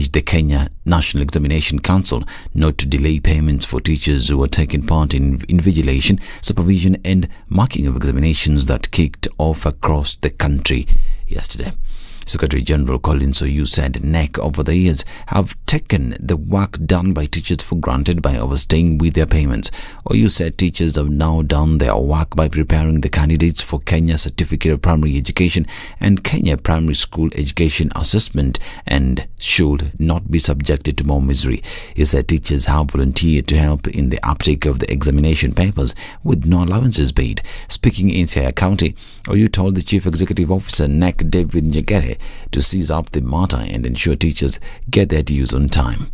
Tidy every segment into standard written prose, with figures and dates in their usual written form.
urged the Kenya National Examination Council not to delay payments for teachers who are taking part in invigilation, supervision and marking of examinations that kicked off across the country yesterday. Secretary General Collins Oyu said NEC over the years have taken the work done by teachers for granted by overstaying with their payments. Oyu said teachers have now done their work by preparing the candidates for Kenya Certificate of Primary Education and Kenya Primary School Education Assessment and should not be subjected to more misery. He said teachers have volunteered to help in the uptake of the examination papers with no allowances paid. Speaking in Siaya County, Oyu told the Chief Executive Officer NEC David Njoroge to seize up the matter and ensure teachers get their dues on time.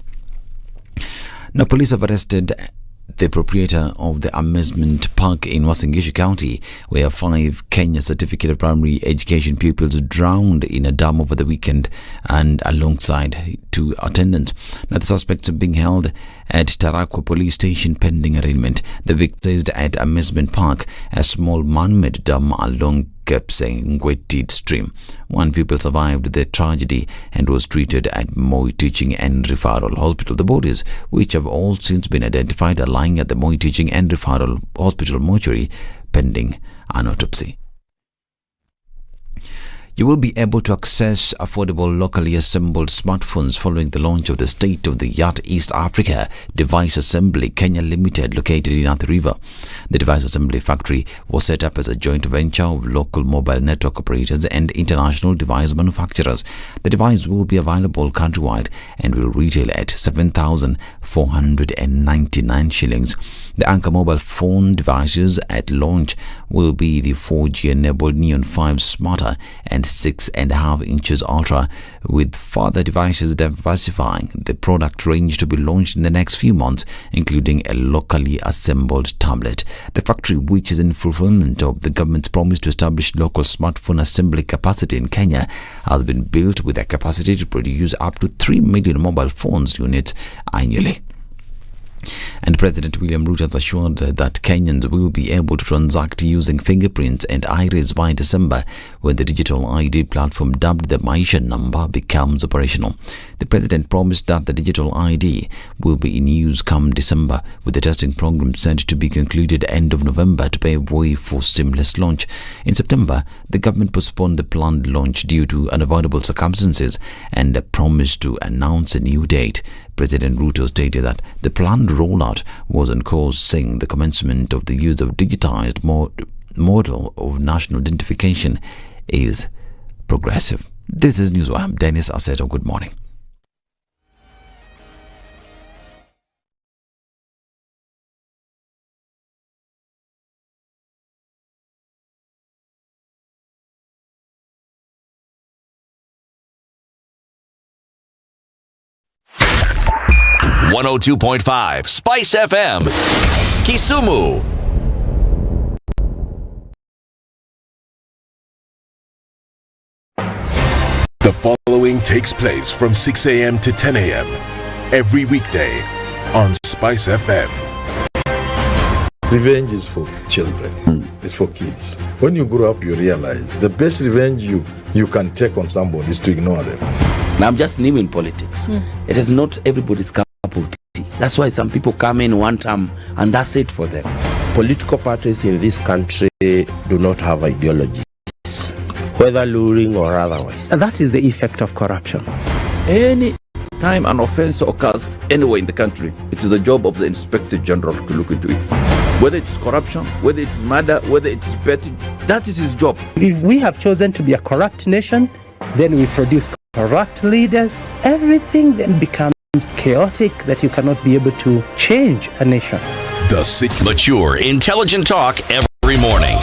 Now, police have arrested the proprietor of the amusement park in Uasin Gishu County, where 5 Kenya Certificate of Primary Education pupils drowned in a dam over the weekend, and alongside 2 attendants. Now, the suspects are being held at Tarakwa Police Station pending arraignment. The victims at amusement park, a small man-made dam along Ngwetid stream. 1 pupil survived the tragedy and was treated at Moi Teaching and Referral Hospital. The bodies, which have all since been identified, are lying at the Moi Teaching and Referral Hospital mortuary pending an autopsy. You will be able to access affordable locally assembled smartphones following the launch of the state-of-the-art East Africa Device Assembly Kenya Limited located in Athi River. The device assembly factory was set up as a joint venture of local mobile network operators and international device manufacturers. The device will be available countrywide and will retail at 7,499 shillings. The anchor mobile phone devices at launch will be the 4G-enabled Neon 5 Smarter and 6.5 inches Ultra, with further devices diversifying the product range to be launched in the next few months, including a locally assembled tablet. The factory, which is in fulfillment of the government's promise to establish local smartphone assembly capacity in Kenya, has been built with a capacity to produce up to 3 million mobile phones units annually. And President William Ruto has assured that Kenyans will be able to transact using fingerprints and iris by December, when the digital ID platform dubbed the Maisha Number becomes operational. The President promised that the digital ID will be in use come December, with the testing program set to be concluded end of November to pave way for seamless launch. In September, the government postponed the planned launch due to unavoidable circumstances and promised to announce a new date. President Ruto stated that the planned rollout was on course, saying the commencement of the use of digitized model of national identification is progressive. This is News. I'm Dennis Aseto. Good morning. .5 Spice FM, Kisumu. The following takes place from 6 a.m. to 10 a.m. every weekday on Spice FM. Revenge is for children. It's for kids. When you grow up, you realize the best revenge you can take on somebody is to ignore them. I'm just new in politics. It is not everybody's cup of tea. That's why some people come in one term and that's it for them. Political parties in this country do not have ideologies, whether luring or otherwise. And that is the effect of corruption. Any time an offense occurs anywhere in the country, it is the job of the Inspector General to look into it. Whether it is corruption, whether it is murder, whether it is petty, that is his job. If we have chosen to be a corrupt nation, then we produce corrupt leaders. Everything then becomes chaotic, that you cannot be able to change a nation. Mature, intelligent talk every morning.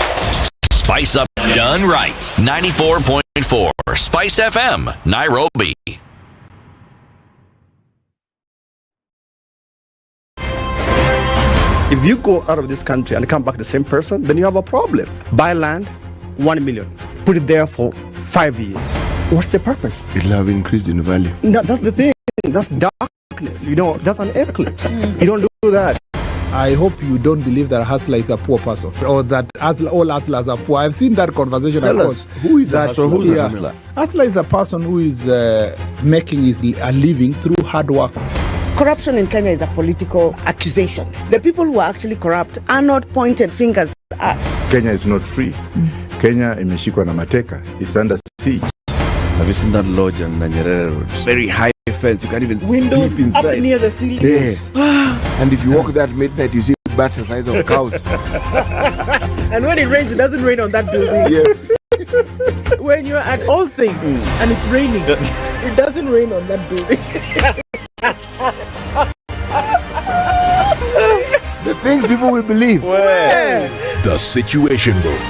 Spice Up done right. 94.4 Spice FM, Nairobi. If you go out of this country and come back the same person, then you have a problem. Buy land, 1 million. Put it there for 5 years. What's the purpose? It'll have increased in value. No, that's the thing. That's darkness. You know, that's an eclipse. You don't do that. I hope you don't believe that a hustler is a poor person or that all hustlers are poor. I've seen that conversation. Tell us, who is a hustler? Who's a hustler? Hustler is a person who is making a living through hard work. Corruption in Kenya is a political accusation. The people who are actually corrupt are not pointed fingers at. Kenya is not free. Kenya imeshikwa na mateka. It's under siege. Have you seen that lodge on Nyeri Road? Very high fence. You can't even Windows sleep inside. up near the ceiling. Yes. And if you walk there at midnight, you see bats the size of cows. And when it rains, it doesn't rain on that building. Yes. When you're at All Saints and it's raining, it doesn't rain on that building. The things people will believe. The Situation Room,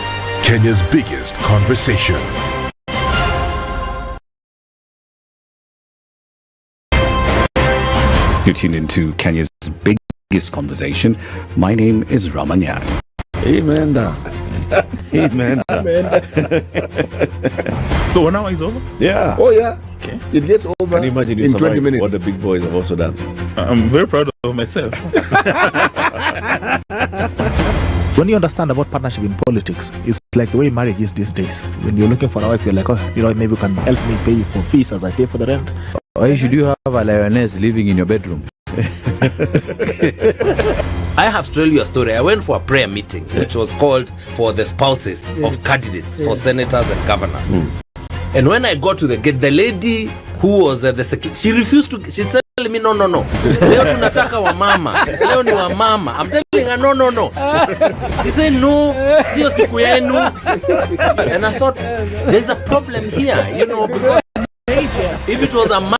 Kenya's biggest conversation. You tune into Kenya's biggest conversation. My name is Ramanya. Amen. Amen. So 1 hour is over? Yeah. Oh, yeah. Okay. It gets over Can you imagine in 20 minutes. what the big boys have also done? I'm very proud of myself. When you understand about partnership in politics, it's like the way marriage is these days. When you're looking for a wife, you're like, oh, maybe you can help me pay for fees as I pay for the rent. Why should you have a lioness living in your bedroom? I have to tell you a story. I went for a prayer meeting, which was called for the spouses of candidates for senators and governors. And when I got to the gate, the lady who was the secretary, she refused to. She said me, no. Leo tunataka wa mama. Leo ni wa mama. I'm telling her, no. She said, no, sio siku yenu. And I thought, there's a problem here, because if it was a man,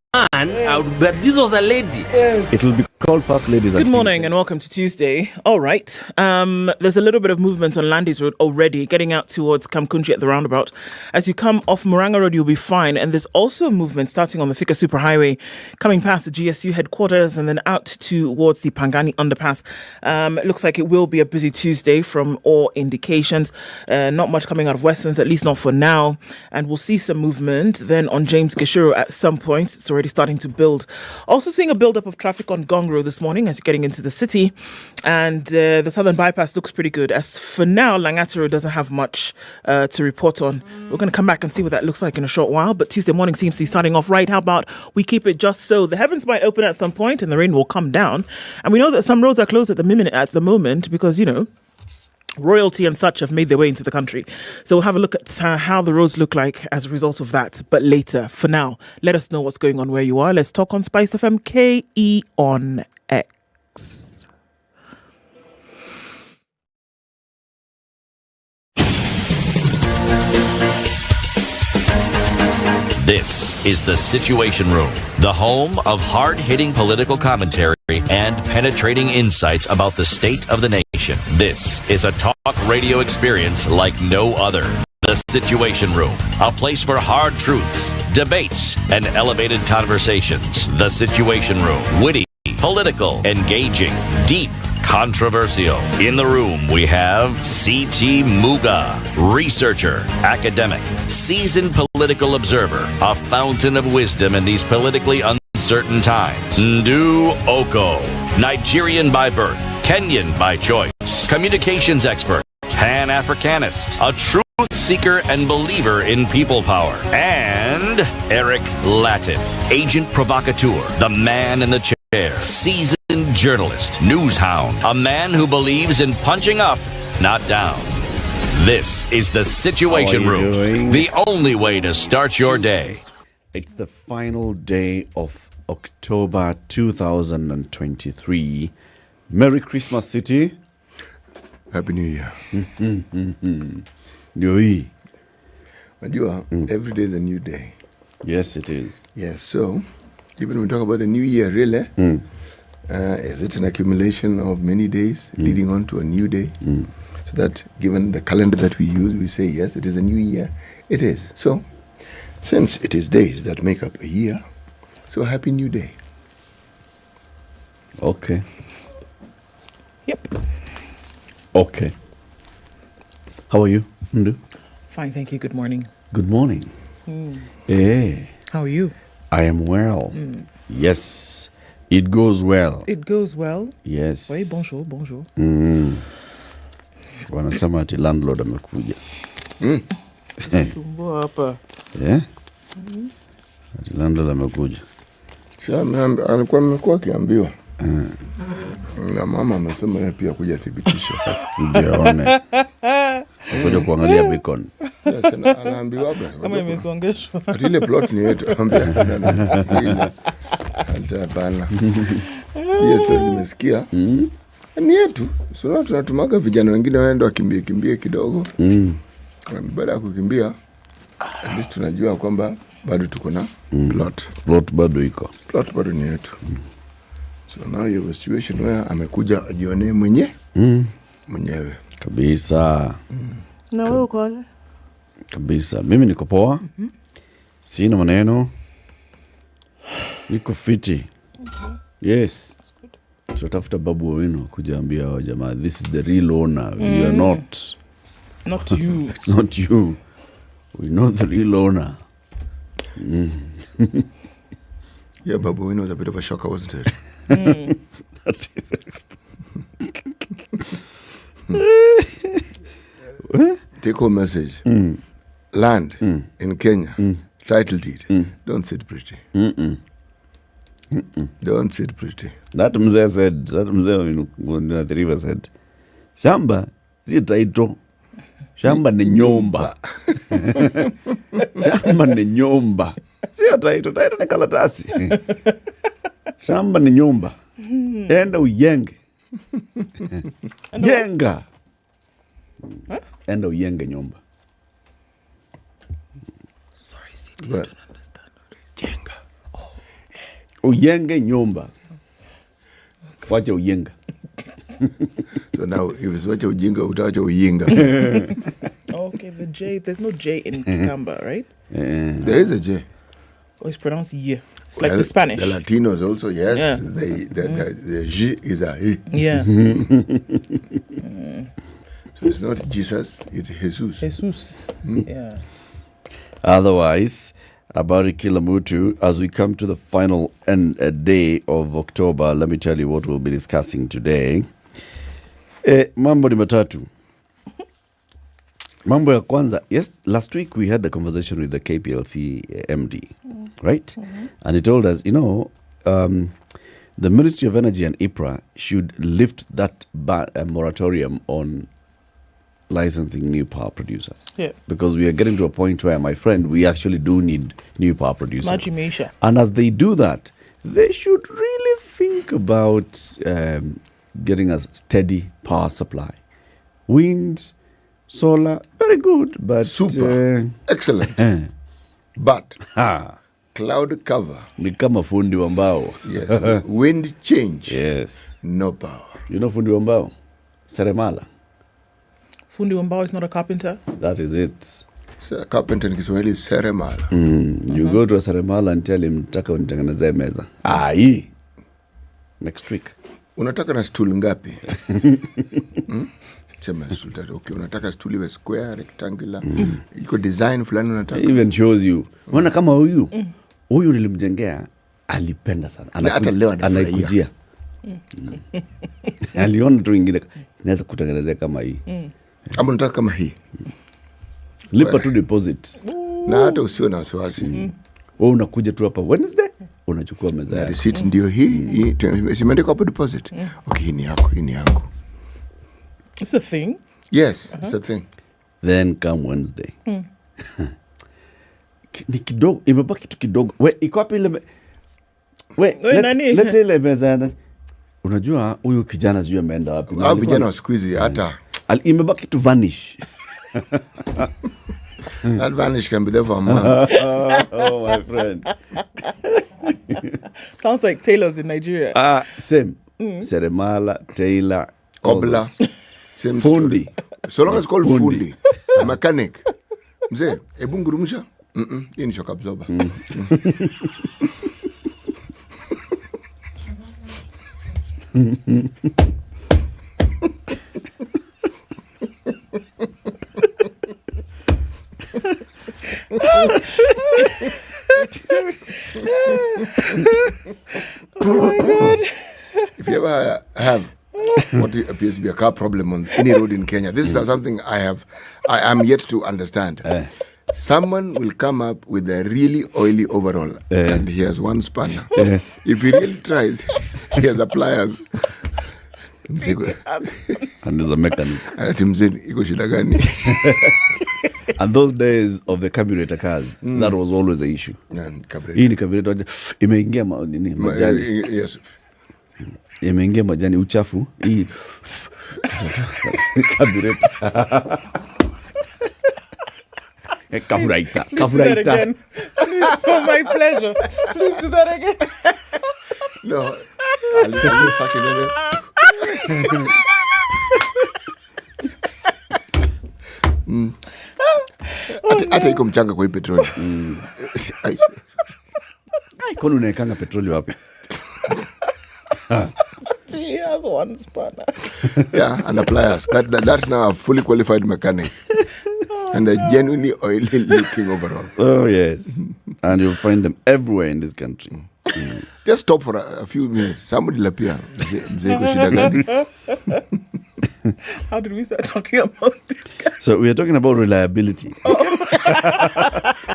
but this was a lady. It will be called First Ladies. Good morning and welcome to Tuesday. All right. There's a little bit of movement on Landis Road already, getting out towards Kamkunji at the roundabout. As you come off Murang'a Road, you'll be fine. And there's also movement starting on the Thika Superhighway, coming past the GSU headquarters and then out towards the Pangani underpass. It looks like it will be a busy Tuesday from all indications. Not much coming out of Westlands, at least not for now. And we'll see some movement then on James Gishuru at some point. It's already starting to build. Also seeing a build-up of traffic on Gong Road this morning as you're getting into the city. And the southern bypass looks pretty good. As for now, Langata Road doesn't have much to report on. We're going to come back and see what that looks like in a short while. But Tuesday morning seems to be starting off right. How about we keep it just so? The heavens might open at some point and the rain will come down. And we know that some roads are closed at the moment because, royalty and such have made their way into the country. So we'll have a look at how the roads look like as a result of that. But later, for now, let us know what's going on where you are. Let's talk on Spicefm KE on X. This is The Situation Room, the home of hard-hitting political commentary and penetrating insights about the state of the nation. This is a talk radio experience like no other. The Situation Room, a place for hard truths, debates, and elevated conversations. The Situation Room, witty, political, engaging, deep, controversial. In the room, we have C.T. Muga, researcher, academic, seasoned political observer, a fountain of wisdom in these politically uncertain times. Ndu Okoh, Nigerian by birth, Kenyan by choice, communications expert, Pan-Africanist, a truth seeker and believer in people power, and Eric Latiff, agent provocateur, the man in the chair, seasoned journalist, news hound, a man who believes in punching up, not down. This is The Situation Room, the only way to start your day. It's the final day of October 2023. Merry Christmas, City. Happy New Year. Nyeri. Every day is a new day. Yes, it is. Yes, so even when we talk about a new year, really, is it an accumulation of many days leading on to a new day? So that given the calendar that we use, we say, yes, it is a new year. It is. So since it is days that make up a year, so happy new day. Okay. Yep. Okay. How are you, Ndu? Fine, thank you. Good morning. Good morning. Hey. How are you? I am well. Yes. It goes well. It goes well. Yes. Oui, bonjour, bonjour. Wanasema ati landlord amekuja. Sumbua hapa. Yeah? Ati landlord amekuja. Alikuwa amekuwa akiambiwa. Na mama amesema yeye pia kuja thibitisha. Ujione. Kuja kuangalia beacon. Yes, anaambiwa baba. Kama imesongeshwa. Ati ile plot ni yetu. Ambia. Hapana. Yes, nimesikia. Ni yetu. Sio tunatumaga vijana wengine waende wakimbie kidogo. Baada ya kukimbia, at least tunajua kwamba bado tuko na plot. Plot bado iko. Plot bado ni yetu. So now you have a situation where amekuja ajione mwenyewe. Kabisa. Na wewe uko wapi? Kabisa. Mimi niko poa. Sina maneno. Niko fiti. Yes. Tunatafuta babu wenu kujaambia wa jamaa, this is the real owner. We are not. It's not you. It's not you. We know the real owner. Yeah, babu wenu was a bit of a shocker, wasn't it? Take home message. Land in Kenya, title deed. Don't sit pretty. Don't sit pretty. That mzee in the river said, shamba si title. Shamba ni nyumba. Shamba ni nyumba. Sio title ni karatasi. Shamba ni nyumba. Enda uyenge. Yenga. Enda uyenge nyumba. Sorry, City, I don't understand. Yenga. Uyenge nyumba. Wacha uyenga. So now, if it's wacha ujinga, utawacha uyinga. Okay, the J. There's no J in Kikamba, right? There is a J. Oh, it's pronounced Y. It's like the Spanish. The Latinos also, yes. Yeah. The J is a E. Yeah. So it's not Jesus, it's Jesus. Jesus. Yeah. Otherwise, Abari Kilamutu, as we come to the final day of October, let me tell you what we'll be discussing today. Mambo ni matatu. Mambo ya kwanza, yes, last week we had a conversation with the KPLC MD, right? And he told us, the Ministry of Energy and IPRA should lift that moratorium on licensing new power producers. Yeah. Because we are getting to a point where, my friend, we actually do need new power producers. Majimisha. And as they do that, they should really think about getting a steady power supply. Wind, solar, very good, but... Super. Excellent. But... cloud cover. Ni kama fundi wa mbao. Yes. Wind change. Yes. No power. You know fundi wa mbao? Seremala. Fundi wa mbao is not a carpenter? That is it. So a carpenter in Kiswahili is seremala. You go to a seremala and tell him, nataka unitengenezee meza. Hii. Next week. Unataka na stool ngapi? Sema stool tatu. Okay, unataka stool iwe square, rectangular. Iko design fulani unataka. Even shows you. Unaona kama huyu nilimjengea, alipenda sana. Hata leo anaikujia. Aliona tu ingine, naweza kutengenezea kama hii. Ama unataka kama hii. Lipa tu deposit. Na hata usiwe na wasiwasi. Wewe unakuja tu hapa Wednesday, unachukua meza yako. Receipt ndio hii, imeandikwa hapo deposit. Okay, hii ni yako, hii ni yangu. It's a thing. Yes, it's a thing. Then come Wednesday. Ni kidogo, imebaki tu kidogo. Iko wapi ile lete ile meza. Unajua huyu kijana sijui ameenda wapi. Hao vijana wa siku hizi hata imebaki tu vanish. That vanish can be there for a month. Oh, my friend. Sounds like tailors in Nigeria. Same. Seremala, tailor, cobbler. Same fundi. Story. So long as it's called fundi. A mechanic. Mzee, ebu ngurumisha. Hii ni shock absorber. If you ever have what appears to be a car problem on any road in Kenya, this is something I am yet to understand. Someone will come up with a really oily overall and he has one spanner. Yes. If he really tries, he has a pliers. And there's a mechanic. And those days of the carburetor cars, that was always the issue. Hii ni carburetor imeingia majani. Yes. Imeingia majani uchafu. Hii carburetor. Kafuraita. Please, for my pleasure. Please do that again. No. I'll suction it. Hata iko mchanga kwa hii petroli. Kwani unaekanga petroli wapi? He has one spanner. Yeah, and the pliers. That's now a fully qualified mechanic. And a genuinely oily looking overall. Oh, yes. And you'll find them everywhere in this country. Just stop for a few minutes. Somebody will appear. How did we start talking about this guy? So we are talking about reliability.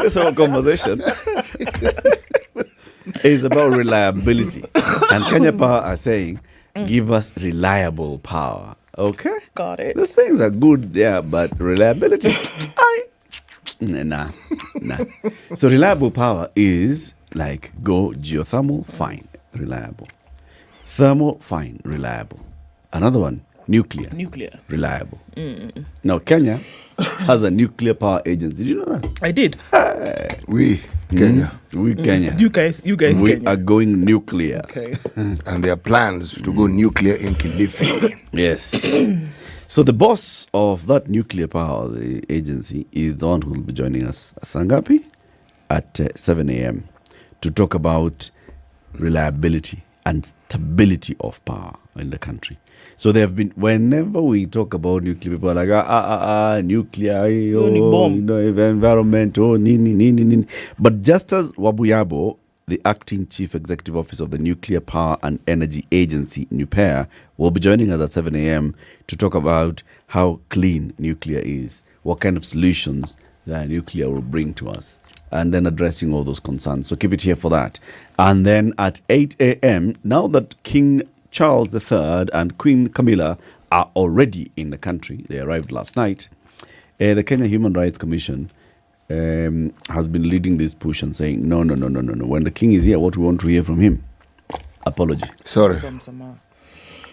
This whole conversation is about reliability. And Kenya Power are saying, give us reliable power. Okay? Got it. Those things are good, yeah, but reliability, nah. So reliable power is like go geothermal, fine, reliable. Thermal, fine, reliable. Another one, nuclear, reliable. Now Kenya has a nuclear power agency. Did you know that? I did. We Kenya. We Kenya. You guys we Kenya. are going nuclear. Okay. And there are plans to go nuclear in Kilifi. Yes. So the boss of that nuclear power the agency is the one who will be joining us Sangapi at 7 a.m. to talk about reliability and stability of power in the country. So there have been, whenever we talk about nuclear, people are like, nuclear, environment, nini. But just as Wabuyabo, the acting chief executive officer of the Nuclear Power and Energy Agency, NUPEA, will be joining us at 7 a.m. to talk about how clean nuclear is, what kind of solutions that nuclear will bring to us, and then addressing all those concerns. So keep it here for that. And then at 8 a.m., now that King Charles III and Queen Camilla are already in the country, they arrived last night, the Kenya Human Rights Commission has been leading this push and saying, no. When the king is here, what we want to hear from him? Apology. Sorry.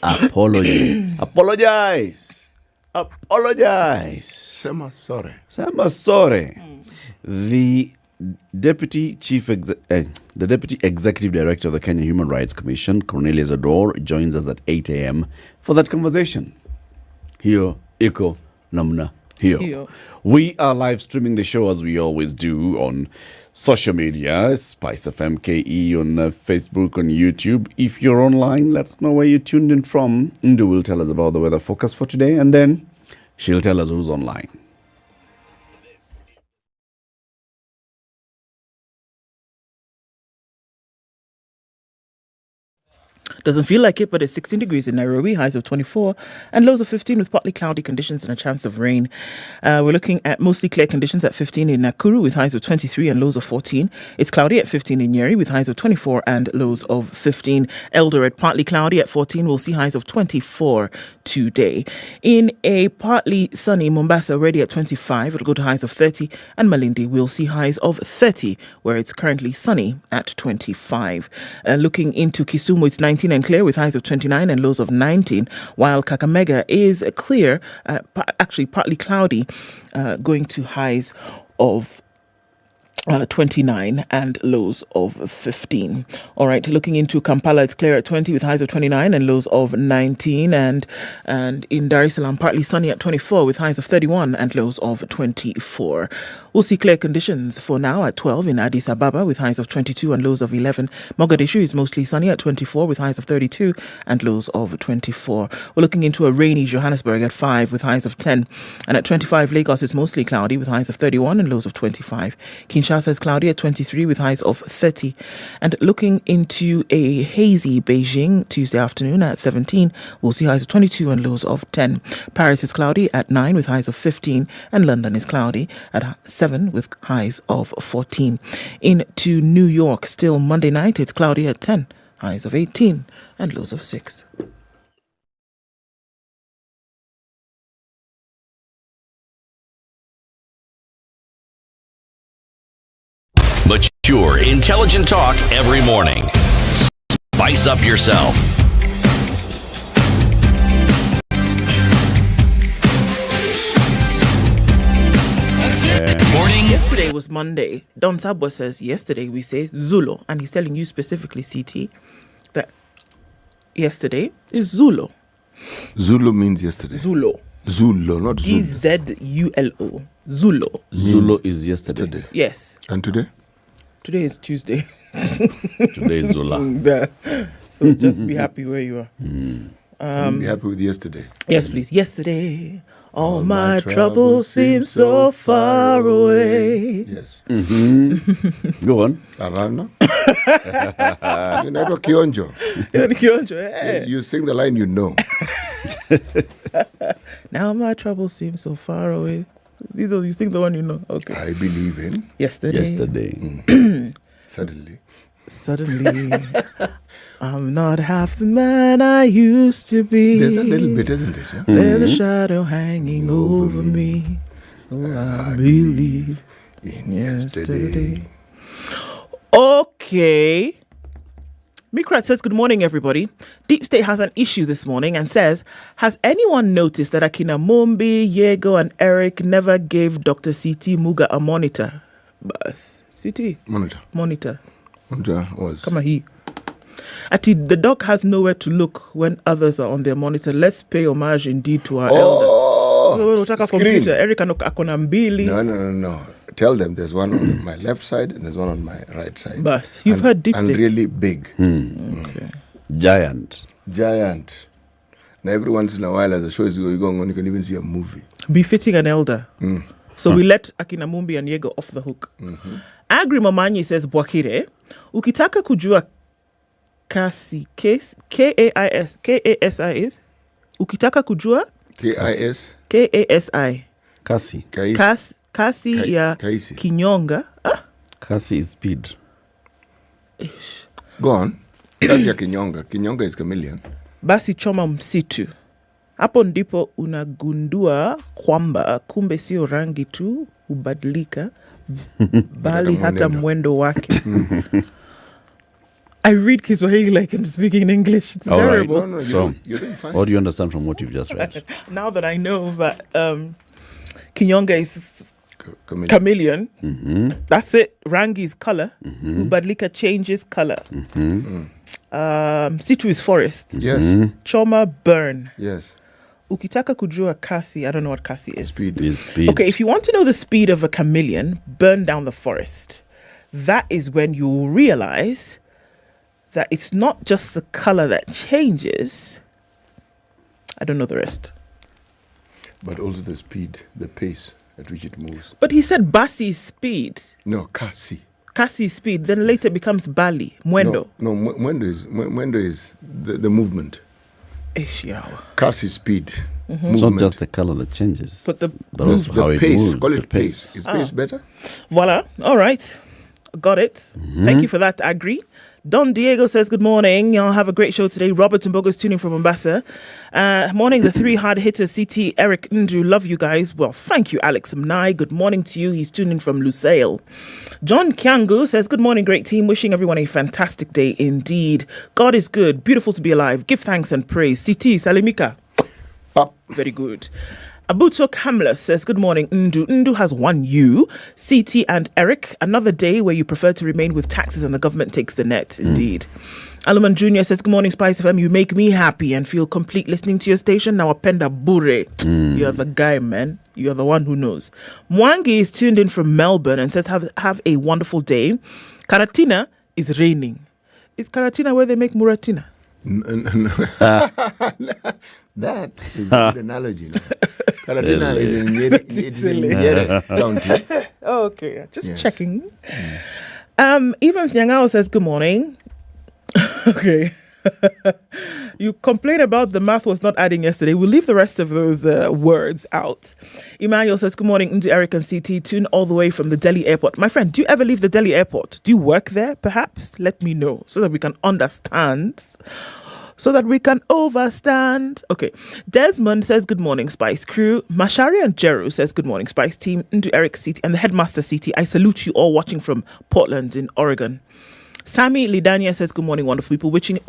Apology. Apologize. Sema sorry. The deputy executive director of the Kenya Human Rights Commission, Cornelius Ador, joins us at 8 a.m. for that conversation. Hiyo iko namna hiyo. We are live streaming the show as we always do on social media, Spicefm KE on Facebook, on YouTube. If you're online, let us know where you tuned in from. Ndu will tell us about the weather forecast for today, and then she'll tell us who's online. Doesn't feel like it, but it's 16 degrees in Nairobi, highs of 24 and lows of 15 with partly cloudy conditions and a chance of rain. We're looking at mostly clear conditions at 15 in Nakuru with highs of 23 and lows of 14. It's cloudy at 15 in Nyeri with highs of 24 and lows of 15. Eldoret, partly cloudy at 14. We'll see highs of 24 today. In a partly sunny Mombasa, already at 25. It'll go to highs of 30. And Malindi, we'll see highs of 30, where it's currently sunny at 25. Looking into Kisumu, it's 19 and clear with highs of 29 and lows of 19, while Kakamega is clear, actually partly cloudy, going to highs of 29 and lows of 15. All right, looking into Kampala, it's clear at 20 with highs of 29 and lows of 19, and in Dar es Salaam, partly sunny at 24 with highs of 31 and lows of 24. We'll see clear conditions for now at 12 in Addis Ababa with highs of 22 and lows of 11. Mogadishu is mostly sunny at 24 with highs of 32 and lows of 24. We're looking into a rainy Johannesburg at 5 with highs of 10, and at 25 Lagos is mostly cloudy with highs of 31 and lows of 25. Kinshasa Kinshasa is cloudy at 23 with highs of 30. And looking into a hazy Beijing Tuesday afternoon at 17, we'll see highs of 22 and lows of 10. Paris is cloudy at 9 with highs of 15. And London is cloudy at 7 with highs of 14. Into New York, still Monday night, it's cloudy at 10, highs of 18 and lows of 6. Mature, intelligent talk every morning. Spice up yourself. Morning. Yesterday was Monday. Don Sabwa says yesterday we say Zulu, and he's telling you specifically, CT, that yesterday is Zulu. Zulu means yesterday. Zulu. Zulu, not Zulu. Zulo. Zulu. Zulu is yesterday. Yes. And today? Today is Tuesday. Today is Zula. So just be happy where you are. Be happy with yesterday. Yes, please. Yesterday, all my troubles seem so far away. Yes. Go on. Arana. You know Kionjo. Kionjo, You sing the line you know. Now my troubles seem so far away. You think the one you know. Okay. I believe in yesterday. Suddenly. I'm not half the man I used to be. There's a little bit, isn't it? Yeah? There's a shadow hanging over me. Oh, I believe in yesterday. Okay. Mikrat says, good morning, everybody. Deep State has an issue this morning and says, has anyone noticed that Akina Mumbi, Yego, and Eric never gave Dr. CT Muga a monitor? Bas. CT? Monitor was. Come here. Ati, the doc has nowhere to look when others are on their monitor. Let's pay homage indeed to our elder. So, computer. Eric akona mbili. No. Tell them there's one on my left side and there's one on my right side. Bas, you've heard Deep State. And really big. Okay. Giant. Now, every once in a while, as the show is going on, you can even see a movie. Befitting an elder. So we let Akina Mumbi and Yego off the hook. Agri Mamanyi says, Bwakire, ukitaka kujua kasi, K-A-S-I is? Ukitaka kujua? K-I-S? K-A-S-I. Kasi. Kasi ya kinyonga. Kasi is speed. Go on. Kasi ya kinyonga. Kinyonga is chameleon. Basi choma msitu. Hapo ndipo unagundua kwamba kumbe sio rangi tu hubadilika bali hata mwendo wake. I read Kiswahili like I'm speaking in English. It's terrible. Right. So, you're doing fine. What do you understand from what you've just read? Now that I know that Kinyonga is chameleon, that's it. Rangi is color. Ubadlika changes color. Situ is forest. Yes. Choma, burn. Yes. Ukitaka kujua kasi, I don't know what kasi is. Speed is speed. Okay, if you want to know the speed of a chameleon, burn down the forest. That is when you realize that it's not just the color that changes. I don't know the rest. But also the speed, the pace at which it moves. But he said basi speed. No, kasi. Kasi speed. Then later it becomes bali, mwendo. No, mwendo is the movement. Kasi speed. It's not just the color that changes. But also how it pace, moves. call it pace. Is pace better? Voila. All right. Got it. Thank you for that, Agri. Don Diego says, good morning. Y'all have a great show today. Robert Mbogo's tuning from Mombasa. Morning, the three hard hitters, CT, Eric, Ndu. Love you guys. Well, thank you, Alex Mnai. Good morning to you. He's tuning from Lusail. John Kyangu says, good morning, great team. Wishing everyone a fantastic day indeed. God is good. Beautiful to be alive. Give thanks and praise. CT, Salimika. Up. Very good. Abutok Hamler says, good morning, Ndu. Ndu has one you, CT and Eric. Another day where you prefer to remain with taxes and the government takes the net. Indeed. Aluman Jr. says, good morning, Spice FM. You make me happy and feel complete listening to your station. Now, Apenda Bure. You're the guy, man. You're the one who knows. Mwangi is tuned in from Melbourne and says, have a wonderful day. Karatina is raining. Is Karatina where they make Muratina? That is a good analogy. Karatina is in Nyeri County. Oh, okay. Just checking. Evans Nyangao says, good morning. Okay. You complain about the math was not adding yesterday. We'll leave the rest of those words out. Emmanuel says, good morning, Ndu, Eric and CT. Tune all the way from the Delhi airport. My friend, do you ever leave the Delhi airport? Do you work there, perhaps? Let me know so that we can understand. So that we can overstand. Okay. Desmond says, good morning, Spice crew. Mashari and Jeru says, good morning, Spice team. Ndu, Eric, CT, and the headmaster, CT. I salute you all watching from Portland in Oregon. Sammy Lidania says, good morning, wonderful people. Wishing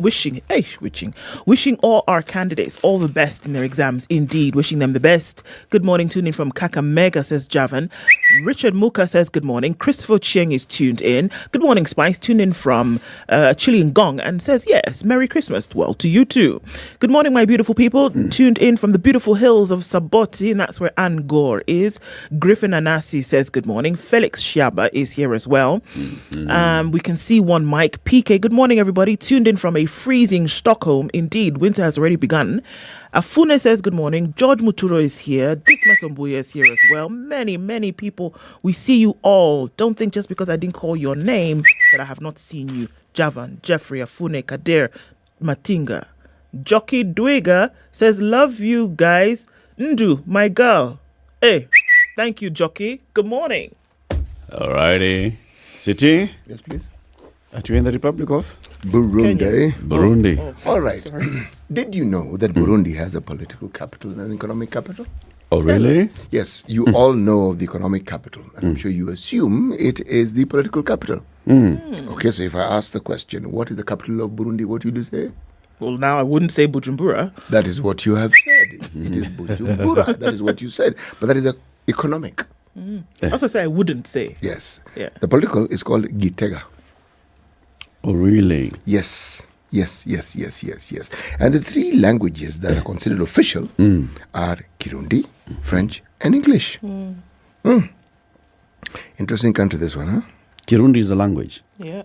all our candidates all the best in their exams. Indeed, wishing them the best. Good morning, tuning from Kakamega, says Javan. Richard Muka says, good morning. Christopher Chieng is tuned in. Good morning, Spice. Tuned in from Chilingong and says, yes, Merry Christmas. Well, to you too. Good morning, my beautiful people. Tuned in from the beautiful hills of Saboti, and that's where Ann Gore is. Griffin Anasi says, good morning. Felix Shiaba is here as well. We can see one Mike PK. Good morning, everybody. Tuned in from a freezing Stockholm. Indeed, winter has already begun. Afune says, good morning. George Muturo is here. Disma Sombuya is here as well. Many, many people. We see you all. Don't think just because I didn't call your name that I have not seen you. Javan, Jeffrey, Afune, Kader, Matinga. Jockey Dwega says, love you guys. Ndu, my girl. Hey, thank you, Jockey. Good morning. Alrighty. City? Yes, please. Are you in the Republic of? Burundi. Burundi. All right. Did you know that Burundi has a political capital and an economic capital? Oh, really? Yes. You all know of the economic capital, and I'm sure you assume it is the political capital. Okay, so if I ask the question, what is the capital of Burundi, what would you say? Well, now I wouldn't say Bujumbura. That is what you have said. It is Bujumbura. That is what you said. But that is economic. I also say I wouldn't say. Yes. Yeah. The political is called Gitega. Oh, really? Yes. And the three languages that are considered official are Kirundi, French, and English. Interesting country, this one, huh? Kirundi is a language. Yeah.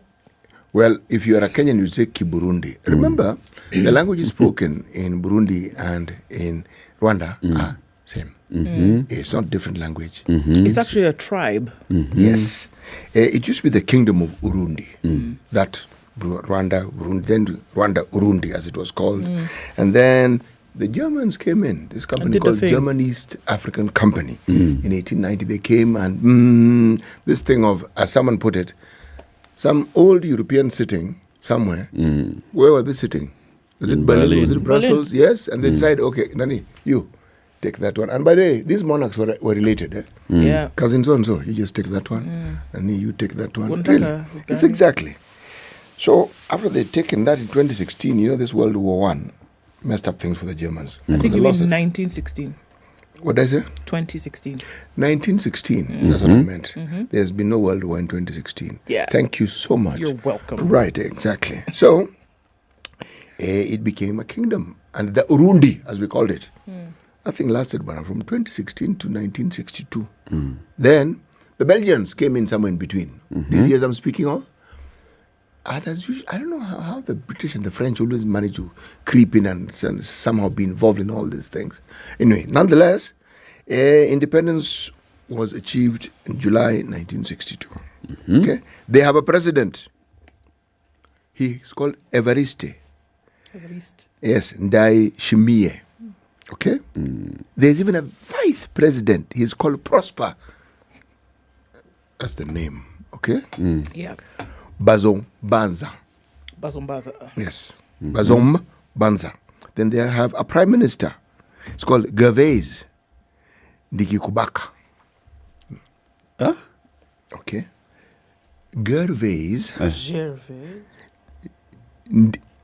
Well, if you are a Kenyan, you say Kiburundi. Remember, the languages spoken in Burundi and in Rwanda are same. It's not different language. It's actually a tribe. Yes. It used to be the kingdom of Urundi. That Rwanda, Urundi, as it was called. And then the Germans came in. This company called German East African Company. In 1890, they came and this thing of, as someone put it, some old European sitting somewhere. Where were they sitting? Was it Berlin? Was it Brussels? Berlin. Yes. And they decided, okay, Nani, you take that one. And by the way, these monarchs were related. Eh? Yeah. Cousins so and so. You just take that one. And you take that one. Really? It's exactly. So after they'd taken that in 2016, you know, this World War I messed up things for the Germans. I think it was 1916. What did I say? 2016. 1916. That's what I meant. There's been no World War in 2016. Yeah. Thank you so much. You're welcome. Right, exactly. So it became a kingdom. And the Urundi, as we called it, that thing lasted from 2016 to 1962. Then the Belgians came in somewhere in between. These years I'm speaking of. And as usual, I don't know how the British and the French always manage to creep in and somehow be involved in all these things. Anyway, nonetheless, independence was achieved in July 1962. Okay, they have a president. He's called Evariste. Yes, Ndai Shimie. Okay, there's even a vice president. He's called Prosper. That's the name. Okay. Yeah. Bazom Banza. Yes. Bazom Banza. Then they have a prime minister. It's called Gervais Ndikikubaka. Huh? Okay. Gervais.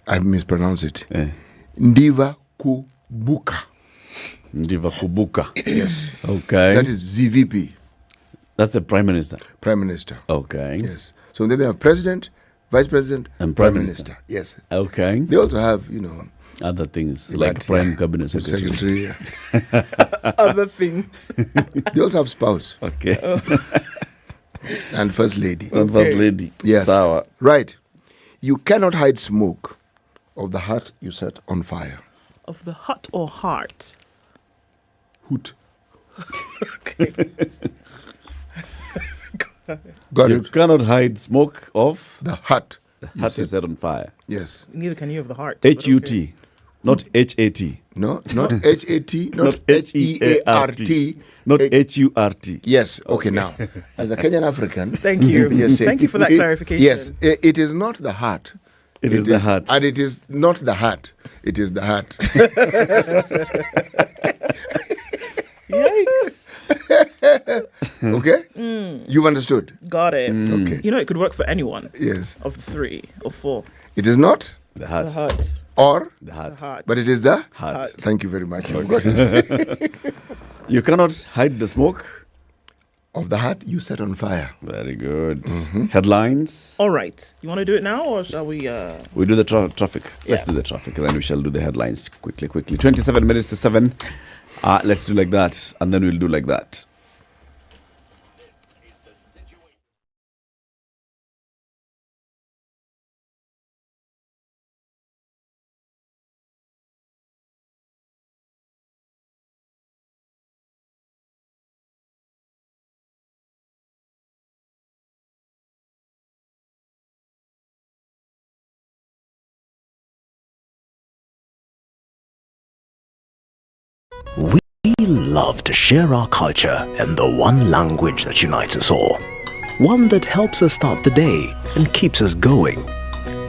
I mispronounce it. Ndiva Kubuka. Yes. Okay. That is ZVP. That's the prime minister. Prime minister. Okay. Yes. So then they have president, vice president, and prime minister. Yes. Okay. They also have, other things like prime cabinet secretary. Other things. They also have spouse. Okay. And first lady. And first lady. Yes. Sour. Right. You cannot hide smoke of the heart you set on fire. Of the hut or heart? Hoot. Okay. Got you it. cannot hide smoke of The hut. the hut you set on fire. Yes. Neither can you of the heart. but H-U-T, okay. not H-A-T. No, not H-A-T, not Not H-E-A-R-T. Not H-U-R-T. Yes, okay, now. As a Kenyan African. Thank you. Yes, Thank you for that clarification. Yes, it is not the heart. It is the heart. And it is not the heart. It is the heart. Yikes. Okay? You've understood? Got it. Okay. You know, it could work for anyone. Yes. Of the 3 or 4. It is not, The heart. The heart. or, The heart. The heart. but it is the Heart. Thank you very much. I got it. You cannot hide the smoke. Of the heart you set on fire. Very good. Headlines. All right. You want to do it now or shall we? We do the traffic. Let's Yeah. do the traffic, and then we shall do the headlines quickly. 27 minutes to 7. Let's do like that, and then we'll do like that. We love to share our culture and the one language that unites us all. One that helps us start the day and keeps us going.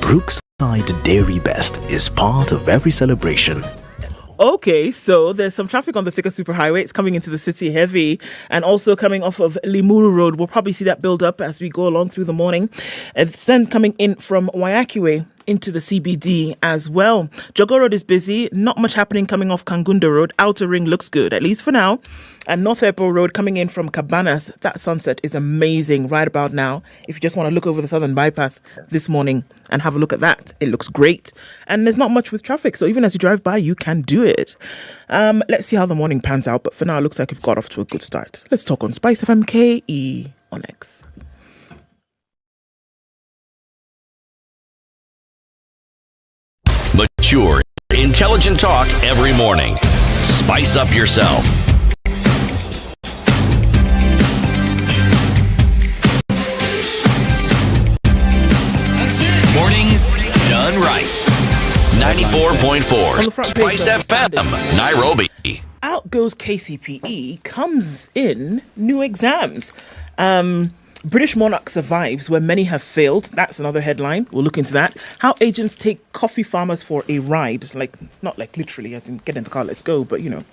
Brookside Dairy Best is part of every celebration. Okay, so there's some traffic on the Thika Superhighway. It's coming into the city heavy and also coming off of Limuru Road. We'll probably see that build up as we go along through the morning. It's then coming in from Waiakiwe into the CBD as well. Jogo Road is busy. Not much happening coming off Kangunda Road. Outer Ring looks good, at least for now. And North Airport Road coming in from Cabanas. That sunset is amazing right about now. If you just want to look over the Southern Bypass this morning and have a look at that, it looks great. And there's not much with traffic, so even as you drive by, you can do it. Let's see how the morning pans out. But for now, it looks like we've got off to a good start. Let's talk on Spicefm KE on X. Mature, intelligent talk every morning. Spice up yourself. Mornings done right. 94.4 Spice FM, Nairobi. Out goes KCPE, comes in new exams. British monarch survives where many have failed. That's another headline. We'll look into that. How agents take coffee farmers for a ride. Like, not like literally, as in get in the car, let's go, but you know,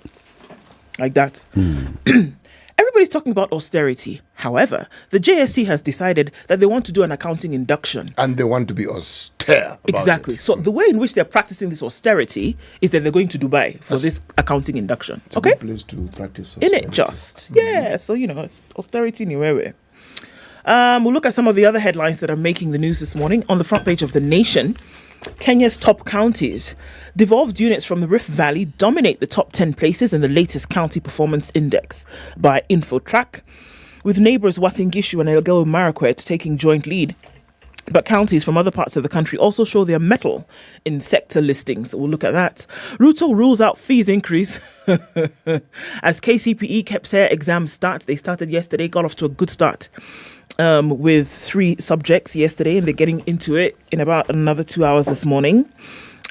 like that. Everybody's talking about austerity. However, the JSC has decided that they want to do an accounting induction. And they want to be austere. Exactly. So the way in which they're practicing this austerity is that they're going to Dubai for this accounting induction. It's a good place to practice In it just. Yeah. So, you know, it's austerity anywhere. We'll look at some of the other headlines that are making the news this morning. On the front page of The Nation, Kenya's top counties. Devolved units from the Rift Valley dominate the top 10 places in the latest County Performance Index by InfoTrack, with neighbours Uasin Gishu and Elgeyo Marakwet taking joint lead. But counties from other parts of the country also show their mettle in sector listings. We'll look at that. Ruto rules out fees increase. As KCPE KEPSER exams start, they started yesterday, got off to a good start. With 3 subjects yesterday, and they're getting into it in about another 2 hours this morning.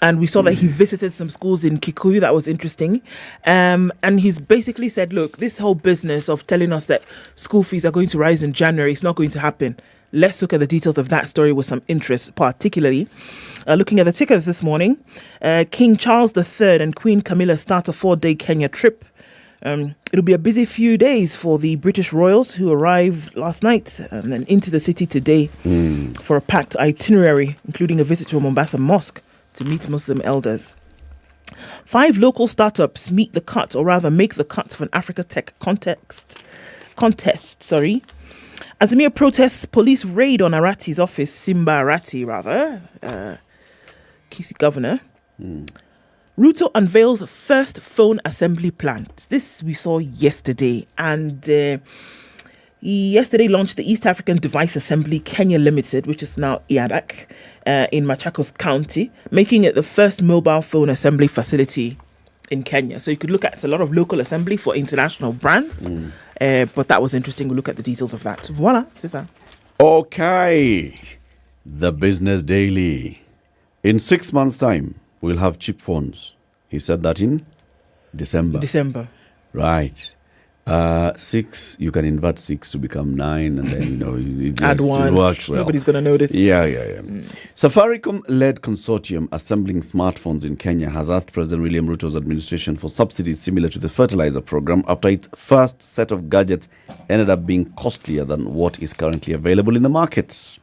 And we saw that he visited some schools in Kikuyu. That was interesting. And he's basically said, look, this whole business of telling us that school fees are going to rise in January, it's not going to happen. Let's look at the details of that story with some interest, particularly. Looking at the tickers this morning, King Charles III and Queen Camilla start a 4-day Kenya trip. It'll be a busy few days for the British royals who arrived last night and then into the city today for a packed itinerary, including a visit to a Mombasa mosque to meet Muslim elders. 5 local startups make the cut for an Africa Tech contest. Azimio protests police raid on Arati's office, Simba Arati rather, Kisi governor. Ruto unveils first phone assembly plant. This we saw yesterday. And he yesterday launched the East African Device Assembly Kenya Limited, which is now IADAC, in Machakos County, making it the first mobile phone assembly facility in Kenya. So you could look at a lot of local assembly for international brands. But that was interesting. We'll look at the details of that. Voila, c'est ça. Okay. The Business Daily. In 6 months' time, we'll have cheap phones. He said that in December. Right. 6, you can invert 6 to become 9, and then, it Add one. It works well. Nobody's going to notice. Yeah. Safaricom-led consortium assembling smartphones in Kenya has asked President William Ruto's administration for subsidies similar to the fertilizer program after its first set of gadgets ended up being costlier than what is currently available in the markets.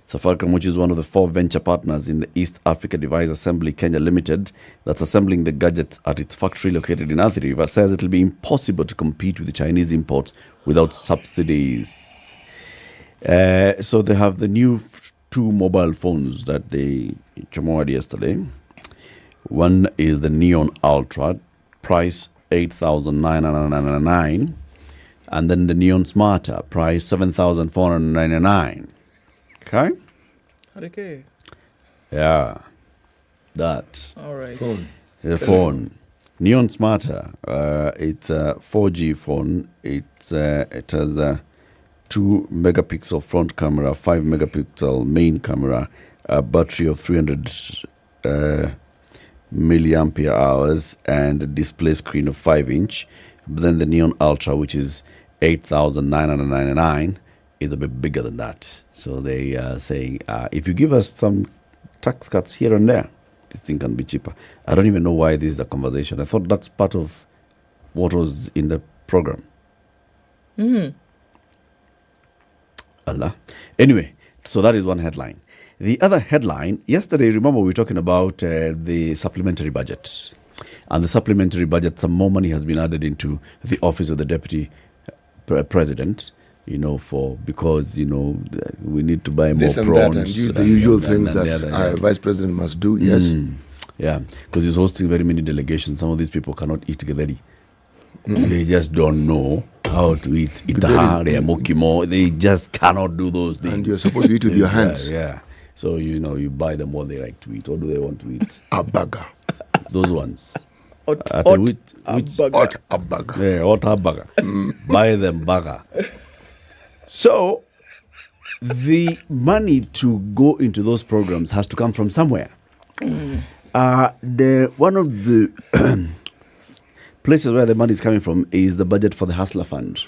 Safaricom, which is one of the 4 venture partners in the East Africa Device Assembly Kenya Limited, that's assembling the gadgets at its factory located in Athi River, says it will be impossible to compete with the Chinese imports without subsidies. So they have the new 2 mobile phones that they promoted yesterday. One is the Neon Ultra, price 8,999, and then the Neon Smarter, price 7,499. Okay. Yeah. That. All right. The phone. Neon Smarter. It's a 4G phone. It has a 2 megapixel front camera, 5 megapixel main camera, a battery of 300 milliampere hours, and a display screen of 5-inch. But then the Neon Ultra, which is 8,999, is a bit bigger than that. So they are saying, if you give us some tax cuts here and there, this thing can be cheaper. I don't even know why this is a conversation. I thought that's part of what was in the program. Allah. Anyway, so that is one headline. The other headline, yesterday, remember we were talking about the supplementary budget. And the supplementary budget, some more money has been added into the office of the deputy president. Because we need to buy more prawns. And the usual things that our vice president must do, yes. Yeah, because he's hosting very many delegations. Some of these people cannot eat githeri. They just don't know how to eat itahari, mokimo. They just cannot do those things. And you're supposed to eat with your hands. Yeah. So, you buy them what they like to eat. What do they want to eat? A burger. Those ones. Hot burger. Yeah, hot burger. Buy them burger. So, the money to go into those programs has to come from somewhere. One of the places where the money is coming from is the budget for the Hustler Fund.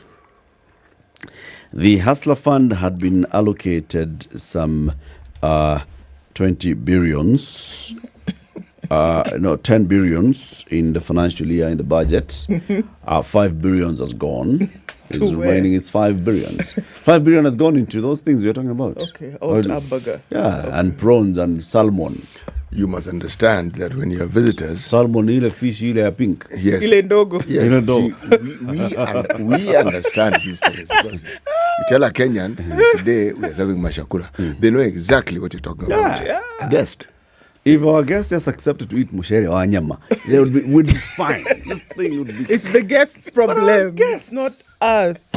The Hustler Fund had been allocated some 20 billions, 10 billions in the financial year in the budget. 5 billions has gone. It's remaining, it's 5 billions. 5 billion has gone into those things we're talking about. Okay, burger. Yeah, okay. And prawns and salmon. You must understand that when you have visitors, salmon, ile fish, ile pink. Yes. Ile ndogo. Yes. We understand these things because you tell a Kenyan today we are serving mashakura. They know exactly what you're talking about. Yeah. A guest. If our guests just accepted to eat mushere or nyama, they would be fine. This thing would be. It's the guests' problem. Guests, not us.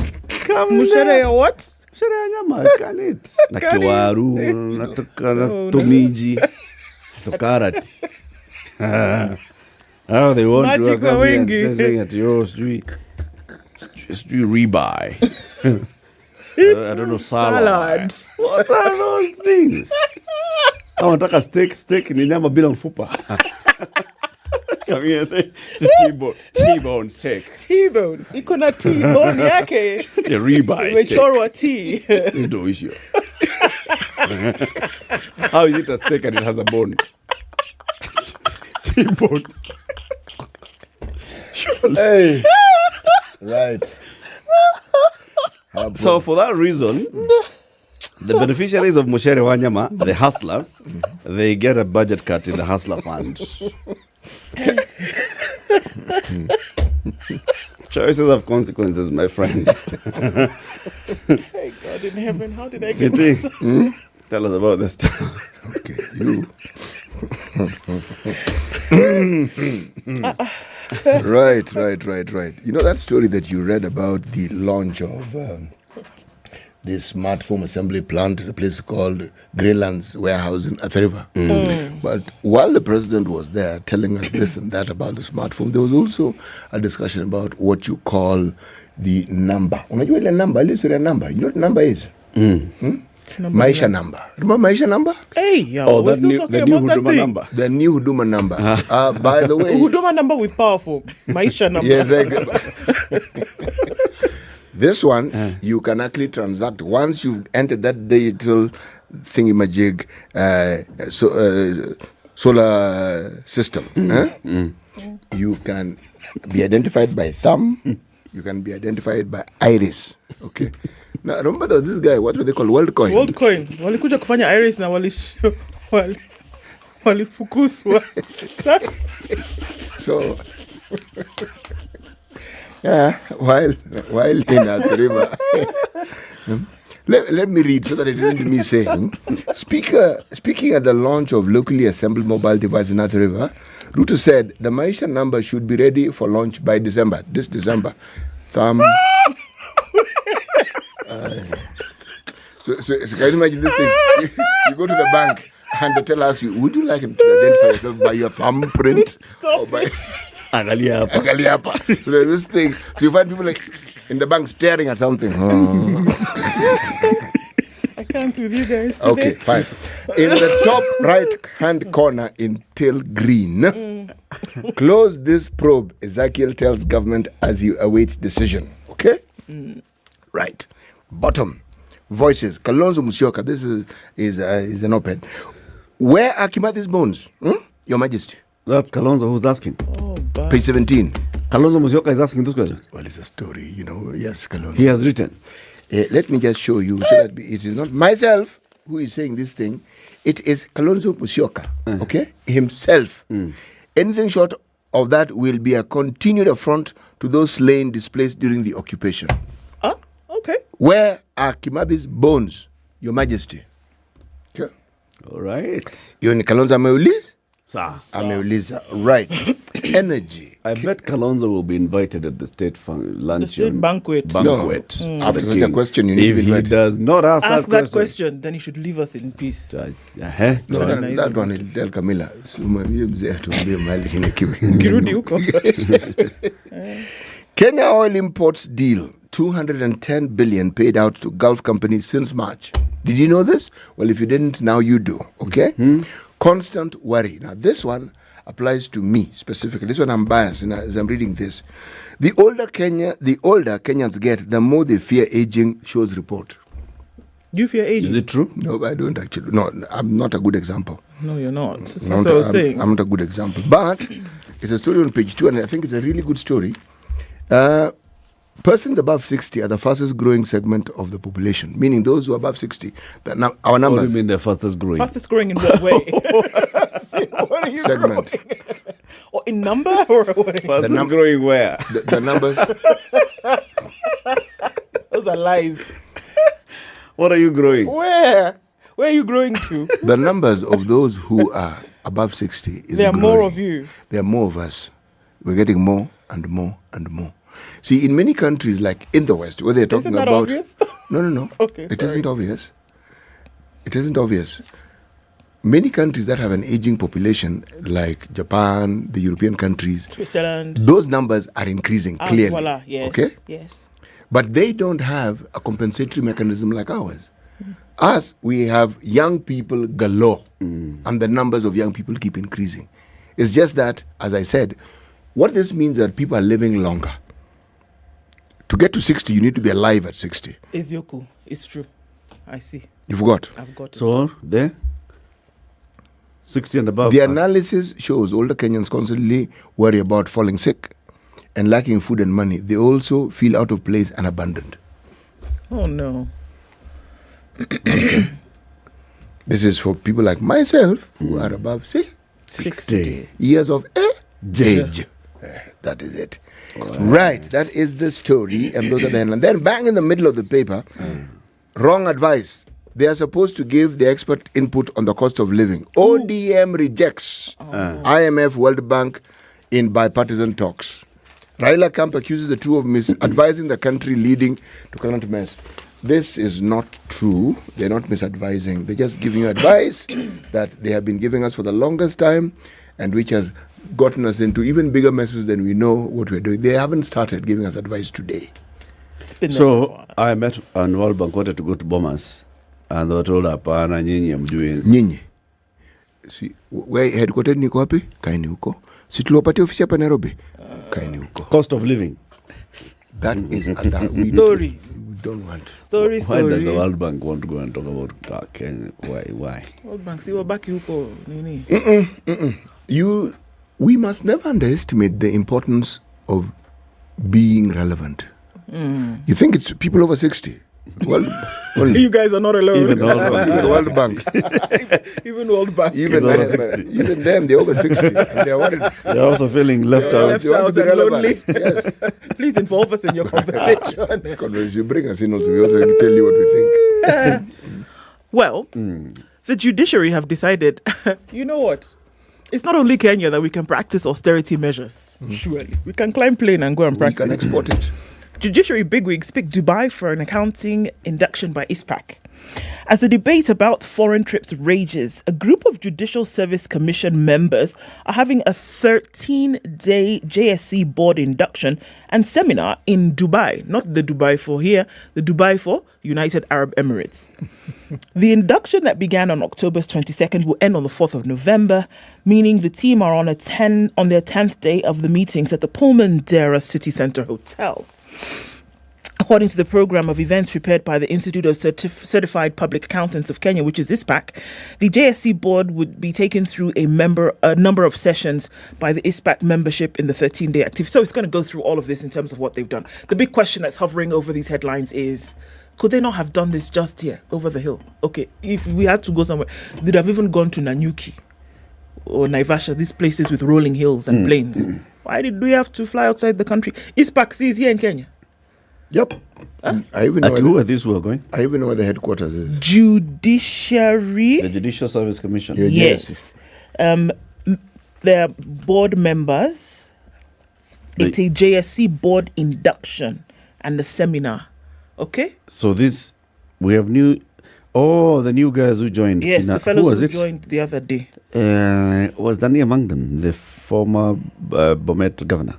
Mushere or what? Mushere or nyama, I can eat. Nakiwaru, natomiji, tokarati. Oh, they want to come here and say that you're stew ribeye. I don't know, salad. What are those things? I want to steak ni nyama bila mfupa. Come here, say T-bone steak. T-bone. Iko na T-bone yake. The ribeye steak. Imechorwa T. Ndio issue. How is it a steak and it has a bone? T-bone. Hey. Right. So for that reason, the beneficiaries of Mushere Wanyama, the hustlers, they get a budget cut in the Hustler Fund. Choices have consequences, my friend. Hey, God in heaven, how did I get this? Tell us about this. Okay, you. Right. You know that story that you read about the launch of the smart foam assembly plant at a place called Greylands Warehouse in Athi River. But while the president was there telling us this and that about the smart foam, there was also a discussion about what you call the number. Unajua ile number, ile sura number. You know what number is? Maisha number. Remember Maisha number? Hey, yo, the new Huduma number. The new Huduma number. By the way, Huduma number with powerful. Maisha number. Yes, this one, you can actually transact once you've entered that digital thingamajig solar system. You can be identified by thumb. You can be identified by iris. Okay. Now, remember there was this guy, what do they call? WorldCoin. WorldCoin. Walikuja kufanya iris na walifukuzwa. So, yeah, while in Athi River, let me read so that it isn't me saying. Speaking at the launch of locally assembled mobile device in Athi River, Ruto said the Maisha number should be ready for launch by December. This December. Thumb. So can you imagine this thing? You go to the bank and they tell us, would you like to identify yourself by your thumbprint or by Agaliapa? So there's this thing. So you find people like in the bank staring at something. I can't with you guys today. Okay, fine. In the top right-hand corner in tail green, close this probe, Ezekiel tells government as he awaits decision. Okay? Right. Bottom. Voices. Kalonzo Musyoka. This is an op-ed. Where are Kimathi's bones? Your Majesty. That's Kalonzo who's asking. Page 17. Kalonzo Musyoka is asking this question. Well, it's a story, Yes, Kalonzo. He has written. Let me just show you so that it is not myself who is saying this thing. It is Kalonzo Musyoka, okay? Himself. Anything short of that will be a continued affront to those slain, displaced during the occupation. Okay. Where are Kimabi's bones, Your Majesty? Okay. All right. You in Kalonzo ameuliza? Ameuliza. Right. Energy. I bet Kalonzo will be invited at the state luncheon. The state banquet. No. After such a question, you need if to be he invited. does not ask that question, then he should leave us in peace. No, that one will tell Camilla. Kirudi huko. Kenya oil imports deal. 210 billion paid out to Gulf companies since March. Did you know this? Well, if you didn't, now you do. Okay? Constant worry. Now, this one applies to me specifically. This one I'm biased as I'm reading this. The older Kenyans get, the more they fear aging, shows report. You fear aging? Is it true? No, I don't actually. No, I'm not a good example. No, you're not. That's what I was saying. I'm not a good example. But it's a story on page 2, and I think it's a really good story. Persons above 60 are the fastest growing segment of the population, meaning those who are above 60. Now, our numbers. What do you mean they're fastest growing? Fastest growing in what way? What are you segment. Growing? Or in number or what? Fastest growing where? The numbers. Those are lies. What are you growing? Where? Where are you growing to? The numbers of those who are above 60 is there are growing. more of you. There are more of us. We're getting more and more and more. See, in many countries, like in the West, where they're talking Isn't that about... obvious? No. Okay, It isn't obvious. It isn't obvious. Many countries that have an aging population, like Japan, the European countries, Switzerland, those numbers are increasing clearly. Voila. Yes, okay? Yes. But they don't have a compensatory mechanism like ours. Us, we have young people galore, and the numbers of young people keep increasing. It's just that, as I said, what this means is that people are living longer. To get to 60, you need to be alive at 60. It's Yoku. It's true. I see. You forgot? I've got it. So, there? 60 and above. The analysis shows older Kenyans constantly worry about falling sick and lacking food and money. They also feel out of place and abandoned. Oh, no. This is for people like myself who are above 60 years of age. That is it. Right, that is the story, and those are the headlines. And then bang in the middle of the paper, wrong advice. They are supposed to give the expert input on the cost of living. ODM rejects IMF, World Bank in bipartisan talks. Raila Camp accuses the two of misadvising the country, leading to current mess. this is not true. They're not misadvising. They're just giving you advice that they have been giving us for the longest time and which has gotten us into even bigger messes than we know what we're doing. They haven't started giving us advice today. It's been So I met on World Bank, wanted to go to Bomas, and they were told, "Apana, nyinyi mjui." Nyinyi. Si, where headquartered niko wapi? Kaini huko. Si tuliwapatia ofisi hapa Nairobi? Kaini huko. Cost of living. That is under we don't want. Story. Why does the World Bank want to go and talk about Kenya? Why? World Bank, see, we're back huko nini? We must never underestimate the importance of being relevant. You think it's people over 60? Well, you guys are not alone. Even the World Bank. Even World Bank. Even them, they're over 60. And they're worried. They're also feeling left out. Left out and lonely. Yes. Please involve us in your conversation. This conversation, you bring us in also. We also tell you what we think. Well, the judiciary have decided, you know what? It's not only Kenya that we can practice austerity measures. Surely. We can climb plane and go and practice. We can export it. Judiciary bigwigs pick Dubai for an accounting induction by ISPAC. As the debate about foreign trips rages, a group of Judicial Service Commission members are having a 13-day JSC board induction and seminar in Dubai. Not the Dubai for here, the Dubai for United Arab Emirates. The induction that began on October 22nd will end on the 4th of November, meaning the team are on their 10th day of the meetings at the Pullman Dera City Centre Hotel. According to the program of events prepared by the Institute of Certified Public Accountants of Kenya, which is ISPAC, the JSC board would be taken through a number of sessions by the ISPAC membership in the 13-day activity. So it's going to go through all of this in terms of what they've done. The big question that's hovering over these headlines is, could they not have done this just here, over the hill? Okay, if we had to go somewhere, they'd have even gone to Nanyuki or Naivasha, these places with rolling hills and plains. Why did we have to fly outside the country? ISPAC is here in Kenya. Yep. I even know where these were going. I even know where the headquarters is. Judiciary. The Judicial Service Commission. Yes. Their board members. It's a JSC board induction and a seminar. Okay? So we have the new guys who joined. Yes, the fellows who joined the other day. Was Danny among them, the former Bomet governor?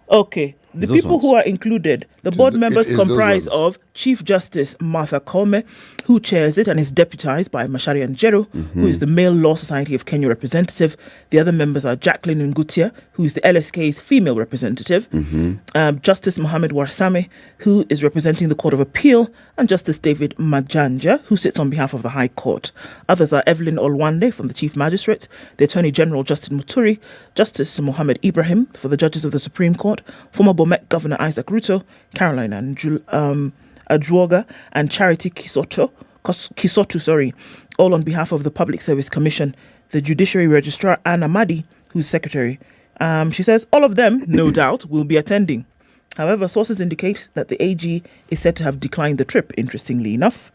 Okay. The people who are included, the board members comprise of Chief Justice Martha Koome, who chairs it and is deputized by Macharia Njoroge, who is the Male Law Society of Kenya representative. The other members are Jacqueline Ngutia, who is the LSK's female representative, Justice Mohammed Warsame, who is representing the Court of Appeal, and Justice David Majanja, who sits on behalf of the High Court. Others are Evelyn Olwande from the Chief Magistrate, the Attorney General Justin Muturi, Justice Mohammed Ibrahim for the Judges of the Supreme Court, former Bomet Governor Isaac Ruto, Caroline Njoroge, and Charity Kisotu, all on behalf of the Public Service Commission, the Judiciary Registrar Anna Madi, who's secretary. She says all of them, no doubt, will be attending. However, sources indicate that the AG is said to have declined the trip, interestingly enough.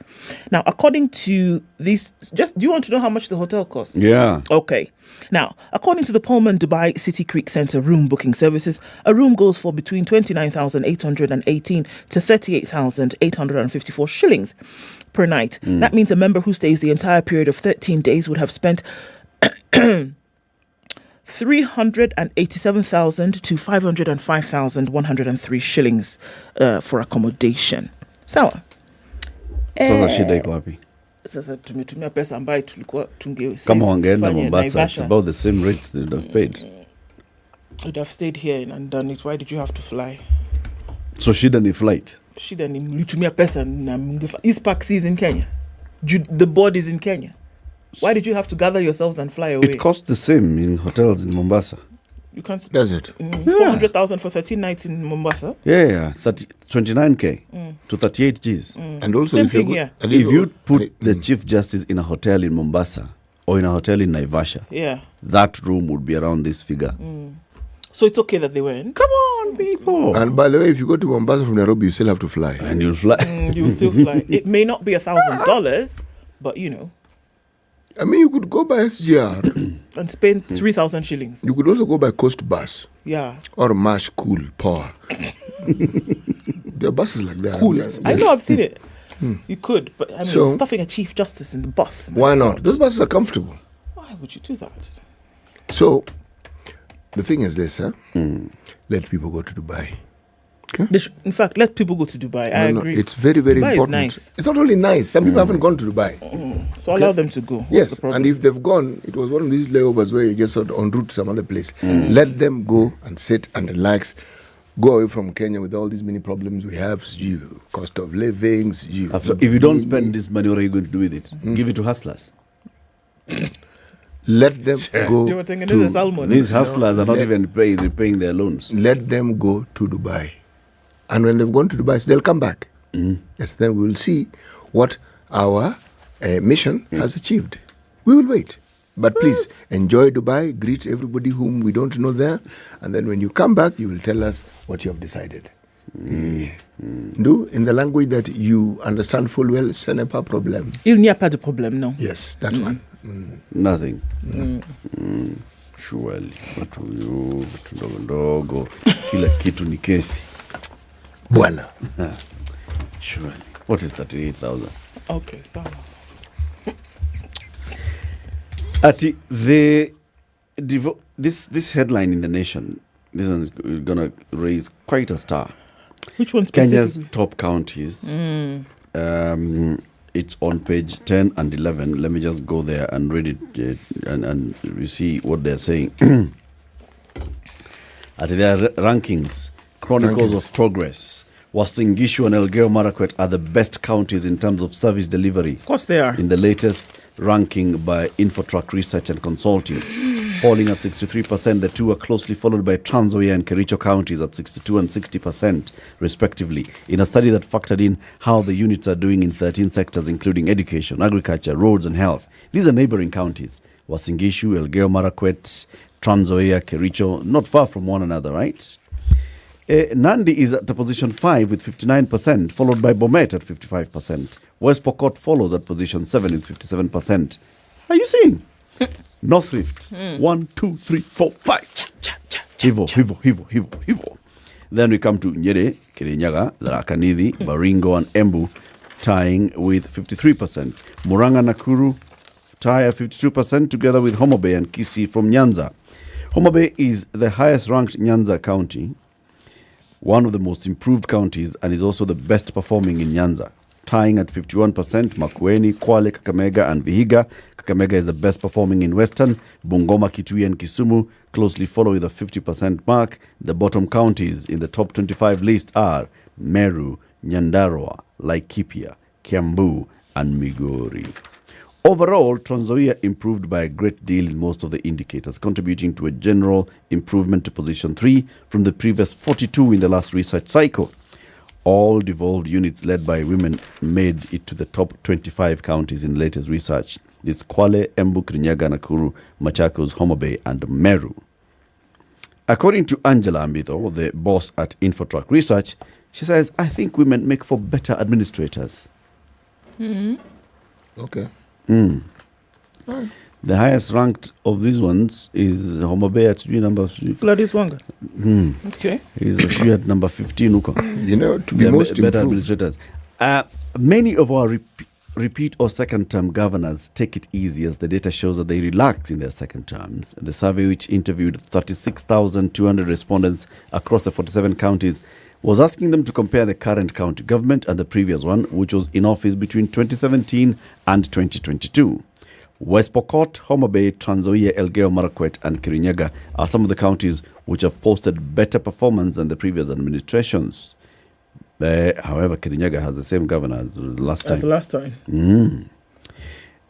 Now, according to these, do you want to know how much the hotel costs? Yeah. Okay. Now, according to the Pullman Dubai City Creek Centre room booking services, a room goes for between 29,818 to 38,854 shillings per night. That means a member who stays the entire period of 13 days would have spent 387,000 to 505,103 shillings for accommodation. Sawa. Sasa shida iko wapi? Sasa tumetumia pesa ambayo tulikuwa kama wangeenda Mombasa, it's about the same rates they would have paid. Would have stayed here and done it. Why did you have to fly? So shida ni flight. Shida ni mlitumia pesa na ISPAC is in Kenya. The board is in Kenya. Why did you have to gather yourselves and fly away? It costs the same in hotels in Mombasa. You can't. Does it? 400,000 for 13 nights in Mombasa. Yeah. 29k to 38 Gs. And also, Same if thing here. You put the Chief Justice in a hotel in Mombasa or in a hotel in Naivasha, that room would be around this figure. So it's okay that they went. Come on, people. And by the way, if you go to Mombasa from Nairobi, you still have to fly. And you'll fly. You'll still fly. It may not be $1,000, but you know. I mean, you could go by SGR and spend 3,000 shillings. You could also go by Coast Bus. Yeah. Or Mash Cool Power. There are buses like that. Cool. Yes. I know, I've seen it. You could, but I mean, So- stuffing a chief justice in the bus. my Why not? God. Those buses are comfortable. Why would you do that? So, the thing is this, let people go to Dubai. In fact, let people go to Dubai. I No, agree. it's very, very Dubai important. Is nice. It's not only nice. Some people haven't gone to Dubai. So allow them to go. What's Yes, the problem? and if they've gone, it was one of these layovers where you get sort of en route to some other place. Let them go and sit and relax. Go away from Kenya with all these many problems we have. You cost of living. You. If you don't spend this money, what are you going to do with it? Give it to hustlers. Let them go You were thinking this is salmon. These hustlers are not even repaying their loans. Let them go to Dubai. And when they've gone to Dubai, they'll come back. Yes, then we will see what our mission has achieved. We will wait. But please, enjoy Dubai, greet everybody whom we don't know there, and then when you come back, you will tell us what you have decided. Do in the language that you understand full well, ce n'est pas problème. Il n'y a pas de problème, no. Yes, that one. Nothing. Surely. Watu ndogo ndogo. Kila kitu ni kesi. Bwana. Surely. What is 38,000? Okay, so. Ati, this headline in The Nation, this one is going to raise quite a star. Which one Kenya's specifically? top counties. It's on page 10 and 11. Let me just go there and read it and we see what they're saying. At their rankings, Chronicles of Progress, Uasin Gishu and Elgeyo Marakwet are the best counties in terms of service delivery. Of course they are. In the latest ranking by Infotrack Research and Consulting. Polling at 63%, the two are closely followed by Trans Nzoia and Kericho counties at 62 and 60%, respectively, in a study that factored in how the units are doing in 13 sectors, including education, agriculture, roads, and health. These are neighboring counties: Uasin Gishu, Elgeyo Marakwet, Trans Nzoia, Kericho, not far from one another, right? Nandi is at position 5 with 59%, followed by Bomet at 55%. West Pokot follows at position 7 with 57%. Are you seeing? North Rift, 1, 2, 3, 4, 5. Hivo. Then we come to Nyeri, Kirinyaga, Tharaka Nithi, Baringo, and Embu, tying with 53%. Murang'a, Nakuru tie at 52%, together with Homa Bay and Kisii from Nyanza. Homa Bay is the highest ranked Nyanza county, one of the most improved counties, and is also the best performing in Nyanza. Tying at 51%, Makueni, Kwale, Kakamega, and Vihiga. Kakamega is the best performing in Western. Bungoma, Kitui, and Kisumu closely follow with a 50% mark. The bottom counties in the top 25 list are Meru, Nyandarua, Laikipia, Kiambu, and Migori. Overall, Trans Nzoia improved by a great deal in most of the indicators, contributing to a general improvement to position 3 from the previous 42 in the last research cycle. All devolved units led by women made it to the top 25 counties in the latest research. It's Kwale, Embu, Kirinyaga, Nakuru, Machakos, Homa Bay, and Meru. According to Angela Ambito, the boss at Infotrack Research, she says, I think women make for better administrators. Okay. The highest ranked of these ones is Homa Bay at number 3. Gladys Wanga. Okay. He's at number 15. You know, to be most better improved. administrators. Many of our repeat or second term governors take it easy, as the data shows that they relax in their second terms. The survey, which interviewed 36,200 respondents across the 47 counties, was asking them to compare the current county government and the previous one, which was in office between 2017 and 2022. West Pokot, Homa Bay, Trans Nzoia, Elgeyo Marakwet, and Kirinyaga are some of the counties which have posted better performance than the previous administrations. However, Kirinyaga has the same governor as the last time. As the last time.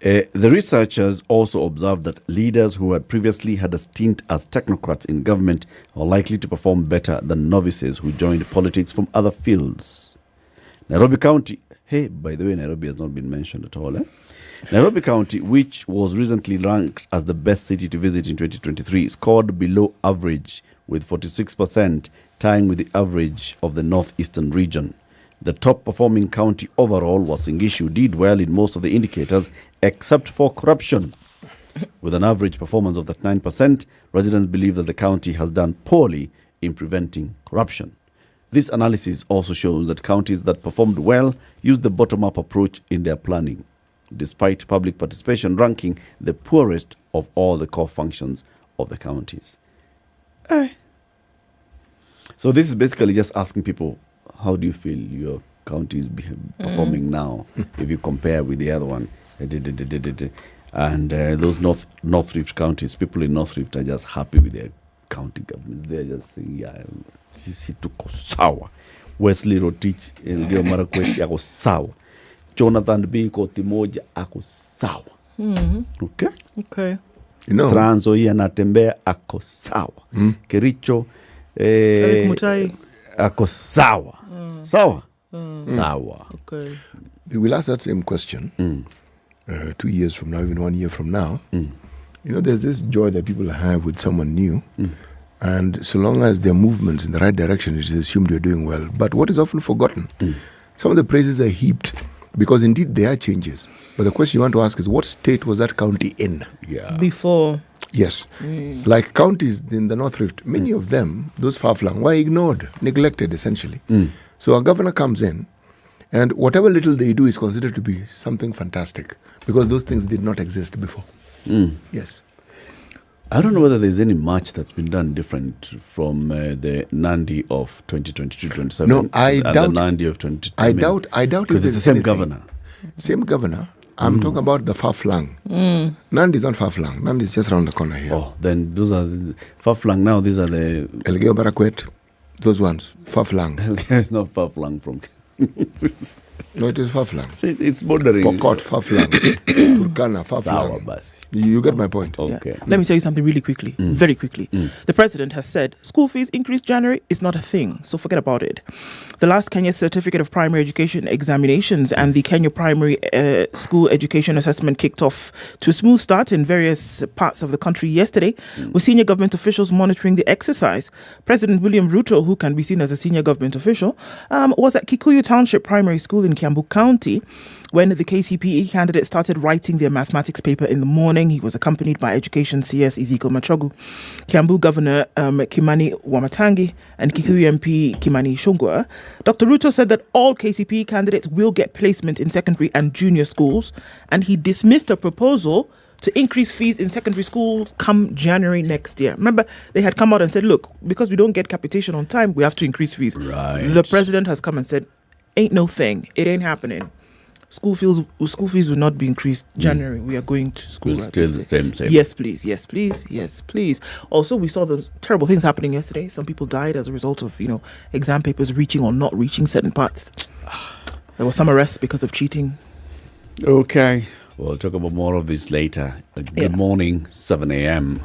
The researchers also observed that leaders who had previously had a stint as technocrats in government are likely to perform better than novices who joined politics from other fields. Nairobi County, hey, by the way, Nairobi has not been mentioned at all. Nairobi County, which was recently ranked as the best city to visit in 2023, scored below average with 46%, tying with the average of the northeastern region. The top performing county overall, Uasin Gishu, did well in most of the indicators except for corruption. With an average performance of 39%, residents believe that the county has done poorly in preventing corruption. This analysis also shows that counties that performed well used the bottom-up approach in their planning, despite public participation ranking the poorest of all the core functions of the counties. So this is basically just asking people, how do you feel your county is performing now if you compare with the other one? And those North Rift counties, people in North Rift are just happy with their county governments. They're just saying, yeah, sisi tuko sawa. Wesley Rotich, Elgeyo Marakwet yako sawa. Jonathan B. Koti moja ako sawa. Okay? Okay. You know, Trans Nzoia anatembea ako sawa. Kericho Eric Mutai ako sawa. Sawa? Sawa. Okay. We'll ask that same question 2 years from now, even 1 year from now. You know, there's this joy that people have with someone new. And so long as their movements in the right direction, it is assumed you're doing well. But what is often forgotten, some of the praises are heaped because indeed there are changes. But the question you want to ask is, what state was that county in? Before. Yes. Like counties in the North Rift, many of them, those far-flung, were ignored, neglected essentially. So a governor comes in, and whatever little they do is considered to be something fantastic because those things did not exist before. Yes. I don't know whether there's any much that's been done different from the Nandi of 2022-27. No, I and doubt. the Nandi of 2022. I doubt because it's the same governor. Same governor. I'm talking about the far-flung. Nandi is not far-flung. Nandi is just around the corner here. Oh, then those are the far-flung now. These are the Elgeyo Marakwet. Those ones, far-flung. It's not far-flung from. No, it is far-flung. It's bordering. Pokot, far-flung. Turkana, far-flung. You get my point. Okay. Yeah. Let me tell you something really quickly, very quickly. The president has said school fees increase January is not a thing, so forget about it. The last Kenya Certificate of Primary Education examinations and the Kenya Primary School Education Assessment kicked off to a smooth start in various parts of the country yesterday, with senior government officials monitoring the exercise. President William Ruto, who can be seen as a senior government official, was at Kikuyu Township Primary School in Kiambu County when the KCPE candidates started writing their mathematics paper in the morning. He was accompanied by Education CS Ezekiel Machogu, Kiambu Governor Kimani Wamatangi, and Kikuyu MP Kimani Ichung'wah. Dr. Ruto said that all KCPE candidates will get placement in secondary and junior schools, and he dismissed a proposal to increase fees in secondary schools come January next year. Remember, they had come out and said, look, because we don't get capitation on time, we have to increase fees. Right. The president has come and said, ain't no thing. It ain't happening. School fees will not be increased January. We are going to school. We'll still the same. Yes, please. Yes, please. Yes, please. Also, we saw the terrible things happening yesterday. Some people died as a result of, exam papers reaching or not reaching certain parts. There were some arrests because of cheating. Okay. We'll talk about more of this later. Good morning, 7 a.m.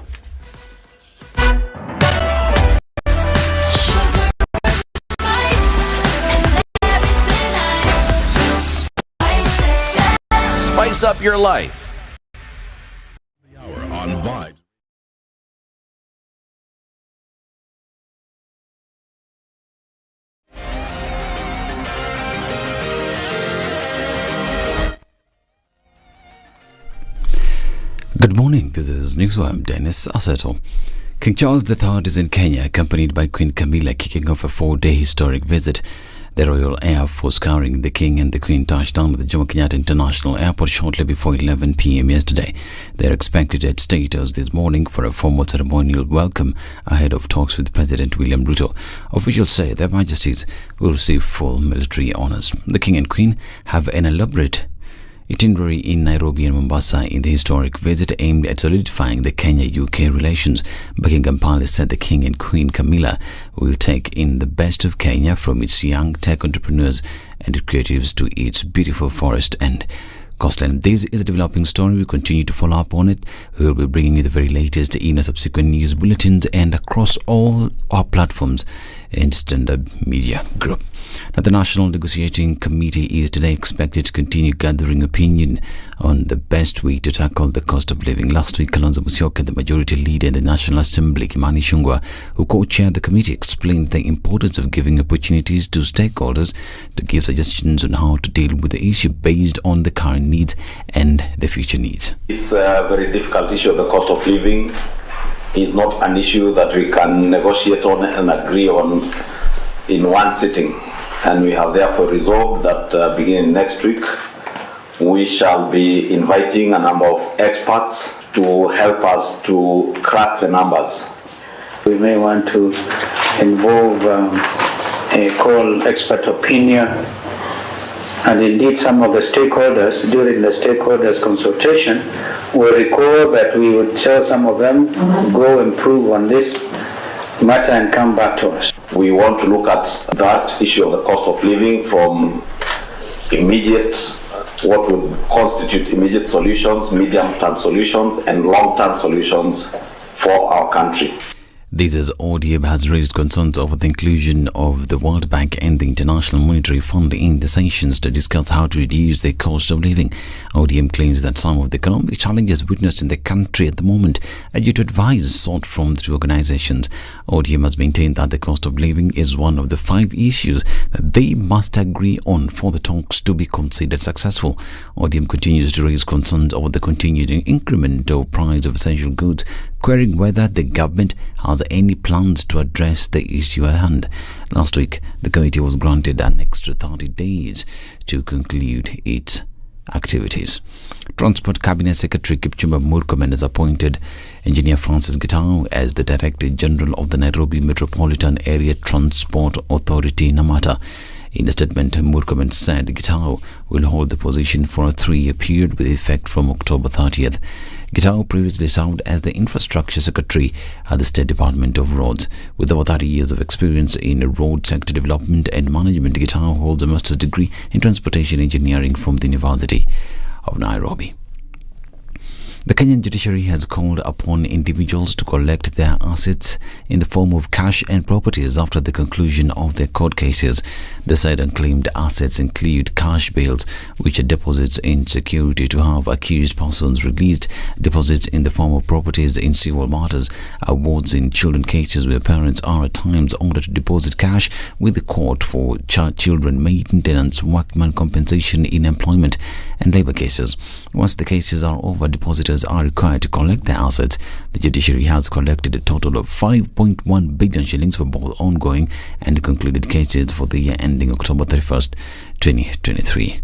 Spice up your life. The hour on Vibe. Good morning, this is Newswire. I'm Dennis Aseto. King Charles III is in Kenya, accompanied by Queen Camilla, kicking off a 4-day historic visit. The Royal Air Force carrying the King and the Queen touched down at the Jomo Kenyatta International Airport shortly before 11 p.m. yesterday. They are expected at State House this morning for a formal ceremonial welcome ahead of talks with President William Ruto. Officials say their Majesties will receive full military honours. The King and Queen have an elaborate itinerary in Nairobi and Mombasa in the historic visit aimed at solidifying the Kenya-UK relations. Buckingham Palace said the King and Queen Camilla will take in the best of Kenya, from its young tech entrepreneurs and creatives to its beautiful forest and coastline. This is a developing story. We continue to follow up on it. We will be bringing you the very latest in subsequent news bulletins and across all our platforms in Standard Media Group. Now, the National Negotiating Committee is today expected to continue gathering opinion on the best way to tackle the cost of living. Last week, Kalonzo Musyoka, the majority leader in the National Assembly, Kimani Ichung'wah, who co-chaired the committee, explained the importance of giving opportunities to stakeholders to give suggestions on how to deal with the issue based on the current needs and the future needs. It's a very difficult issue of the cost of living. It's not an issue that we can negotiate on and agree on in one sitting. And we have therefore resolved that beginning next week, we shall be inviting a number of experts to help us to crack the numbers. We may want to involve call expert opinion, and indeed some of the stakeholders during the stakeholders consultation will recall that we would tell some of them, go improve on this matter and come back to us. We want to look at that issue of the cost of living from immediate, what would constitute immediate solutions, medium-term solutions, and long-term solutions for our country. This as ODM has raised concerns over the inclusion of the World Bank and the International Monetary Fund in the sessions to discuss how to reduce the cost of living. ODM claims that some of the economic challenges witnessed in the country at the moment are due to advice sought from the two organizations. ODM has maintained that the cost of living is one of the 5 issues that they must agree on for the talks to be considered successful. ODM continues to raise concerns over the continued increment of price of essential goods, querying whether the government has any plans to address the issue at hand. Last week, the committee was granted an extra 30 days to conclude its activities. Transport Cabinet Secretary Kipchumba Murkomen has appointed Engineer Francis Gitau as the Director General of the Nairobi Metropolitan Area Transport Authority, NAMATA. In a statement, Murkomen said Gitau will hold the position for a 3-year period with effect from October 30th. Gitau previously served as the Infrastructure Secretary at the State Department of Roads. With over 30 years of experience in road sector development and management, Gitau holds a master's degree in transportation engineering from the University of Nairobi. The Kenyan judiciary has called upon individuals to collect their assets in the form of cash and properties after the conclusion of their court cases. The said unclaimed assets include cash bails, which are deposits in security to have accused persons released, deposits in the form of properties in civil matters, awards in children cases where parents are at times ordered to deposit cash with the court for children maintenance, workman compensation in employment, and labor cases. Once the cases are over, depositors are required to collect their assets. The judiciary has collected a total of 5.1 billion shillings for both ongoing and concluded cases for the year ending October 31st, 2023.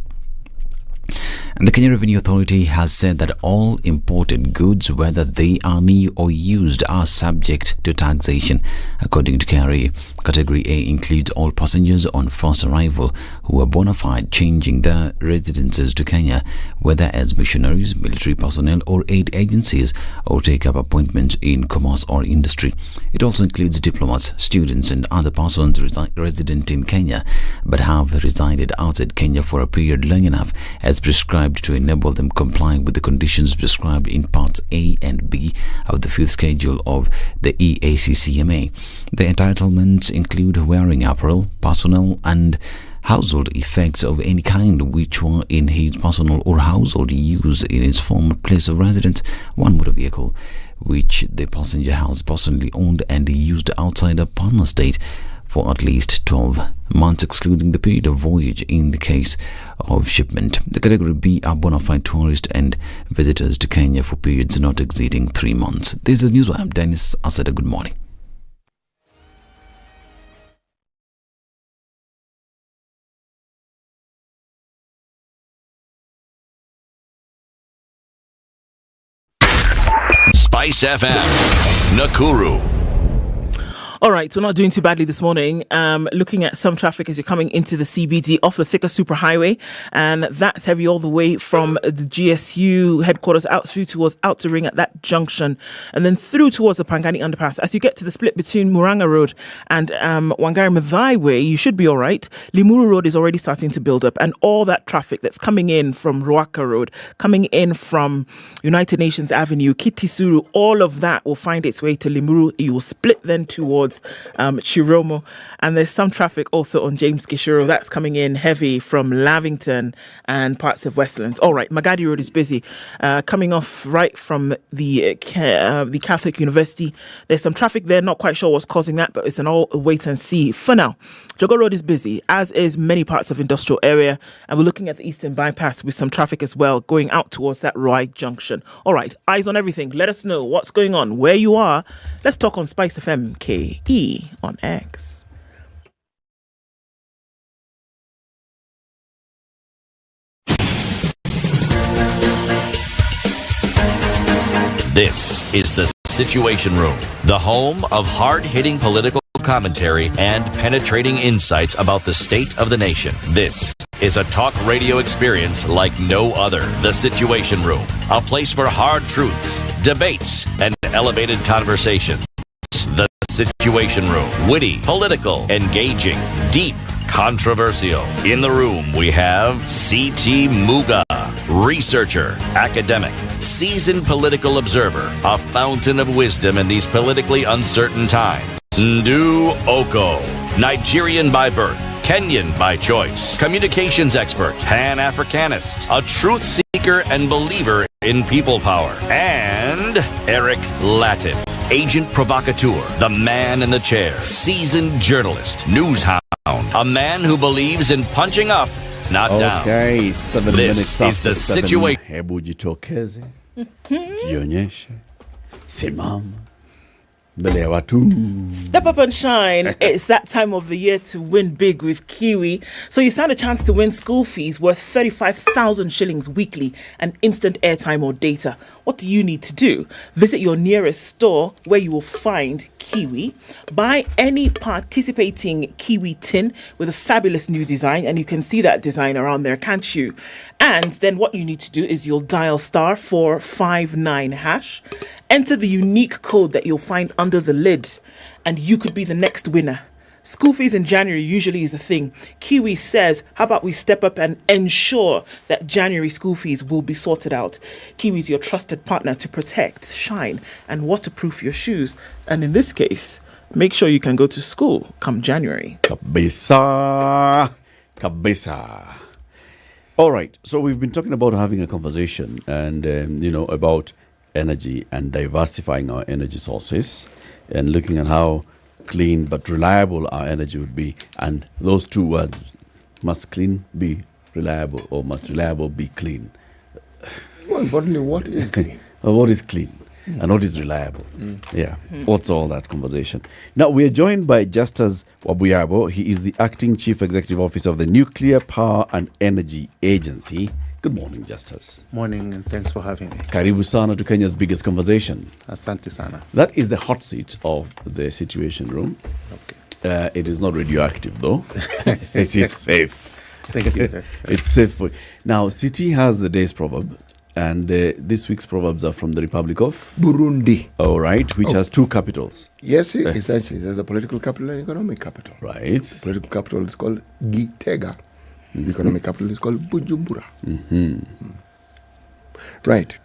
And the Kenya Revenue Authority has said that all imported goods, whether they are new or used, are subject to taxation. According to KRA, Category A includes all passengers on first arrival who are bona fide changing their residences to Kenya, whether as missionaries, military personnel or aid agencies, or take up appointments in commerce or industry. It also includes diplomats, students and other persons resident in Kenya but have resided outside Kenya for a period long enough as prescribed to enable them comply with the conditions prescribed in Parts A and B of the 5th schedule of the EACCMA. The entitlements include wearing apparel, personal and household effects of any kind which were in his personal or household use in his former place of residence, one motor vehicle which the passenger has personally owned and used outside a partner state for at least 12 months, excluding the period of voyage in the case of shipment. The Category B are bona fide tourists and visitors to Kenya for periods not exceeding 3 months. This is News. I'm Dennis Asada. Good morning. Spice FM, Nakuru. All right, we're not doing too badly this morning. Looking at some traffic as you're coming into the CBD off the thicker superhighway, and that's heavy all the way from the GSU headquarters out through towards Outer Ring at that junction, and then through towards the Pangani underpass. As you get to the split between Muranga Road and Wangari Maathai Way, you should be all right. Limuru Road is already starting to build up, and all that traffic that's coming in from Ruaka Road, coming in from United Nations Avenue, Kitisuru, all of that will find its way to Limuru. You will split then towards Chiromo, and there's some traffic also on James Gishuru that's coming in heavy from Lavington and parts of Westlands. All right, Magadi Road is busy coming off right from the Catholic University. There's some traffic there, not quite sure what's causing that, but it's an all wait and see for now. Jogo Road is busy, as is many parts of industrial area, and we're looking at the Eastern Bypass with some traffic as well going out towards that Roy Junction. All right, eyes on everything. Let us know what's going on, where you are. Let's talk on Spicefm KE on X. This is the Situation Room, the home of hard-hitting political commentary and penetrating insights about the state of the nation. This is a talk radio experience like no other. The Situation Room, a place for hard truths, debates, and elevated conversations. The Situation Room, witty, political, engaging, deep, controversial. In the room, we have C.T. Muga, researcher, academic, seasoned political observer, a fountain of wisdom in these politically uncertain times. Okoh, Nigerian by birth, Kenyan by choice, communications expert, Pan-Africanist, a truth seeker and believer in people power, and Eric Latiff, agent provocateur, the man in the chair, seasoned journalist, news hound, a man who believes in punching up, not down. Okay, 7 This minutes is the after 7. situation. Hebu jitokeze, jionyeshe, simama mbele ya watu. Step up and shine. It's that time of the year to win big with Kiwi. So you stand a chance to win school fees worth 35,000 shillings weekly and instant airtime or data. What do you need to do? Visit your nearest store where you will find Kiwi. Buy any participating Kiwi tin with a fabulous new design, and you can see that design around there, can't you? And then what you need to do is you'll dial *459#. Enter the unique code that you'll find under the lid, and you could be the next winner. School fees in January usually is a thing. Kiwi says, how about we step up and ensure that January school fees will be sorted out? Kiwi is your trusted partner to protect, shine, and waterproof your shoes. And in this case, make sure you can go to school come January. Kabisa. All right, so we've been talking about having a conversation and, about energy and diversifying our energy sources and looking at how clean but reliable our energy would be. And those two words, must clean be reliable or must reliable be clean? More importantly, what is clean? What is clean and what is reliable? Yeah, what's all that conversation? Now, we are joined by Justus Wabuyabo. He is the Acting Chief Executive Officer of the Nuclear Power and Energy Agency. Good morning, Justus. Morning, and thanks for having me. Karibu sana to Kenya's biggest conversation. Asante sana. That is the hot seat of the Situation Room. Okay. It is not radioactive, though. It is safe. Thank you. It's safe for you. Now, City has the day's proverb, and this week's proverbs are from the Republic of Burundi. All right, which has two capitals. Yes, essentially. There's a political capital and economic capital. Right. The political capital is called Gitega. The economic capital is called Bujumbura. Right.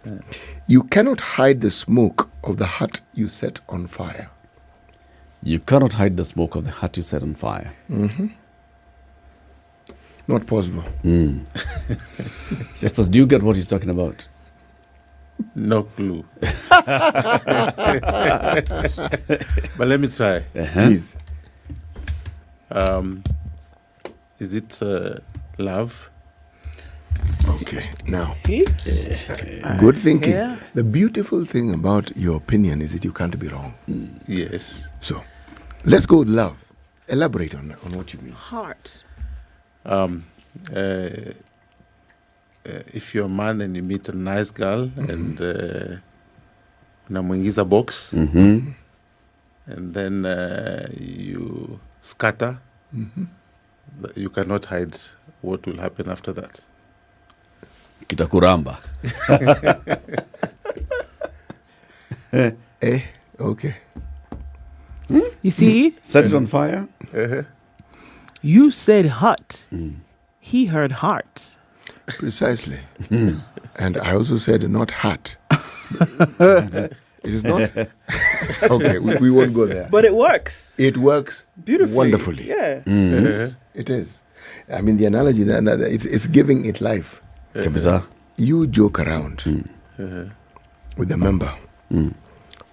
You cannot hide the smoke of the hut you set on fire. You cannot hide the smoke of the hut you set on fire. Not possible. Justus, do you get what he's talking about? No clue. But let me try. Please. Is it love? Okay. Now, See? good thinking. Yeah. The beautiful thing about your opinion is that you can't be wrong. Yes. So, let's go with love. Elaborate on what you mean. Heart. If you're a man and you meet a nice girl and unamwingiza box and then you scatter, you cannot hide what will happen after that. Kitakuramba. Okay. You see? Set it on fire? You said hut. He heard heart. Precisely. And I also said not hat. It is not. Okay, we won't go there. But it works. It works beautifully. Wonderfully. Yeah. Yes, it is. I mean, the analogy, it's giving it life. You joke around with a member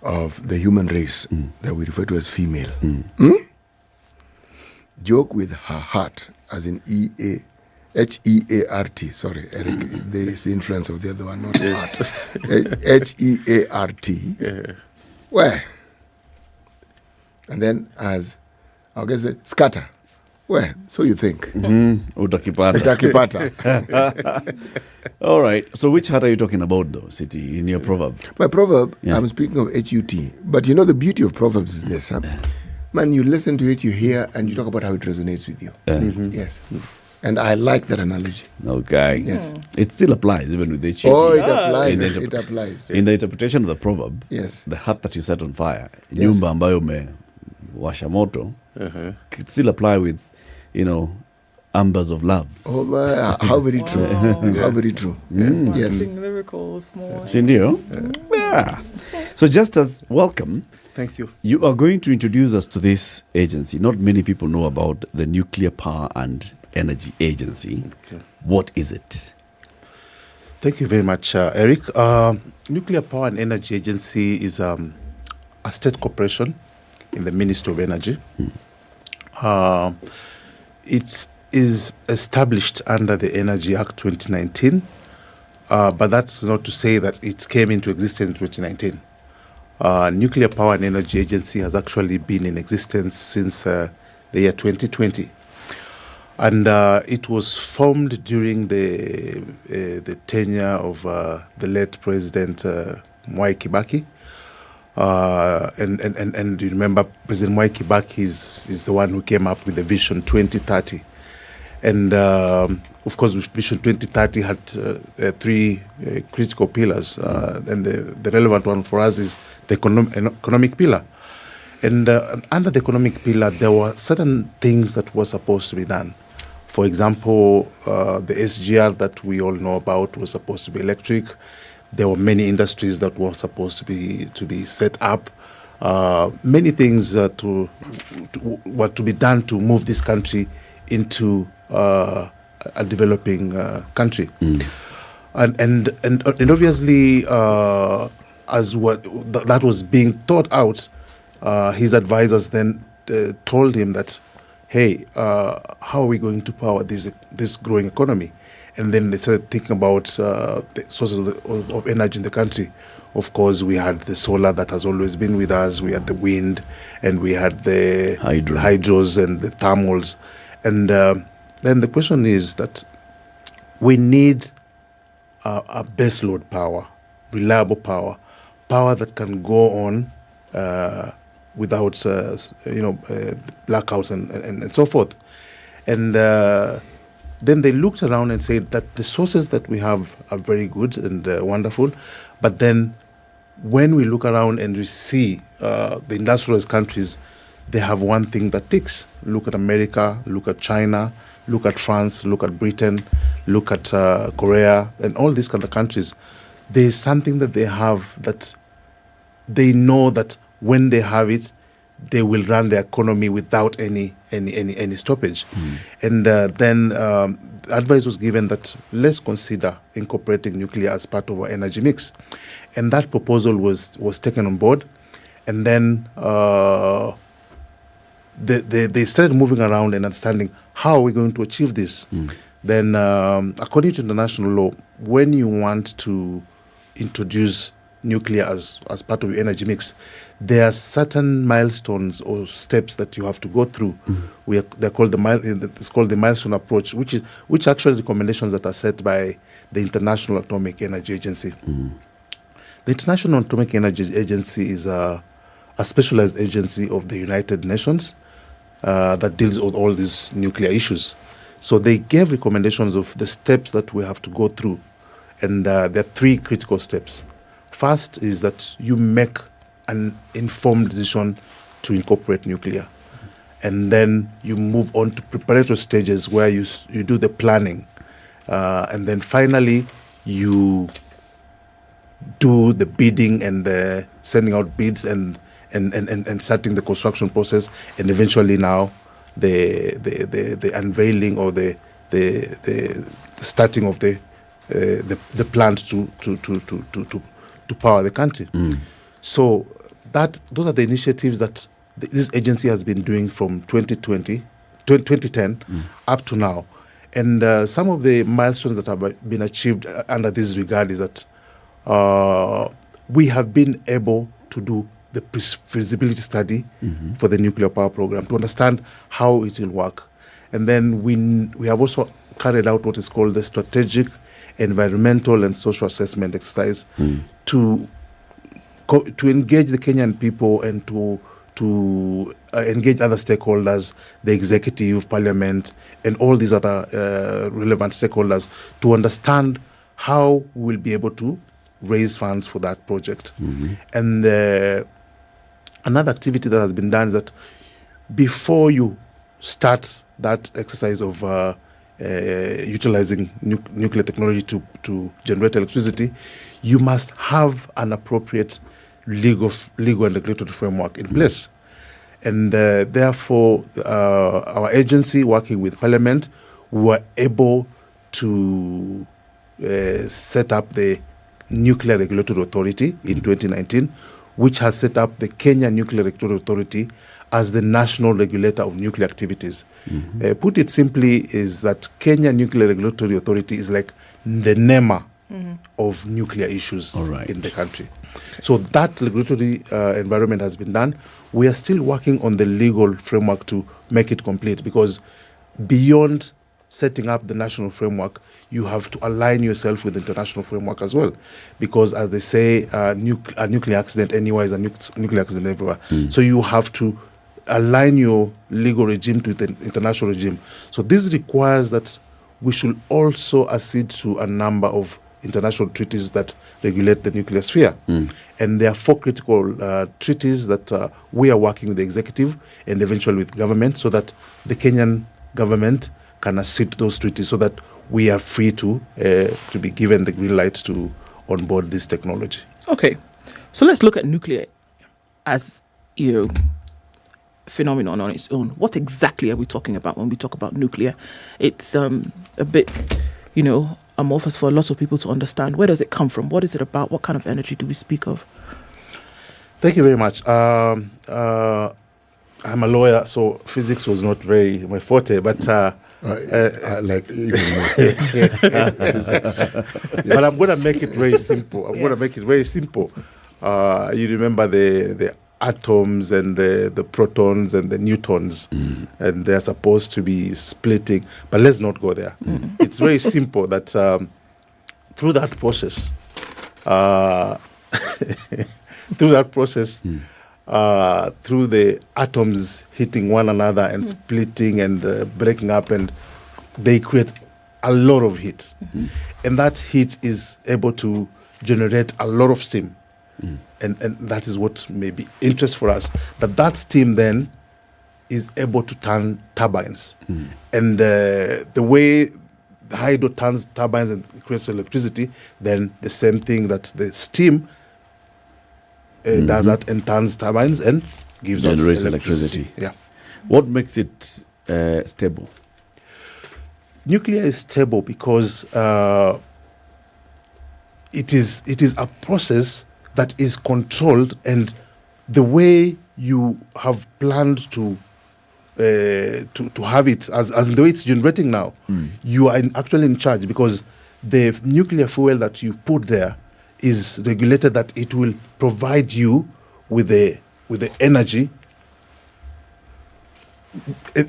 of the human race that we refer to as female. Joke with her heart, as in H-E-A-R-T. Sorry, Eric, there is the influence of the other one, not heart. H-E-A-R-T. Where? And then as, I guess, scatter. Well, so you think. Utakipata. Utakipata. All right. So which hat are you talking about, though, City, in your proverb? My proverb, I'm speaking of HUT. But you know, the beauty of proverbs is this, huh? Man, you listen to it, you hear, and you talk about how it resonates with you. Yes. And I like that analogy. Okay. Yes. It still applies even with HUT. Oh, it applies. It applies. In the interpretation of the proverb, yes, the hut that you set on fire, nyumba ambayo umewasha moto, could still apply with, ambers of love. Oh, how very true. How very true. Yes. Lyrical, small. Sindio? Yeah. So just as welcome. Thank you. You are going to introduce us to this agency. Not many people know about the Nuclear Power and Energy Agency. Okay. What is it? Thank you very much, Eric. Nuclear Power and Energy Agency is a state corporation in the Ministry of Energy. It is established under the Energy Act 2019, but that's not to say that it came into existence in 2019. Nuclear Power and Energy Agency has actually been in existence since the year 2020. And it was formed during the tenure of the late President Mwai Kibaki. And you remember President Mwai Kibaki is the one who came up with the Vision 2030. And of course, Vision 2030 had three critical pillars. And the relevant one for us is the economic pillar. And under the economic pillar, there were certain things that were supposed to be done. For example, the SGR that we all know about was supposed to be electric. There were many industries that were supposed to be set up. Many things were to be done to move this country into a developing country. And obviously, as that was being thought out, his advisors then told him that, hey, how are we going to power this growing economy? And then they started thinking about the sources of energy in the country. Of course, we had the solar that has always been with us. We had the wind, and we had the hydros and the thermals. And then the question is that we need a baseload power, reliable power that can go on without blackouts and so forth. And then they looked around and said that the sources that we have are very good and wonderful, but then when we look around and we see the industrialized countries, they have one thing that ticks. Look at America, look at China, look at France, look at Britain, look at Korea, and all these kind of countries. There is something that they have that they know that when they have it, they will run the economy without any stoppage. And then advice was given that let's consider incorporating nuclear as part of our energy mix. And that proposal was taken on board. And then they started moving around and understanding how are we going to achieve this. Then according to international law, when you want to introduce nuclear as part of your energy mix, there are certain milestones or steps that you have to go through. They're called it's called the milestone approach, which actually recommendations that are set by the International Atomic Energy Agency. The International Atomic Energy Agency is a specialized agency of the United Nations that deals with all these nuclear issues. So they gave recommendations of the steps that we have to go through, and there are three critical steps. First is that you make an informed decision to incorporate nuclear. And then you move on to preparatory stages where you do the planning. And then finally, you do the bidding and sending out bids and starting the construction process. And eventually now the unveiling or the starting of the plant to power the country. So those are the initiatives that this agency has been doing from 2010 up to now. And some of the milestones that have been achieved under this regard is that we have been able to do the feasibility study for the nuclear power program to understand how it will work. And then we have also carried out what is called the strategic environmental and social assessment exercise to engage the Kenyan people and to engage other stakeholders, the executive, parliament, and all these other relevant stakeholders to understand how we will be able to raise funds for that project. And another activity that has been done is that before you start that exercise of utilizing nuclear technology to generate electricity, you must have an appropriate legal and regulatory framework in place. And therefore, our agency, working with Parliament, were able to set up the Nuclear Regulatory Authority in 2019, which has set up the Kenya Nuclear Regulatory Authority as the national regulator of nuclear activities. Put it simply, is that Kenya Nuclear Regulatory Authority is like the NEMA of nuclear issues in the country. So that regulatory environment has been done. We are still working on the legal framework to make it complete, because beyond setting up the national framework, you have to align yourself with the international framework as well. Because as they say, a nuclear accident anywhere is a nuclear accident everywhere. So you have to align your legal regime to the international regime. So this requires that we should also accede to a number of international treaties that regulate the nuclear sphere. And there are 4 critical treaties that we are working with the executive and eventually with government, so that the Kenyan government can accede to those treaties, so that we are free to be given the green light to onboard this technology. Okay, so let's look at nuclear as, phenomenon on its own. What exactly are we talking about when we talk about nuclear? It's a bit, amorphous for a lot of people to understand. Where does it come from? What is it about? What kind of energy do we speak of? Thank you very much. I'm a lawyer, so physics was not very my forte, but I like physics. But I'm going to make it very simple. You remember the atoms and the protons and the neutrons, and they're supposed to be splitting, but let's not go there. It's very simple that through that process, through the atoms hitting one another and splitting and breaking up, and they create a lot of heat. And that heat is able to generate a lot of steam. And that is what may be interest for us, that steam then is able to turn turbines. And the way the hydro turns turbines and creates electricity, then the same thing that the steam does that and turns turbines and gives us electricity. Yeah. What makes it stable? Nuclear is stable because it is a process that is controlled, and the way you have planned to have it, as the way it's generating now, you are actually in charge, because the nuclear fuel that you put there is regulated that it will provide you with the energy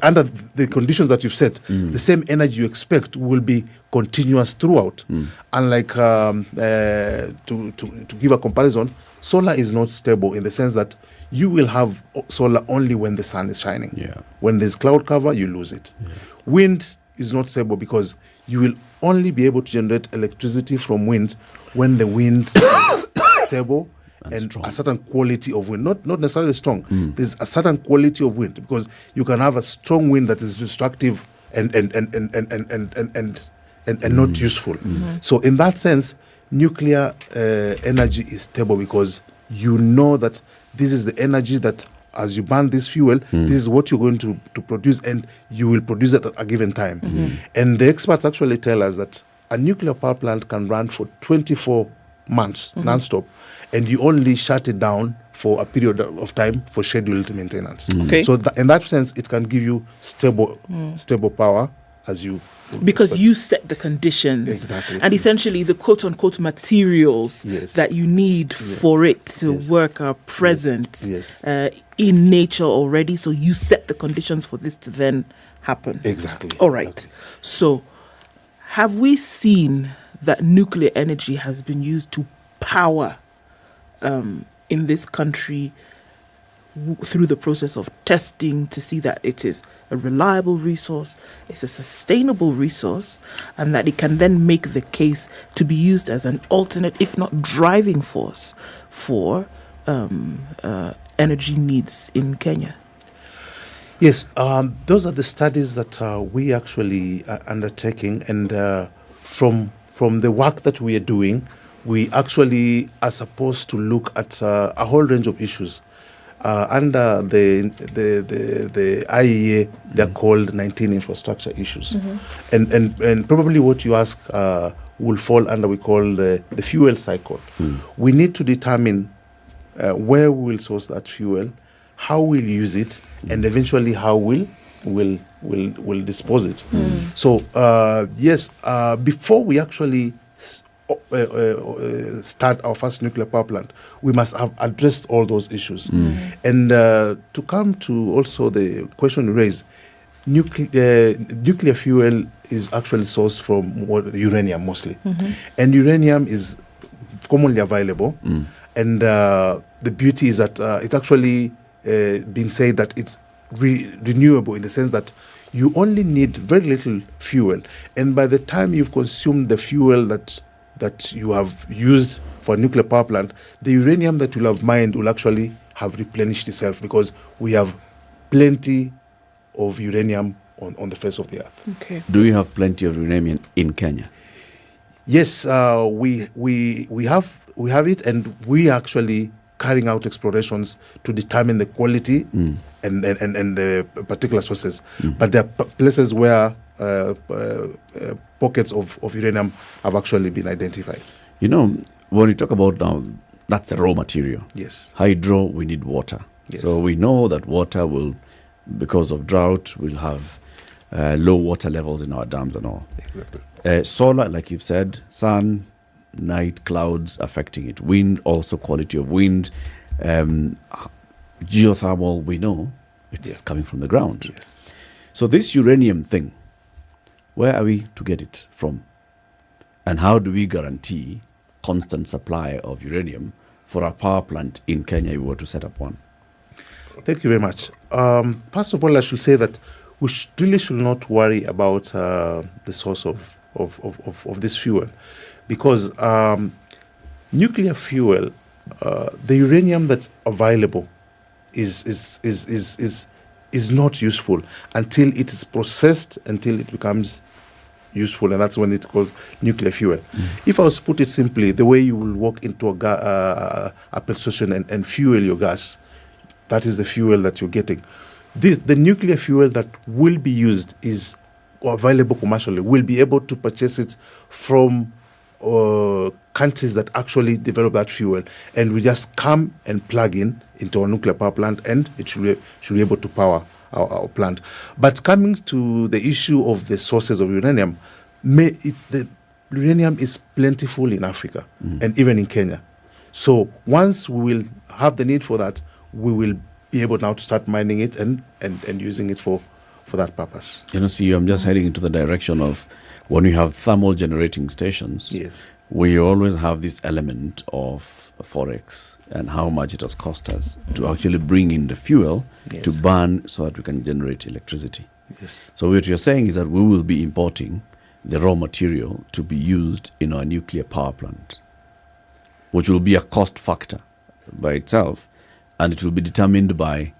under the conditions that you've set. The same energy you expect will be continuous throughout. Unlike to give a comparison, solar is not stable in the sense that you will have solar only when the sun is shining. When there's cloud cover, you lose it. Wind is not stable because you will only be able to generate electricity from wind when the wind is stable and a certain quality of wind, not necessarily strong. There's a certain quality of wind, because you can have a strong wind that is destructive and not useful. So in that sense, nuclear energy is stable, because you know that this is the energy that, as you burn this fuel, this is what you're going to produce, and you will produce it at a given time. And the experts actually tell us that a nuclear power plant can run for 24 months non-stop, and you only shut it down for a period of time for scheduled maintenance. So in that sense, it can give you stable power as you. Because you set the conditions. Exactly. And essentially the quote-unquote materials that you need for it to work are present in nature already. So you set the conditions for this to then happen. Exactly. All right. So have we seen that nuclear energy has been used to power in this country through the process of testing to see that it is a reliable resource, it's a sustainable resource, and that it can then make the case to be used as an alternate, if not driving force, for energy needs in Kenya? Yes, those are the studies that we actually are undertaking, and from the work that we are doing, we actually are supposed to look at a whole range of issues. Under the IEA, they're called 19 infrastructure issues. And probably what you ask will fall under, we call the fuel cycle. We need to determine where we will source that fuel, how we'll use it, and eventually how we'll dispose it. So yes, before we actually start our first nuclear power plant, we must have addressed all those issues. And to come to also the question you raised, nuclear fuel is actually sourced from uranium mostly. And uranium is commonly available. And the beauty is that it's actually been said that it's renewable, in the sense that you only need very little fuel. And by the time you've consumed the fuel that you have used for a nuclear power plant, the uranium that you'll have mined will actually have replenished itself, because we have plenty of uranium on the face of the earth. Okay. Do you have plenty of uranium in Kenya? Yes, we have it, and we actually carrying out explorations to determine the quality and the particular sources. But there are places where pockets of uranium have actually been identified. You know, when you talk about now, that's the raw material. Yes. Hydro, we need water. Yes. So we know that water will, because of drought, we'll have low water levels in our dams and all. Exactly. Solar, like you've said, sun, night, clouds affecting it. Wind, also quality of wind. Geothermal, we know it's coming from the ground. Yes. So this uranium thing, where are we to get it from? And how do we guarantee constant supply of uranium for a power plant in Kenya if we were to set up one? Thank you very much. First of all, I should say that we really should not worry about the source of this fuel, because nuclear fuel, the uranium that's available is not useful until it is processed, until it becomes useful, and that's when it's called nuclear fuel. If I was to put it simply, the way you will walk into a petrol station and fuel your gas, that is the fuel that you're getting. The nuclear fuel that will be used is available commercially. We'll be able to purchase it from countries that actually develop that fuel, and we just come and plug into a nuclear power plant, and it should be able to power our plant. But coming to the issue of the sources of uranium, the uranium is plentiful in Africa and even in Kenya. So once we will have the need for that, we will be able now to start mining it and using it for that purpose. You know, see, I'm just heading into the direction of when we have thermal generating stations. Yes. We always have this element of forex and how much it has cost us to actually bring in the fuel to burn so that we can generate electricity. Yes. So what you're saying is that we will be importing the raw material to be used in our nuclear power plant, which will be a cost factor by itself, and it will be determined by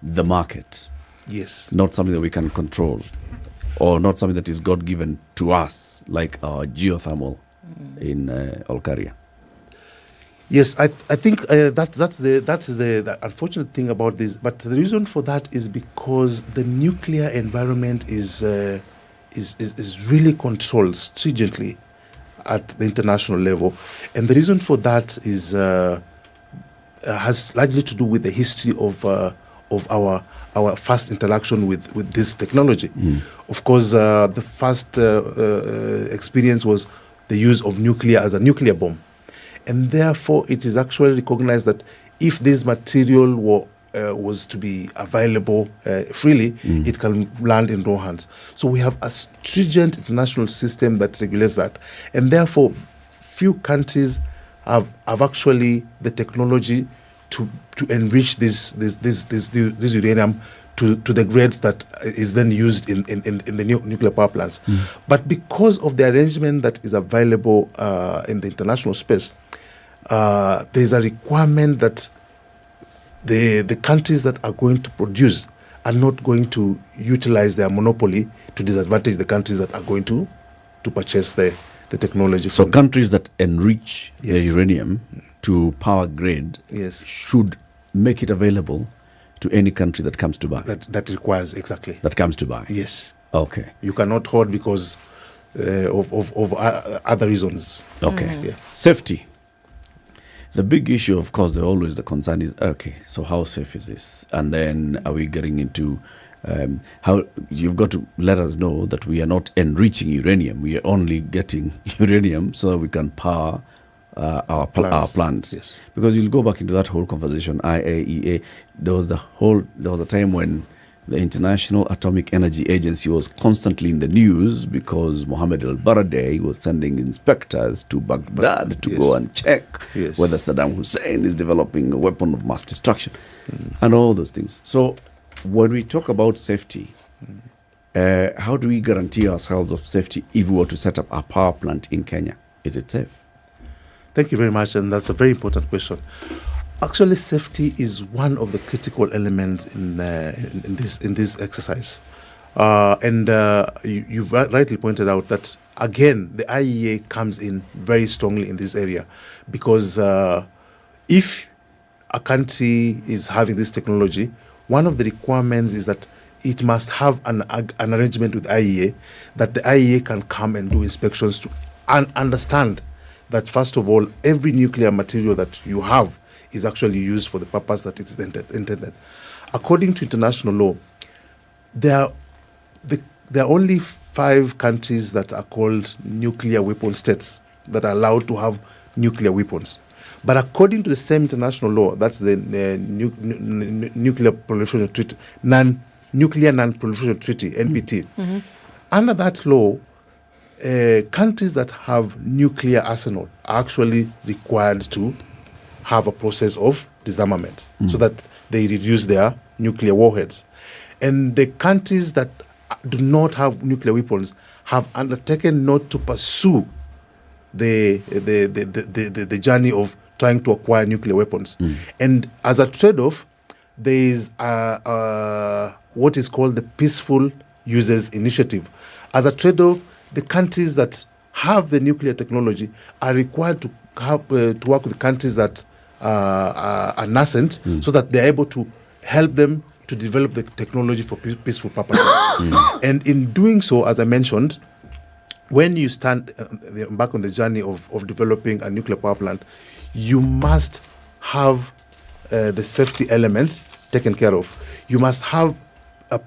the market. Yes. Not something that we can control, or not something that is God-given to us, like our geothermal in Olkaria. Yes, I think that's the unfortunate thing about this. But the reason for that is because the nuclear environment is really controlled stringently at the international level, and the reason for that is has largely to do with the history of of our first interaction with this technology. Of course, the first experience was the use of nuclear as a nuclear bomb. And therefore, it is actually recognized that if this material was to be available freely, it can land in wrong hands. So we have a stringent international system that regulates that. And therefore, few countries have actually the technology to enrich this uranium to the grade that is then used in the nuclear power plants. But because of the arrangement that is available in the international space, there is a requirement that the countries that are going to produce are not going to utilize their monopoly to disadvantage the countries that are going to purchase the technology. So countries that enrich their uranium to power grade should make it available to any country that comes to buy. That requires, exactly. That comes to buy. Yes. Okay. You cannot hold because of other reasons. Okay. Yeah. Safety. The big issue, of course, the concern is, okay, so how safe is this? And then are we getting into how you've got to let us know that we are not enriching uranium. We are only getting uranium so that we can power our plants. Yes. Because you'll go back into that whole conversation, IAEA, there was a time when the International Atomic Energy Agency was constantly in the news because Mohammed al-Baradei was sending inspectors to Baghdad to go and check whether Saddam Hussein is developing a weapon of mass destruction and all those things. So when we talk about safety, how do we guarantee ourselves of safety if we were to set up a power plant in Kenya? Is it safe? Thank you very much, and that's a very important question. Actually, safety is one of the critical elements in this exercise, and you rightly pointed out that again the IEA comes in very strongly in this area, because if a country is having this technology, one of the requirements is that it must have an arrangement with IEA, that the IEA can come and do inspections to understand that, first of all, every nuclear material that you have is actually used for the purpose that it's intended. According to international law, there are only 5 countries that are called nuclear weapon states that are allowed to have nuclear weapons. But according to the same international law, that's the Nuclear Proliferation Treaty, Nuclear Non-Proliferation Treaty, NPT. Under that law, countries that have nuclear arsenal are actually required to have a process of disarmament so that they reduce their nuclear warheads. And the countries that do not have nuclear weapons have undertaken not to pursue the journey of trying to acquire nuclear weapons. And as a trade-off, there is what is called the Peaceful Users Initiative. As a trade-off, the countries that have the nuclear technology are required to work with countries that are nascent, so that they're able to help them to develop the technology for peaceful purposes. And in doing so, as I mentioned, when you stand back on the journey of developing a nuclear power plant, you must have the safety element taken care of. You must have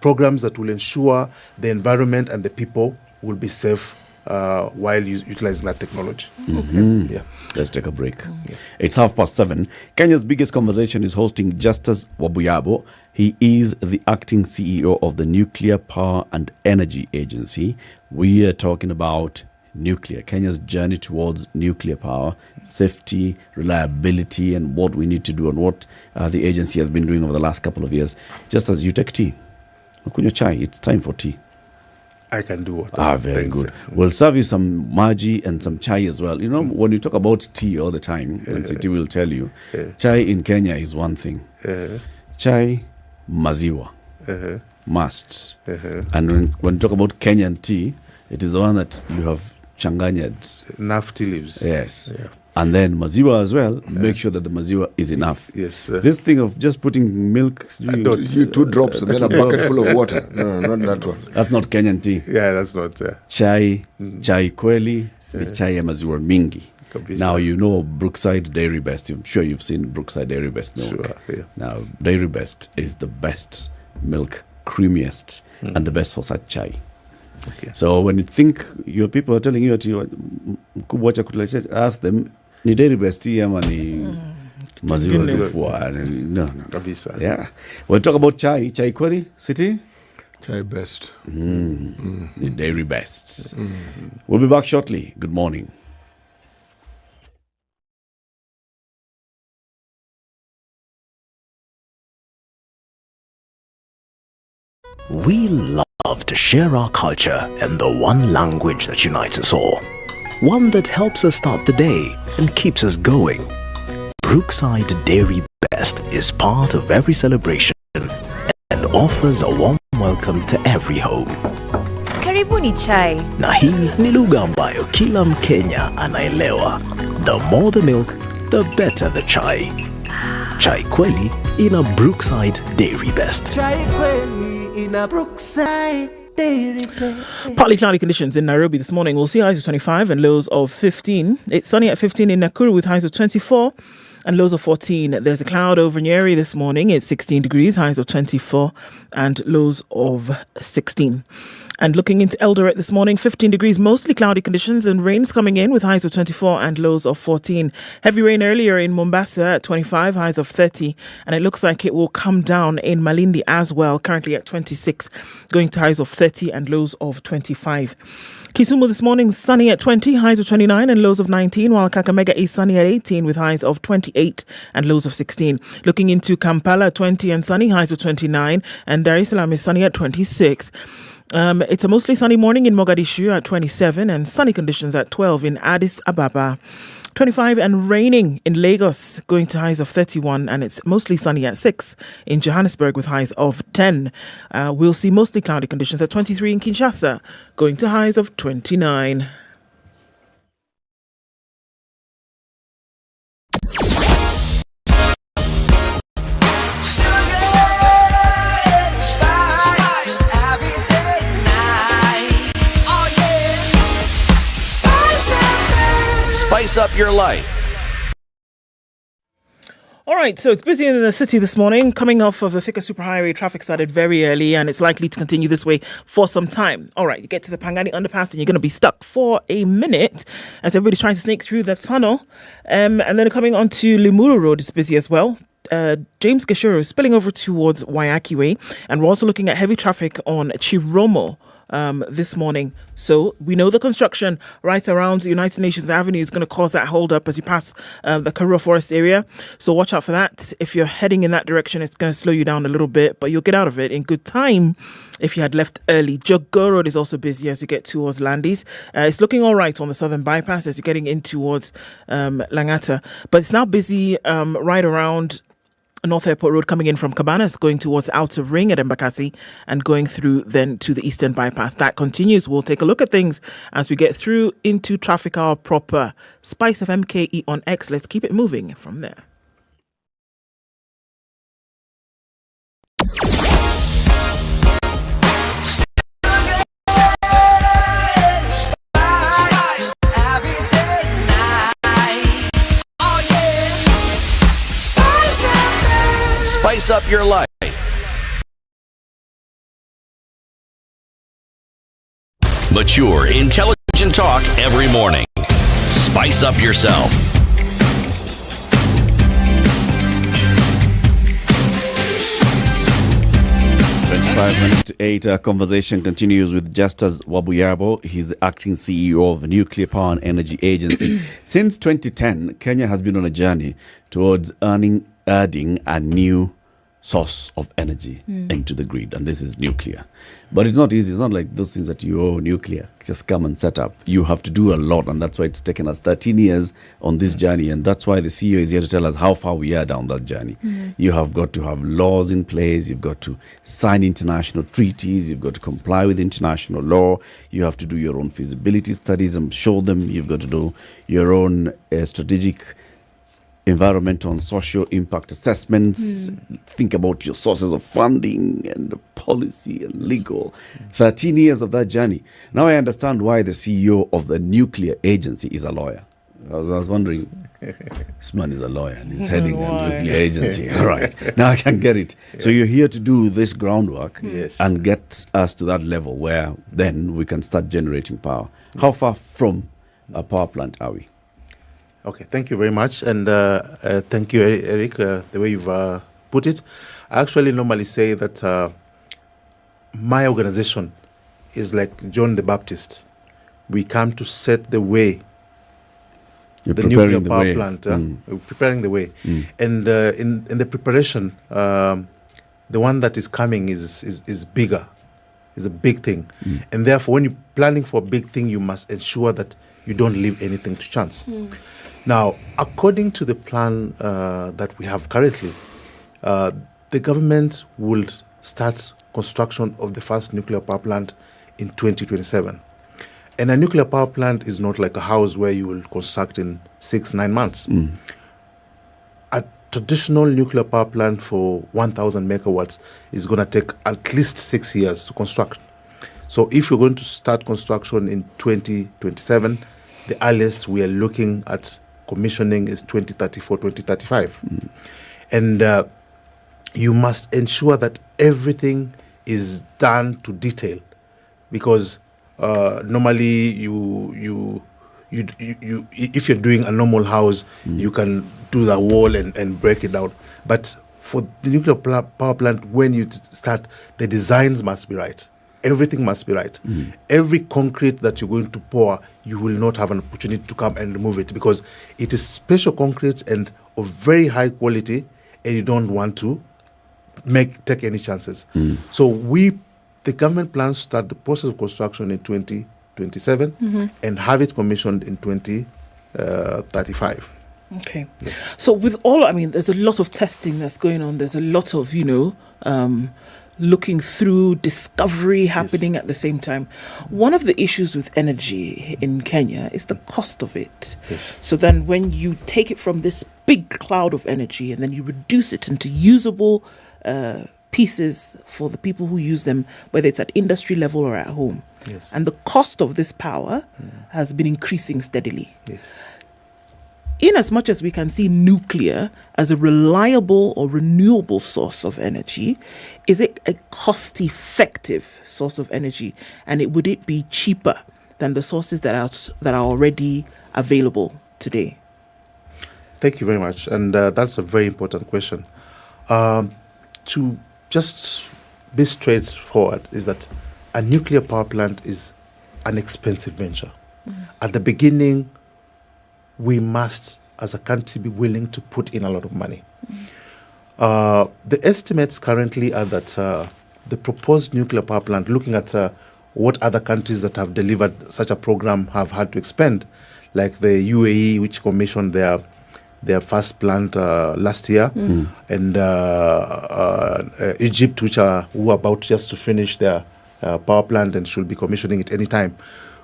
programs that will ensure the environment and the people will be safe while utilizing that technology. Yeah. Let's take a break. It's 7:30. Kenya's biggest conversation is hosting Justus Wabuyabo. He is the acting CEO of the Nuclear Power and Energy Agency. We are talking about nuclear, Kenya's journey towards nuclear power, safety, reliability, and what we need to do and what the agency has been doing over the last couple of years. Just as you take tea, kunywa chai, it's time for tea. I can do what. Very good. We'll serve you some maji and some chai as well. You know, when you talk about tea all the time, and City will tell you, chai in Kenya is one thing. Chai, maziwa, must. And when you talk about Kenyan tea, it is the one that you have changanyed. Enough tea leaves. Yes. And then maziwa as well, make sure that the maziwa is enough. Yes. This thing of just putting milk, you 2 drops and then a bucket full of water. No, not that one. That's not Kenyan tea. Yeah, that's not. Chai kweli, ni chai ya maziwa mingi. Now, you know Brookside Dairy Best. I'm sure you've seen Brookside Dairy Best milk. Sure, yeah. Now, Dairy Best is the best milk, creamiest, and the best for such chai. Okay. So when you think your people are telling you that you ask them, ni Dairy Best ama ni maziwa kifua? No. Yeah. We'll talk about chai. Chai kweli, City? Chai Best. The Dairy Best. We'll be back shortly. Good morning. We love to share our culture and the one language that unites us all. One that helps us start the day and keeps us going. Brookside Dairy Best is part of every celebration and offers a warm welcome to every home. Karibuni chai. Na hii ni lugha ambayo kila Mkenya anaelewa. The more the milk, the better the chai. Chai kweli ina Brookside Dairy Best. Chai kweli ina Brookside Dairy Best. Partly cloudy conditions in Nairobi this morning. We'll see highs of 25 and lows of 15. It's sunny at 15 in Nakuru with highs of 24 and lows of 14. There's a cloud over Nyeri this morning. It's 16 degrees, highs of 24 and lows of 16. And looking into Eldoret this morning, 15 degrees, mostly cloudy conditions and rains coming in with highs of 24 and lows of 14. Heavy rain earlier in Mombasa at 25, highs of 30. And it looks like it will come down in Malindi as well, currently at 26, going to highs of 30 and lows of 25. Kisumu this morning, sunny at 20, highs of 29 and lows of 19, while Kakamega is sunny at 18 with highs of 28 and lows of 16. Looking into Kampala, 20 and sunny, highs of 29, and Dar es Salaam is sunny at 26. It's a mostly sunny morning in Mogadishu at 27 and sunny conditions at 12 in Addis Ababa. 25 and raining in Lagos, going to highs of 31, and it's mostly sunny at 6 in Johannesburg with highs of 10. We'll see mostly cloudy conditions at 23 in Kinshasa, going to highs of 29. Spice up your life. All right, so it's busy in the city this morning. Coming off of the Thika Superhighway, traffic started very early and it's likely to continue this way for some time. All right, you get to the Pangani underpass and you're going to be stuck for a minute as everybody's trying to snake through the tunnel. And then coming on to Limuru Road is busy as well. James Gashuru is spilling over towards Waiaki Way. And we're also looking at heavy traffic on Chiromo this morning. So we know the construction right around the United Nations Avenue is going to cause that hold up as you pass the Karua Forest area. So watch out for that. If you're heading in that direction, it's going to slow you down a little bit, but you'll get out of it in good time if you had left early. Jogo Road is also busy as you get towards Landis. It's looking all right on the southern bypass as you're getting in towards Langata, but it's now busy right around North Airport Road coming in from Cabanas, going towards Outer Ring at Embakasi and going through then to the Eastern Bypass. That continues. We'll take a look at things as we get through into traffic hour proper. Spicefm KE on X. Let's keep it moving from there. Spice up your life. Mature, intelligent talk every morning. Spice up yourself. 25 minutes to 8. Our conversation continues with Justus Wabuyabo. He's the acting CEO of the Nuclear Power and Energy Agency. Since 2010, Kenya has been on a journey towards adding a new source of energy into the grid, and this is nuclear. But it's not easy. It's not like those things that nuclear, just come and set up. You have to do a lot, and that's why it's taken us 13 years on this journey, and that's why the CEO is here to tell us how far we are down that journey. You have got to have laws in place. You've got to sign international treaties. You've got to comply with international law. You have to do your own feasibility studies and show them. You've got to do your own strategic environmental and social impact assessments, think about your sources of funding and policy and legal. 13 years of that journey. Now I understand why the CEO of the nuclear agency is a lawyer. I was wondering, this man is a lawyer and he's heading a nuclear agency. All right, now I can get it. So you're here to do this groundwork and get us to that level where then we can start generating power. How far from a power plant are we? Okay, thank you very much. And thank you, Eric, the way you've put it. I actually normally say that my organization is like John the Baptist. We come to set the way. You're the nuclear the power way. plant, we're preparing the way. And in the preparation, the one that is coming is bigger, is a big thing. And therefore, when you're planning for a big thing, you must ensure that you don't leave anything to chance. Now, according to the plan that we have currently, the government will start construction of the first nuclear power plant in 2027. And a nuclear power plant is not like a house where you will construct in 6-9 months. A traditional nuclear power plant for 1,000 megawatts is going to take at least 6 years to construct. So if you're going to start construction in 2027, the earliest we are looking at commissioning is 2034, 2035. And you must ensure that everything is done to detail, because normally you if you're doing a normal house, you can do the wall and break it down. But for the nuclear power plant, when you start, the designs must be right. Everything must be right. Every concrete that you're going to pour, you will not have an opportunity to come and remove it, because it is special concrete and of very high quality, and you don't want to take any chances. So the government plans to start the process of construction in 2027 and have it commissioned in 2035. Okay. So with all, there's a lot of testing that's going on. There's a lot of, looking through discovery happening at the same time. One of the issues with energy in Kenya is the cost of it. So then when you take it from this big cloud of energy and then you reduce it into usable pieces for the people who use them, whether it's at industry level or at home. And the cost of this power has been increasing steadily. In as much as we can see nuclear as a reliable or renewable source of energy, is it a cost-effective source of energy? And would it be cheaper than the sources that are already available today? Thank you very much. And that's a very important question. To just be straightforward, is that a nuclear power plant is an expensive venture. At the beginning, we must, as a country, be willing to put in a lot of money. The estimates currently are that the proposed nuclear power plant, looking at what other countries that have delivered such a program have had to expend, like the UAE, which commissioned their first plant last year, and Egypt, who are about just to finish their power plant and should be commissioning it any time.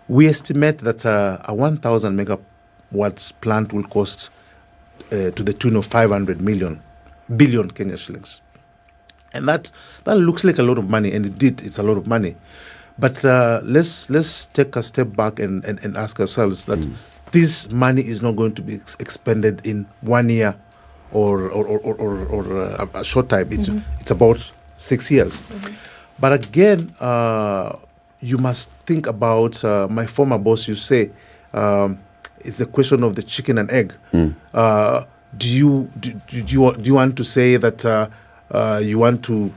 We estimate that a 1,000 megawatts plant will cost to the tune of 500 billion Kenya shillings. And that looks like a lot of money, and indeed it's a lot of money. But let's take a step back and ask ourselves that this money is not going to be expended in 1 year or a short time. It's about 6 years. But again, you must think about my former boss used to say, it's a question of the chicken and egg. Do you want to say that you want to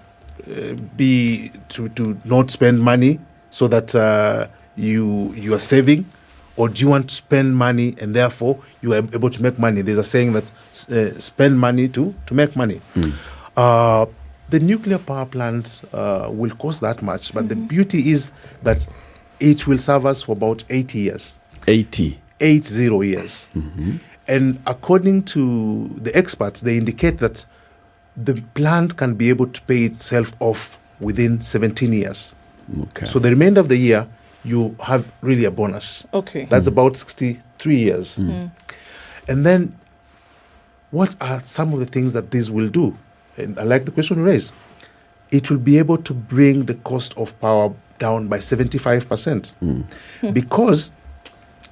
to not spend money so that you are saving, or do you want to spend money and therefore you are able to make money? There's a saying that spend money to make money. The nuclear power plant will cost that much, but the beauty is that it will serve us for about 80 years. 80 years. And according to the experts, they indicate that the plant can be able to pay itself off within 17 years. So the remainder of the year, you have really a bonus. That's about 63 years. And then what are some of the things that this will do? And I like the question you raised. It will be able to bring the cost of power down by 75%. Because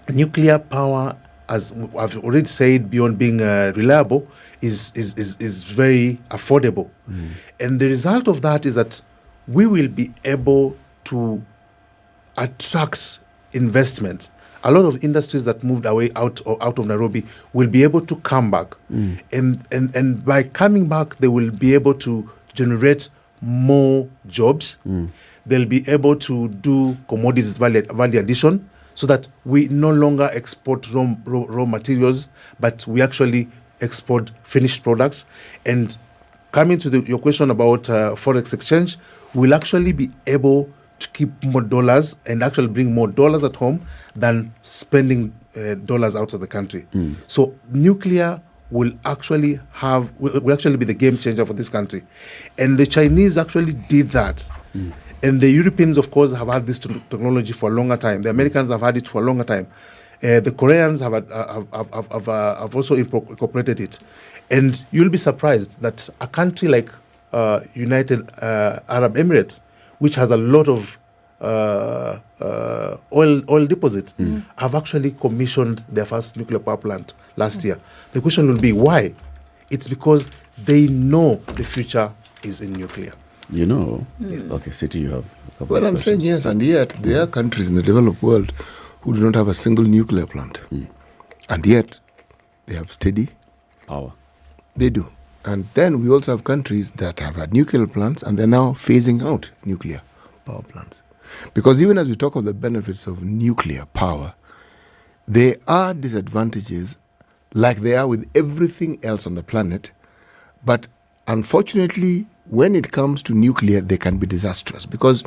nuclear power as I've already said, beyond being reliable, is very affordable. And the result of that is that we will be able to attract investment. A lot of industries that moved away out of Nairobi will be able to come back. And by coming back, they will be able to generate more jobs. They'll be able to do commodities value addition, so that we no longer export raw materials, but we actually export finished products. And coming to your question about forex exchange, we'll actually be able to keep more dollars and actually bring more dollars at home than spending dollars out of the country. So nuclear will actually be the game changer for this country. And the Chinese actually did that. And the Europeans, of course, have had this technology for a longer time. The Americans have had it for a longer time. The Koreans have also incorporated it. And you'll be surprised that a country like United Arab Emirates, which has a lot of oil deposits, have actually commissioned their first nuclear power plant last year. The question will be why? It's because they know the future is in nuclear. You know, okay, City, you have a couple Well, of I'm questions. saying yes, and yet there are countries in the developed world who do not have a single nuclear plant. And yet they have steady power. They do. And then we also have countries that have had nuclear plants and they're now phasing out nuclear power plants. Because even as we talk of the benefits of nuclear power, there are disadvantages like there are with everything else on the planet. But unfortunately, when it comes to nuclear, they can be disastrous. Because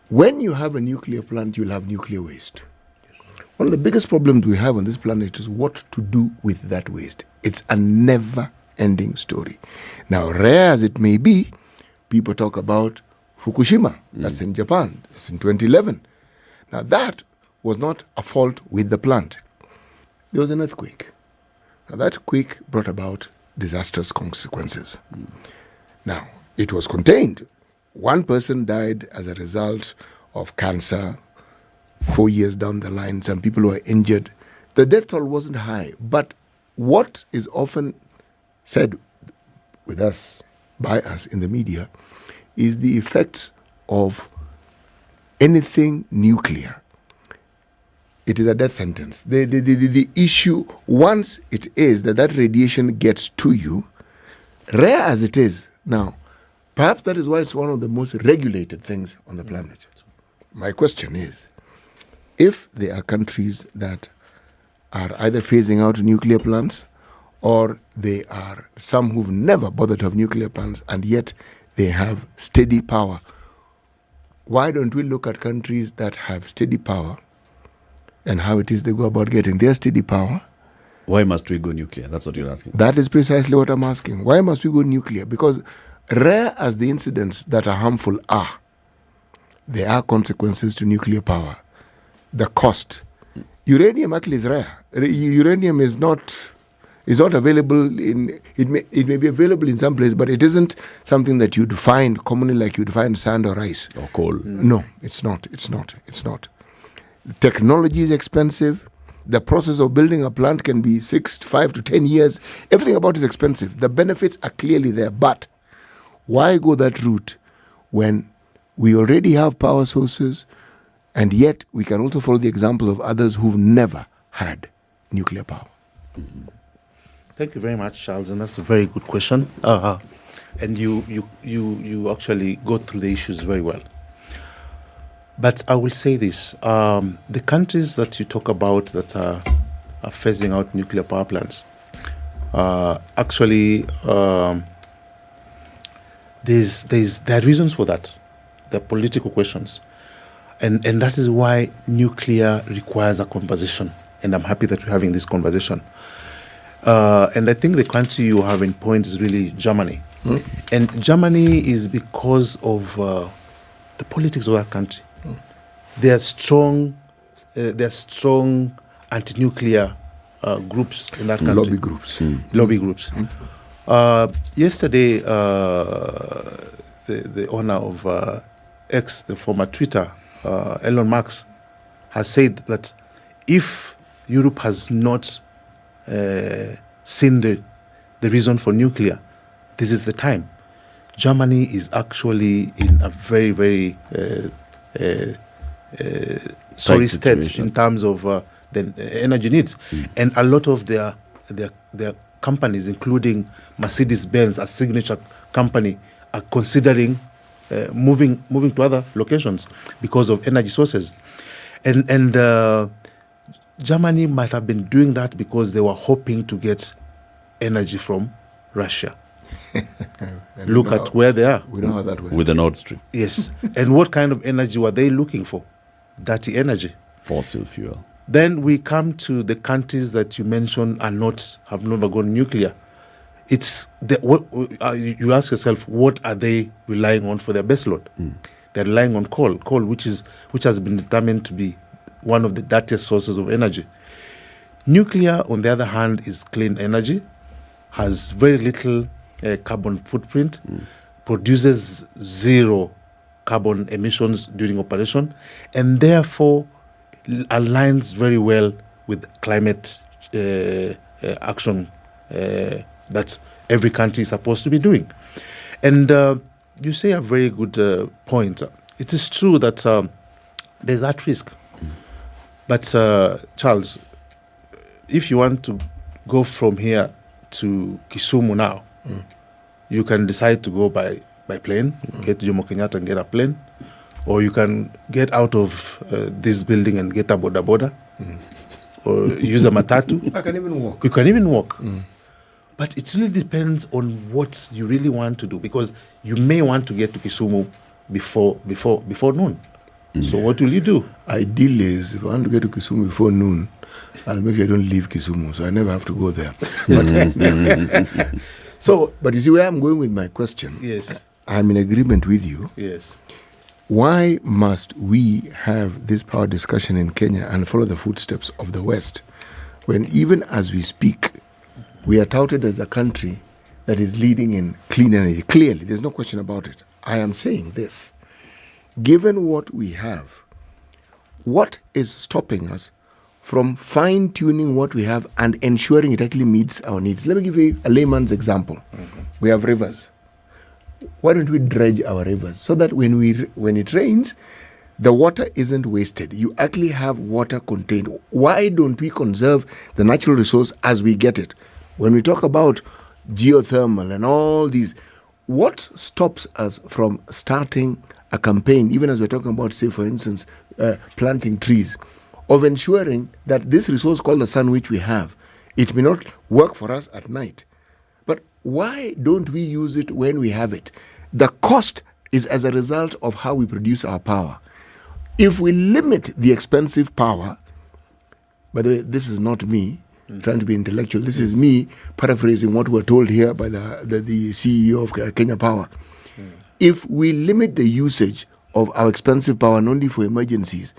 when you have a nuclear plant, you'll have nuclear waste. One of the biggest problems we have on this planet is what to do with that waste. It's a never-ending story. Now, rare as it may be, people talk about Fukushima. That's in Japan. That's in 2011. Now, that was not a fault with the plant. There was an earthquake. Now, that quake brought about disastrous consequences. Now, it was contained. One person died as a result of cancer. 4 years down the line, some people were injured. The death toll wasn't high. But what is often said with us, by us in the media, is the effects of anything nuclear. It is a death sentence. The issue, once it is that radiation gets to you, rare as it is, now, perhaps that is why it's one of the most regulated things on the planet. My question is, if there are countries that are either phasing out nuclear plants or they are some who've never bothered to have nuclear plants and yet they have steady power, why don't we look at countries that have steady power and how it is they go about getting their steady power? Why must we go nuclear? That's what you're asking. That is precisely what I'm asking. Why must we go nuclear? Because rare as the incidents that are harmful are, there are consequences to nuclear power. The cost. Uranium actually is rare. Uranium is not available in, it may be available in some places, but it isn't something that you'd find commonly like you'd find sand or rice. Or coal. No, it's not. The technology is expensive. The process of building a plant can be 5 to 10 years. Everything about it is expensive. The benefits are clearly there. But why go that route when we already have power sources and yet we can also follow the example of others who've never had nuclear power? Thank you very much, Charles, and that's a very good question. And you actually go through the issues very well. But I will say this, the countries that you talk about that are phasing out nuclear power plants, actually, there are reasons for that. There are political questions. And that is why nuclear requires a conversation. And I'm happy that we're having this conversation. And I think the country you have in point is really Germany. And Germany is because of the politics of that country. There are strong anti-nuclear groups in that country. Lobby groups. Lobby groups. Yesterday, the owner of X, the former Twitter, Elon Musk, has said that if Europe has not seen the reason for nuclear, this is the time. Germany is actually in a very, very sorry state in terms of the energy needs. And a lot of their companies, including Mercedes-Benz, a signature company, are considering moving to other locations because of energy sources. And Germany might have been doing that because they were hoping to get energy from Russia. Look at where they are. We know how that works. With the Nord Stream. Yes. And what kind of energy were they looking for? Dirty energy. Fossil fuel. Then we come to the countries that you mentioned have never gone nuclear. It's you ask yourself, what are they relying on for their base load? They're relying on coal, which has been determined to be one of the dirtiest sources of energy. Nuclear, on the other hand, is clean energy, has very little carbon footprint, produces zero carbon emissions during operation, and therefore aligns very well with climate action that every country is supposed to be doing. And you say a very good point. It is true that there's that risk. But Charles, if you want to go from here to Kisumu now, you can decide to go by plane, get to Jomo Kenyatta and get a plane, or you can get out of this building and get a boda, or use a matatu. I can even walk. You can even walk. But it really depends on what you really want to do, because you may want to get to Kisumu before noon. So what will you do? Ideally, if I want to get to Kisumu before noon, I'll make sure I don't leave Kisumu, so I never have to go there. But you see where I'm going with my question? Yes. I'm in agreement with you. Yes. Why must we have this power discussion in Kenya and follow the footsteps of the West, when even as we speak, we are touted as a country that is leading in clean energy? Clearly, there's no question about it. I am saying this. Given what we have, what is stopping us from fine-tuning what we have and ensuring it actually meets our needs? Let me give you a layman's example. We have rivers. Why don't we dredge our rivers so that when it rains, the water isn't wasted? You actually have water contained. Why don't we conserve the natural resource as we get it? When we talk about geothermal and all these, what stops us from starting a campaign, even as we're talking about, say, for instance, planting trees, of ensuring that this resource called the sun, which we have, it may not work for us at night. But why don't we use it when we have it? The cost is as a result of how we produce our power. If we limit the expensive power, by the way, this is not me trying to be intellectual, this is me paraphrasing what we're told here by the CEO of Kenya Power. If we limit the usage of our expensive power and only for emergencies,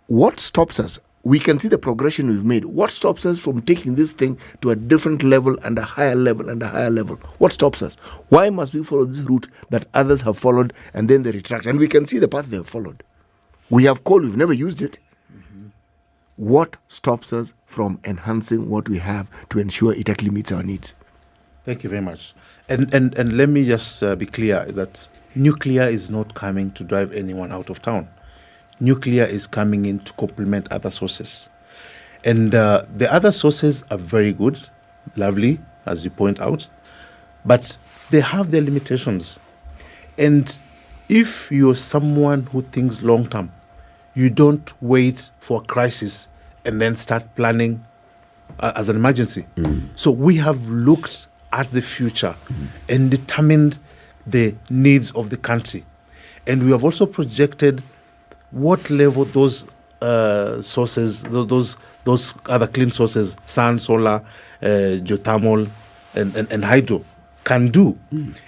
what stops us? We can see the progression we've made. What stops us from taking this thing to a different level and a higher level and a higher level? What stops us? Why must we follow this route that others have followed and then they retract? And we can see the path they have followed. We have coal, we've never used it. What stops us from enhancing what we have to ensure it actually meets our needs? Thank you very much. And let me just be clear that nuclear is not coming to drive anyone out of town. Nuclear is coming in to complement other sources. And the other sources are very good, lovely, as you point out, but they have their limitations. And if you're someone who thinks long term, you don't wait for a crisis and then start planning as an emergency. So we have looked at the future and determined the needs of the country. And we have also projected what level those sources, those other clean sources, sun, solar, geothermal, and hydro, can do.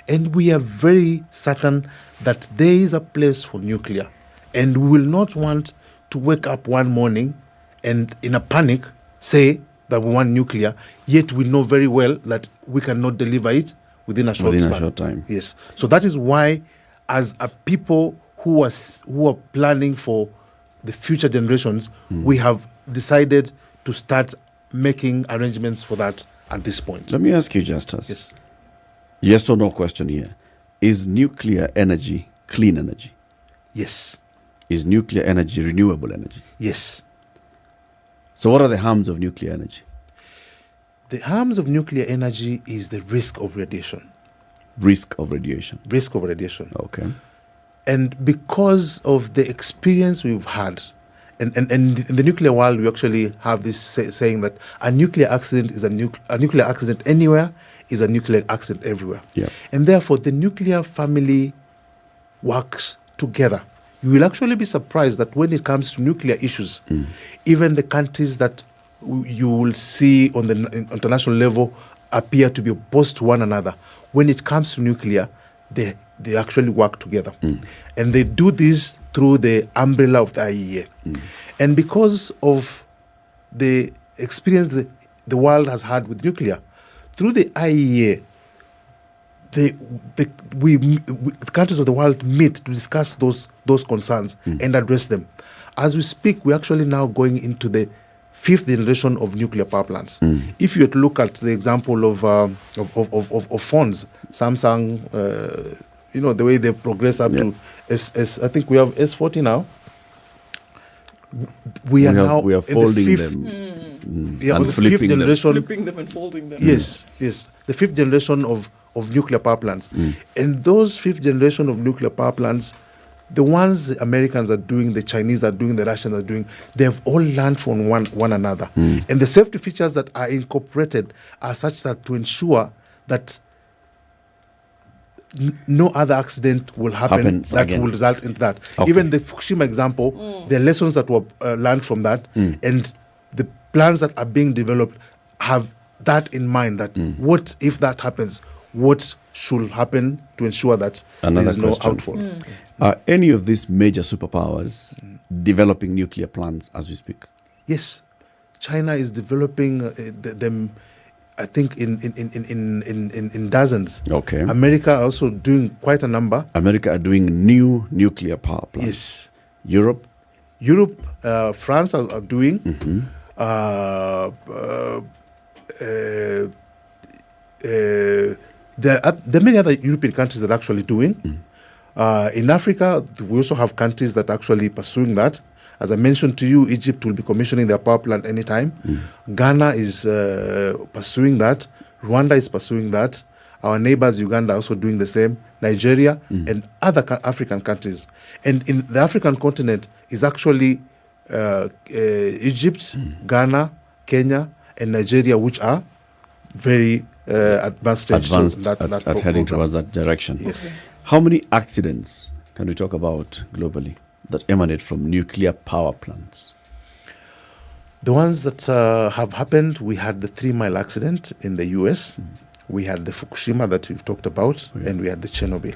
And we are very certain that there is a place for nuclear. And we will not want to wake up one morning and in a panic say that we want nuclear, yet we know very well that we cannot deliver it within a short time. Yes. So that is why, as a people who are planning for the future generations, we have decided to start making arrangements for that at this point. Let me ask you, Justice. Yes. Yes or no question here. Is nuclear energy clean energy? Yes. Is nuclear energy renewable energy? Yes. So what are the harms of nuclear energy? The harms of nuclear energy is the risk of radiation. Risk of radiation. Risk of radiation. Okay. And because of the experience we've had, and in the nuclear world, we actually have this saying that a nuclear accident is a nuclear accident anywhere is a nuclear accident everywhere. Yeah. And therefore, the nuclear family works together. You will actually be surprised that when it comes to nuclear issues, even the countries that you will see on the international level appear to be opposed to one another, when it comes to nuclear, they actually work together. And they do this through the umbrella of the IEA. And because of the experience the world has had with nuclear, through the IEA, the countries of the world meet to discuss those concerns and address them. As we speak, we're actually now going into the 5th generation of nuclear power plants. If you were to look at the example of phones, Samsung, the way they progress up to I think we have S40 now. We are folding them. And the flipping 5th generation. Flipping them and folding them. Yes. The 5th generation of nuclear power plants. And those 5th generation of nuclear power plants, the ones the Americans are doing, the Chinese are doing, the Russians are doing, they've all learned from one another. And the safety features that are incorporated are such that to ensure that no other accident will happen that again. will result in that. Okay. Even the Fukushima example, the lessons that were learned from that, and the plans that are being developed have that in mind, that what if that happens, what should happen to ensure that there is no outfall. Are any of these major superpowers developing nuclear plants as we speak? Yes. China is developing them, I think, in dozens. Okay. America are also doing quite a number. America are doing new nuclear power plants. Yes. Europe, France are doing. There are many other European countries that are actually doing. In Africa, we also have countries that are actually pursuing that. As I mentioned to you, Egypt will be commissioning their power plant anytime. Ghana is pursuing that. Rwanda is pursuing that. Our neighbors, Uganda, are also doing the same. Nigeria and other African countries. And in the African continent is actually Egypt, Ghana, Kenya, and Nigeria, which are very advanced stage at heading towards that direction. Yes. Okay. How many accidents can we talk about globally that emanate from nuclear power plants? The ones that have happened, we had the 3 Mile accident in the US. We had the Fukushima that we've talked about, and we had the Chernobyl.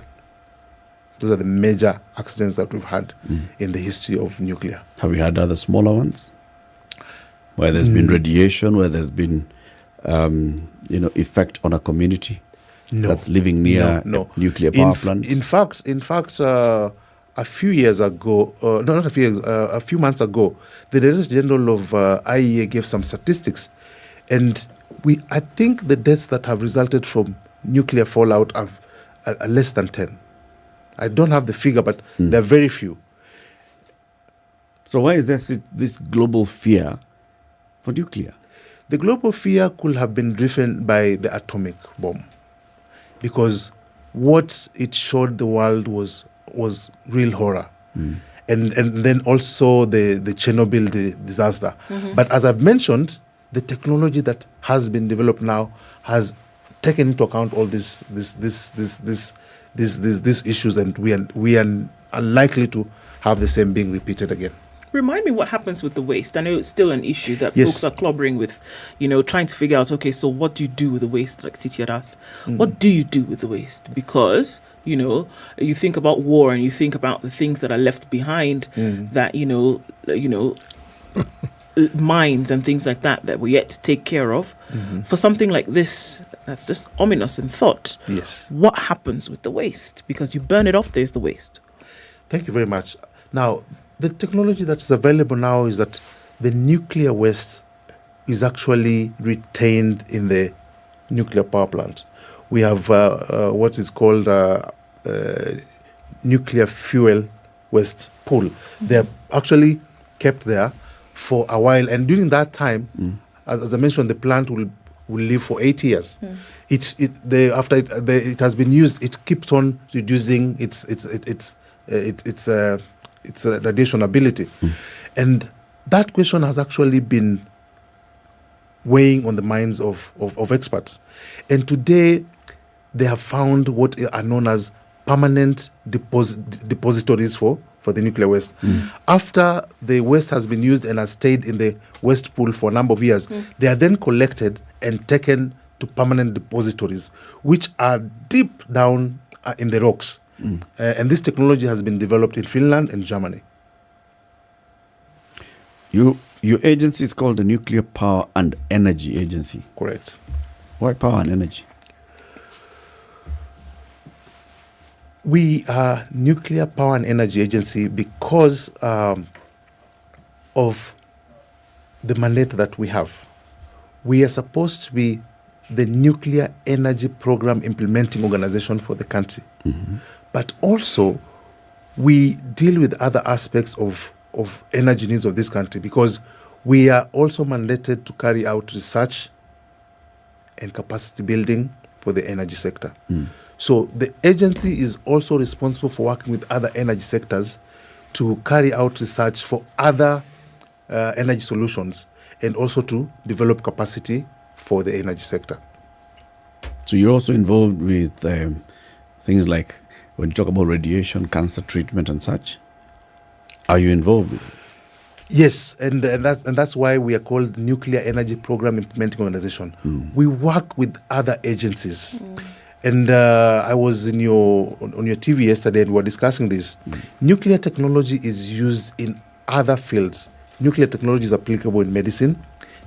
Those are the major accidents that we've had in the history of nuclear. Have we had other smaller ones? Where there's been radiation, where there's been effect on a community that's living near nuclear power plants? In fact, a few years ago, a few months ago, the Director General of IEA gave some statistics, and I think the deaths that have resulted from nuclear fallout are less than 10. I don't have the figure, but they're very few. So why is there this global fear for nuclear? The global fear could have been driven by the atomic bomb, because what it showed the world was real horror. And then also the Chernobyl disaster. But as I've mentioned, the technology that has been developed now has taken into account all these issues, and we are unlikely to have the same being repeated again. Remind me what happens with the waste. I know it's still an issue that folks are clobbering with, trying to figure out, okay, so what do you do with the waste, like Titi had asked? What do you do with the waste? Because, you think about war and you think about the things that are left behind that, mines and things like that we're yet to take care of. For something like this, that's just ominous in thought. Yes. What happens with the waste? Because you burn it off, there's the waste. Thank you very much. Now, the technology that's available now is that the nuclear waste is actually retained in the nuclear power plant. We have what is called nuclear fuel waste pool. They're actually kept there for a while, and during that time, as I mentioned, the plant will live for 8 years. After it has been used, it keeps on reducing its radiation ability, and that question has actually been weighing on the minds of experts. And today, they have found what are known as permanent depositories for the nuclear waste. After the waste has been used and has stayed in the waste pool for a number of years, they are then collected and taken to permanent depositories, which are deep down in the rocks. And this technology has been developed in Finland and Germany. Your agency is called the Nuclear Power and Energy Agency. Correct. Why power and energy? We are Nuclear Power and Energy Agency because of the mandate that we have. We are supposed to be the nuclear energy program implementing organization for the country. But also, we deal with other aspects of energy needs of this country because we are also mandated to carry out research and capacity building for the energy sector. So the agency is also responsible for working with other energy sectors to carry out research for other energy solutions and also to develop capacity for the energy sector. So you're also involved with things like when you talk about radiation, cancer treatment and such? Are you involved with it? Yes, and that's why we are called Nuclear Energy Program Implementing Organization. We work with other agencies. And I was on your TV yesterday and we were discussing this. Nuclear technology is used in other fields. Nuclear technology is applicable in medicine.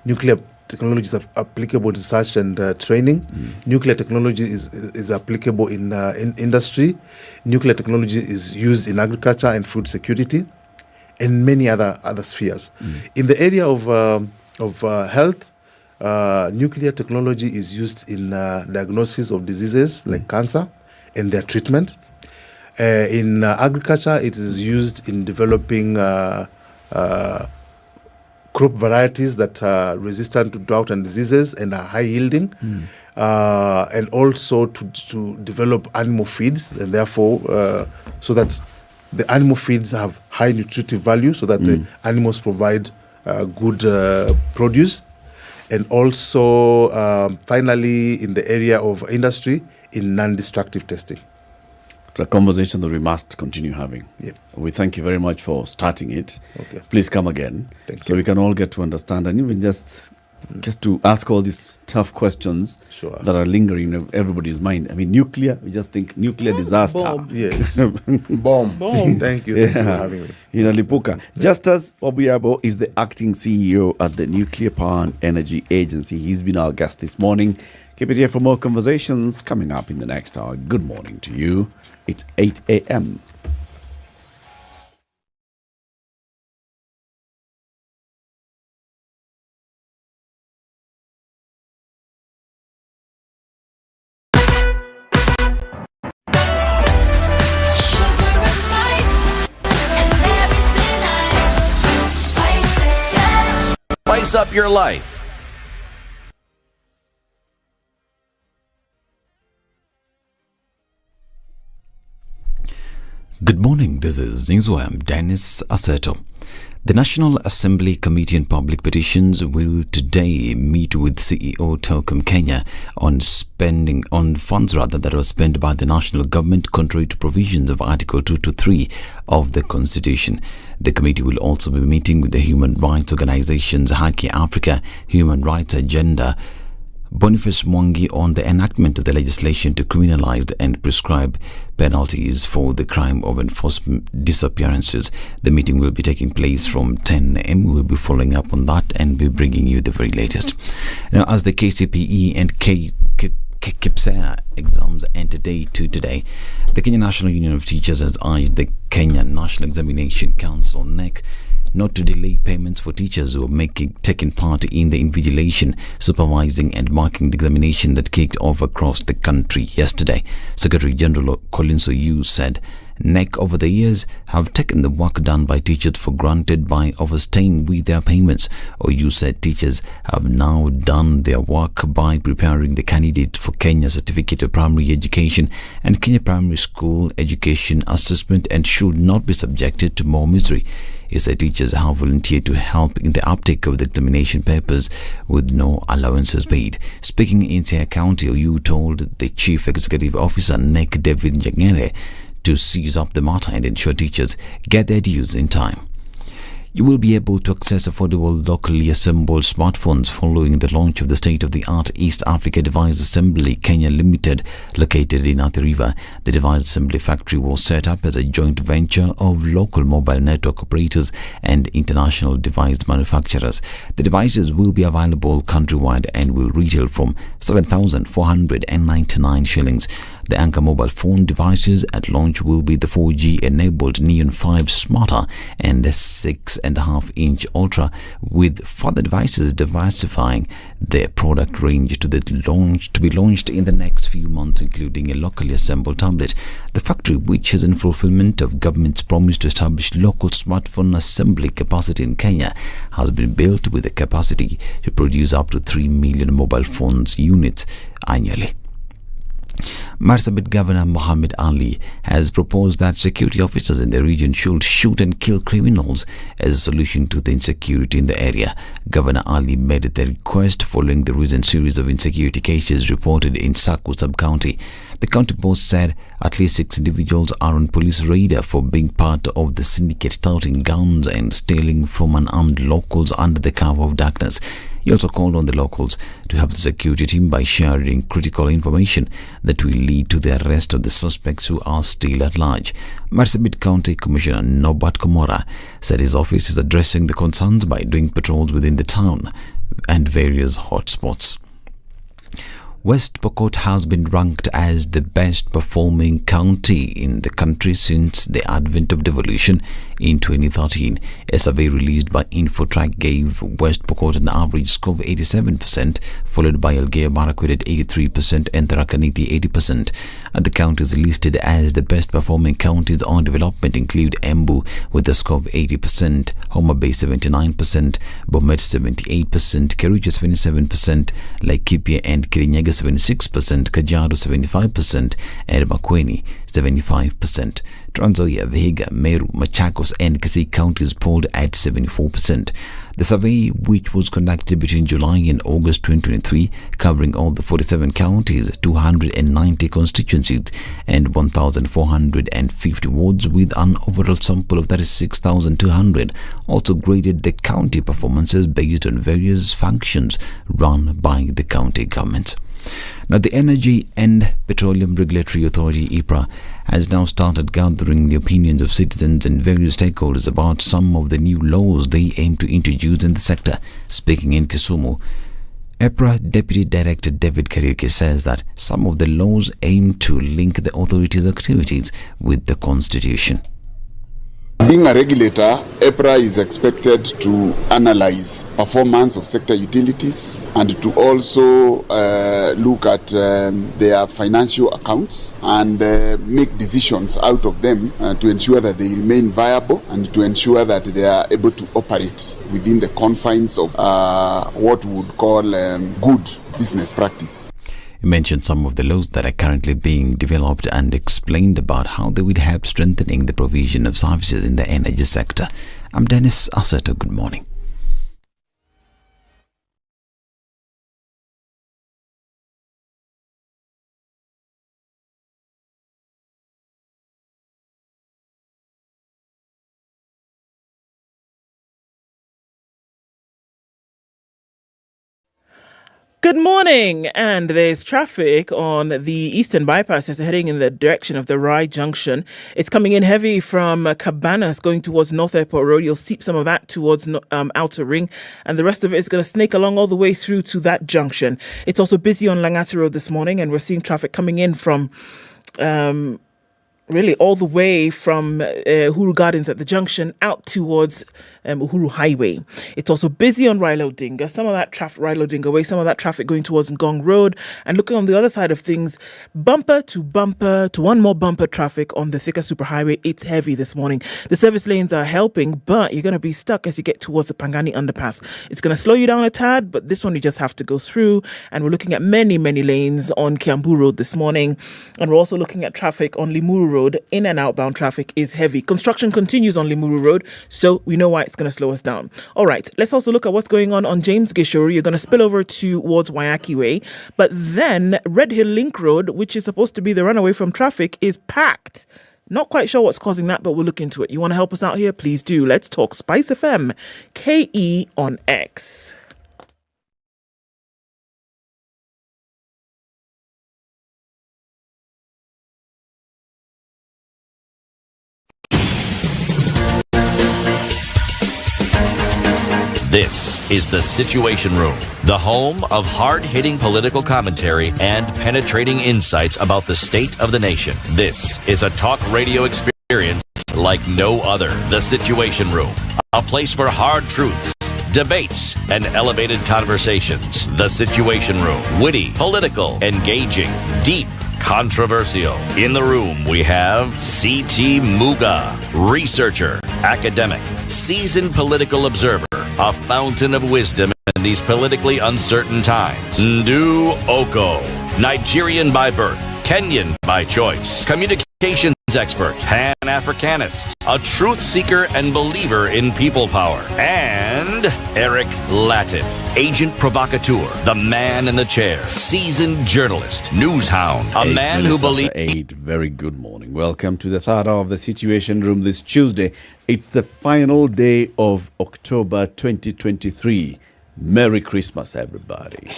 Nuclear technology is applicable in research and training. Nuclear technology is applicable in industry. Nuclear technology is used in agriculture and food security, and many other spheres. In the area of health, nuclear technology is used in diagnosis of diseases like cancer and their treatment. In agriculture, it is used in developing crop varieties that are resistant to drought and diseases and are high yielding, and also to develop animal feeds, and therefore so that the animal feeds have high nutritive value so that the animals provide good produce. And also, finally, in the area of industry, in non-destructive testing. It's a conversation that we must continue having. Yep. We thank you very much for starting it. Okay. Please come again. Thank you. We can all get to understand and even just to ask all these tough questions that are lingering in everybody's mind. I mean, nuclear, we just think nuclear disaster. Bomb. Yes. Bomb. Thank you. Thank you for having me. Inalipuka. Justus Obuyabo is the acting CEO at the Nuclear Power and Energy Agency. He's been our guest this morning. Keep it here for more conversations coming up in the next hour. Good morning to you. It's 8 a.m. Spice up your life. Good morning, this is Njoroge. I'm Dennis Aseto. The National Assembly Committee on Public Petitions will today meet with CEO Telecom Kenya on funds that were spent by the national government contrary to provisions of Article 2 to 3 of the Constitution. The committee will also be meeting with the human rights organizations Haki Africa, Human Rights Agenda, Boniface Mwangi on the enactment of the legislation to criminalize and prescribe penalties for the crime of enforced disappearances. The meeting will be taking place from 10 a.m. We'll be following up on that and be bringing you the very latest. Now, as the KCPE and KPSEA exams enter day 2 today, the Kenya National Union of Teachers has urged the Kenya National Examination Council (NEC) not to delay payments for teachers who are taking part in the invigilation, supervising and marking the examination that kicked off across the country yesterday. Secretary General Collins Oyu said NEC over the years have taken the work done by teachers for granted by overstaying with their payments. Oyu said teachers have now done their work by preparing the candidate for Kenya Certificate of Primary Education and Kenya Primary School Education Assessment and should not be subjected to more misery. He said teachers have volunteered to help in the uptake of the examination papers with no allowances paid. Speaking in Siaya County, Oyu told the Chief Executive Officer NEC David Njoroge to seize up the matter and ensure teachers get their dues in time. You will be able to access affordable locally assembled smartphones following the launch of the state-of-the-art East Africa Device Assembly Kenya Limited, located in Athi River. The device assembly factory was set up as a joint venture of local mobile network operators and international device manufacturers. The devices will be available countrywide and will retail from 7,499 shillings. The anchor mobile phone devices at launch will be the 4G-enabled Neon 5 Smarter and 6.5-inch Ultra, with further devices diversifying their product range to be launched in the next few months, including a locally assembled tablet. The factory, which is in fulfillment of government's promise to establish local smartphone assembly capacity in Kenya, has been built with the capacity to produce up to 3 million mobile phones units annually. Marsabit Governor Mohammed Ali has proposed that security officers in the region should shoot and kill criminals as a solution to the insecurity in the area. Governor Ali made the request following the recent series of insecurity cases reported in Saku sub-county. The county boss said at least 6 individuals are on police radar for being part of the syndicate touting guns and stealing from unarmed locals under the cover of darkness. He also called on the locals to help the security team by sharing critical information that will lead to the arrest of the suspects who are still at large. Marsabit County Commissioner Norbert Komora said his office is addressing the concerns by doing patrols within the town and various hotspots. West Pokot has been ranked as the best performing county in the country since the advent of devolution in 2013. A survey released by Infotrack gave West Pokot an average score of 87%, followed by Elgeyo Marakwet at 83% and Tharaka Nithi 80%. And the counties listed as the best performing counties on development include Embu with a score of 80%, Homa Bay 79%, Bomet 78%, Kericho 77%, Laikipia and Kirinyaga 76%, Kajiado 75%, and Makueni 75%. Trans Nzoia, Vihiga, Meru, Machakos and Kisii counties polled at 74%. The survey, which was conducted between July and August 2023, covering all the 47 counties, 290 constituencies and 1,450 wards with an overall sample of 36,200, also graded the county performances based on various functions run by the county government. Now, the Energy and Petroleum Regulatory Authority, EPRA, has now started gathering the opinions of citizens and various stakeholders about some of the new laws they aim to introduce in the sector. Speaking in Kisumu, EPRA Deputy Director David Kariuki says that some of the laws aim to link the authority's activities with the Constitution. Being a regulator, EPRA is expected to analyze performance of sector utilities and to also look at their financial accounts and make decisions out of them to ensure that they remain viable and to ensure that they are able to operate within the confines of what we would call good business practice. He mentioned some of the laws that are currently being developed and explained about how they would help strengthening the provision of services in the energy sector. I'm Dennis Aseto. Good morning. Good morning, and there's traffic on the Eastern Bypass as heading in the direction of the Rai Junction. It's coming in heavy from Cabanas going towards North Airport Road. You'll see some of that towards Outer Ring, and the rest of it is going to snake along all the way through to that junction. It's also busy on Langata Road this morning, and we're seeing traffic coming in from Really, all the way from Uhuru Gardens at the junction out towards Uhuru Highway. It's also busy on Raila Odinga. Some of that traffic, Raila Odinga way, some of that traffic going towards Ngong Road. And looking on the other side of things, bumper to one more bumper traffic on the Thika Superhighway. It's heavy this morning. The service lanes are helping, but you're going to be stuck as you get towards the Pangani underpass. It's going to slow you down a tad, but this one you just have to go through. And we're looking at many, many lanes on Kiambu Road this morning. And we're also looking at traffic on Limuru Road. In and outbound traffic is heavy. Construction continues on Limuru Road, so we know why it's going to slow us down. All right, let's also look at what's going on James Gishuru. You're going to spill over towards Wayaki Way, but then Red Hill Link Road, which is supposed to be the runaway from traffic, is packed. Not quite sure what's causing that, but we'll look into it. You want to help us out here? Please do. Let's talk Spice FM, KE on X. This is The Situation Room, the home of hard-hitting political commentary and penetrating insights about the state of the nation. This is a talk radio experience like no other. The Situation Room, a place for hard truths, debates, and elevated conversations. The Situation Room, witty, political, engaging, deep, controversial. In the room, we have C.T. Muga, researcher, academic, seasoned political observer, a fountain of wisdom in these politically uncertain times. Ndu Okoh, Nigerian by birth, Kenyan by choice, communications expert, Pan-Africanist, a truth seeker and believer in people power, and Eric Latiff, agent provocateur, the man in the chair, seasoned journalist, news hound, a man who believes... 8, very good morning. Welcome to the third hour of the Situation Room this Tuesday. It's the final day of October 2023. Merry Christmas, everybody.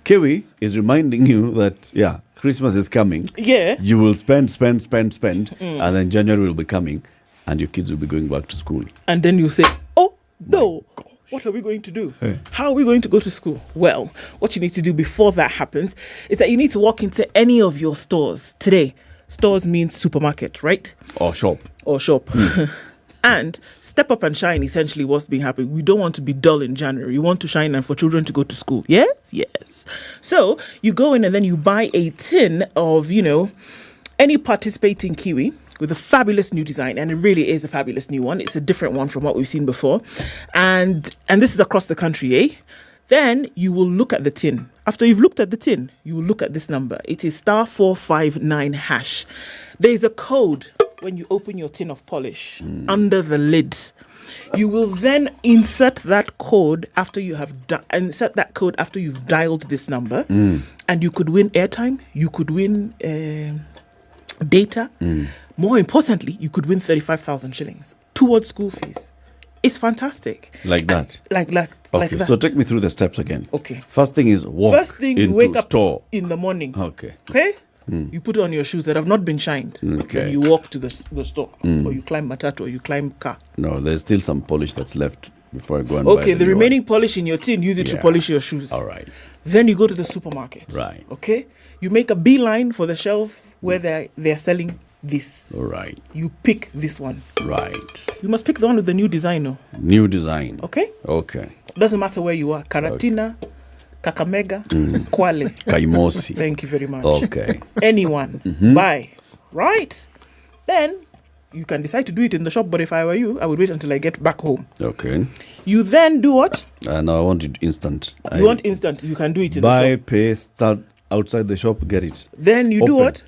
Kiwi is reminding you that, Christmas is coming. Yeah. You will spend, and then January will be coming, and your kids will be going back to school. And then you say, oh, no, what are we going to do? How are we going to go to school? Well, what you need to do before that happens is that you need to walk into any of your stores today. Stores means supermarket, right? Or shop. And step up and shine, essentially, what's being happening. We don't want to be dull in January. We want to shine and for children to go to school. Yes. So you go in and then you buy a tin of, any participating Kiwi with a fabulous new design. And it really is a fabulous new one. It's a different one from what we've seen before. And this is across the country, Then you will look at the tin. After you've looked at the tin, you will look at this number. It is *459#. There is a code when you open your tin of polish under the lid. You will then insert that code after you have after you've dialed this number, and you could win airtime. You could win data. More importantly, you could win 35,000 shillings towards school fees. It's fantastic. Like that? Like that. So take me through the steps again. Okay. First thing is you wake up store. in the morning. Okay. You put on your shoes that have not been shined. Okay. And you walk to the store. Or you climb matatu or you climb car. No, there's still some polish that's left before I go and buy the remaining polish in your tin, use it to polish your shoes. All right. Then you go to the supermarket. Right. Okay. You make a beeline for the shelf where they're selling this. All right. You pick this one. Right. You must pick the one with the new design. No? New design. Okay. Okay. Doesn't matter where you are. Karatina, Kakamega, Kwale. Kaimosi. Thank you very much. Okay. Anyone. Buy. Right. Then you can decide to do it in the shop, but if I were you, I would wait until I get back home. Okay. You then do what? No, I want it instant. You want instant. You can do it in the shop. Buy, pay, start outside the shop, get it. Then you do what?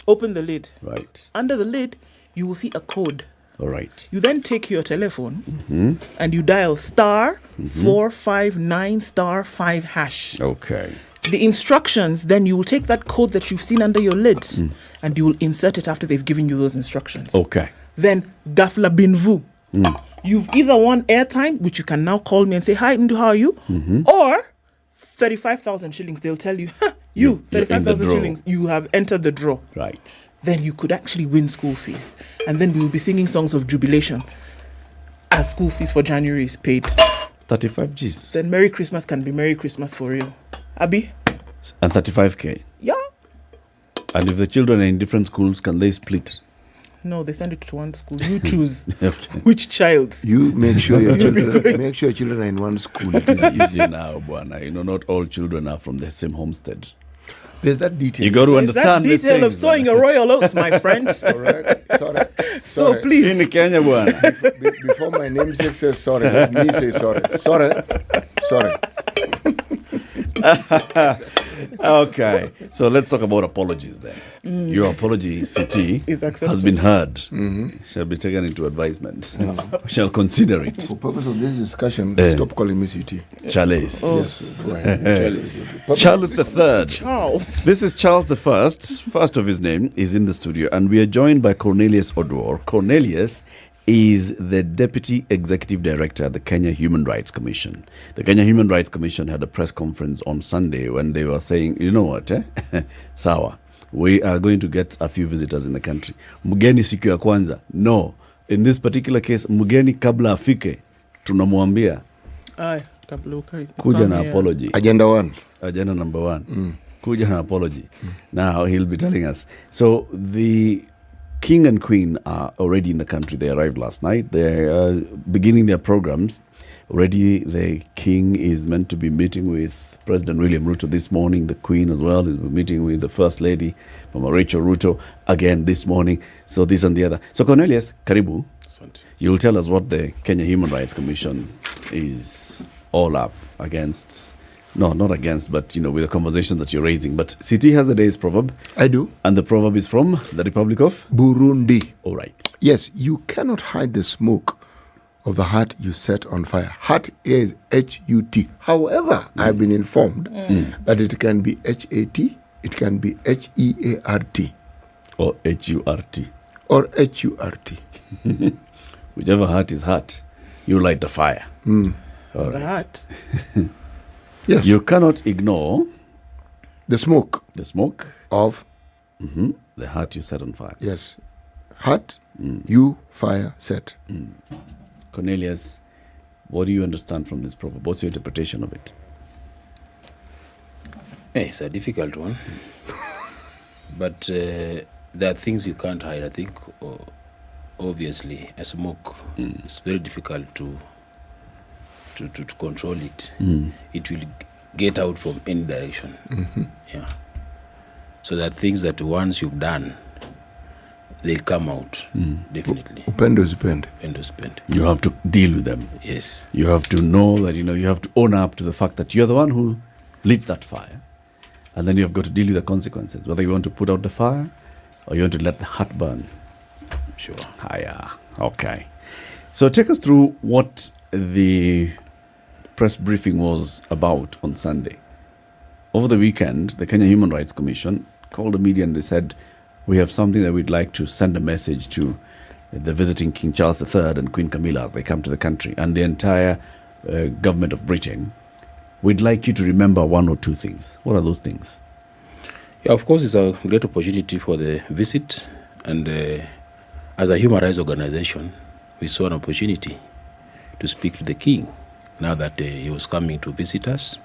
Open the lid. Right. Under the lid, you will see a code. All right. You then take your telephone and you dial *459*5#. Okay. The instructions, then you will take that code that you've seen under your lid and you will insert it after they've given you those instructions. Okay. Then Gafla Binvu. You've either won airtime, which you can now call me and say, "Hi, Ndu, how are you?" Or 35,000 shillings. They'll tell you, 35,000 shillings, you have entered the draw. Right. Then you could actually win school fees. And then we will be singing songs of jubilation as school fees for January is paid. 35 Gs. Then Merry Christmas can be Merry Christmas for real. Abi? And 35K. Yeah. And if the children are in different schools, can they split? No, they send it to one school. You choose Okay. which child. You make sure your children are in one school. It is Easy now, Bwana. Not all children are from the same homestead. There's that detail. You got to There's understand that these detail of things, sowing your royal oats, my friend. Sorry. So please. In Kenya, Bwana. Before my namesake says sorry, let me say sorry. Sorry. Okay, so let's talk about apologies then. Your apology, CT, Is accepted. has been heard. Shall be taken into advisement. Shall consider it. For purpose of this discussion, stop calling me CT. Charles. Yes. Go ahead. Charles the Third. Charles. This is Charles the first of his name, is in the studio, and we are joined by Cornelius Oduor. Cornelius is the Deputy Executive Director at the Kenya Human Rights Commission. The Kenya Human Rights Commission had a press conference on Sunday when they were saying, you know what, sawa, we are going to get a few visitors in the country. Mgeni siku ya kwanza. No. In this particular case, mgeni kabla afike, tunamwambia kuja na apology. Agenda number one. Kuja na apology. Now he'll be telling us. So the King and Queen are already in the country. They arrived last night. They are beginning their programs. Already the King is meant to be meeting with President William Ruto this morning. The Queen as well is meeting with the First Lady, Mama Rachel Ruto, again this morning. So this and the other. So Cornelius, karibu. You'll tell us what the Kenya Human Rights Commission is all up against. No, not against, but, with the conversation that you're raising. But CT has the day's proverb. I do. And the proverb is from the Republic of? Burundi. All right. Yes, you cannot hide the smoke of the hut you set on fire. Hut is H-U-T. However, I've been informed that it can be H-A-T, it can be H-E-A-R-T. Or H-U-R-T. Or H-U-R-T. Whichever hut is hot, you light the fire. All right. The hut. Yes. You cannot ignore the smoke. The smoke of the hut you set on fire. Yes. Hut, you fire set. Cornelius, what do you understand from this proverb? What's your interpretation of it? It's a difficult one. But there are things you can't hide. I think, obviously, a smoke, it's very difficult to control it. It will get out from any direction. Yeah. So there are things that once you've done, they'll come out, definitely. Upendo spend. You have to deal with them. Yes. You have to know that, you have to own up to the fact that you're the one who lit that fire. And then you have got to deal with the consequences, whether you want to put out the fire or you want to let the hut burn. Sure. Yeah. Okay. So take us through what the press briefing was about on Sunday. Over the weekend, the Kenya Human Rights Commission called the media and they said, we have something that we'd like to send a message to the visiting King Charles III and Queen Camilla as they come to the country and the entire government of Britain. We'd like you to remember one or two things. What are those things? Yeah, of course, it's a great opportunity for the visit. And as a human rights organization, we saw an opportunity to speak to the King now that he was coming to visit us.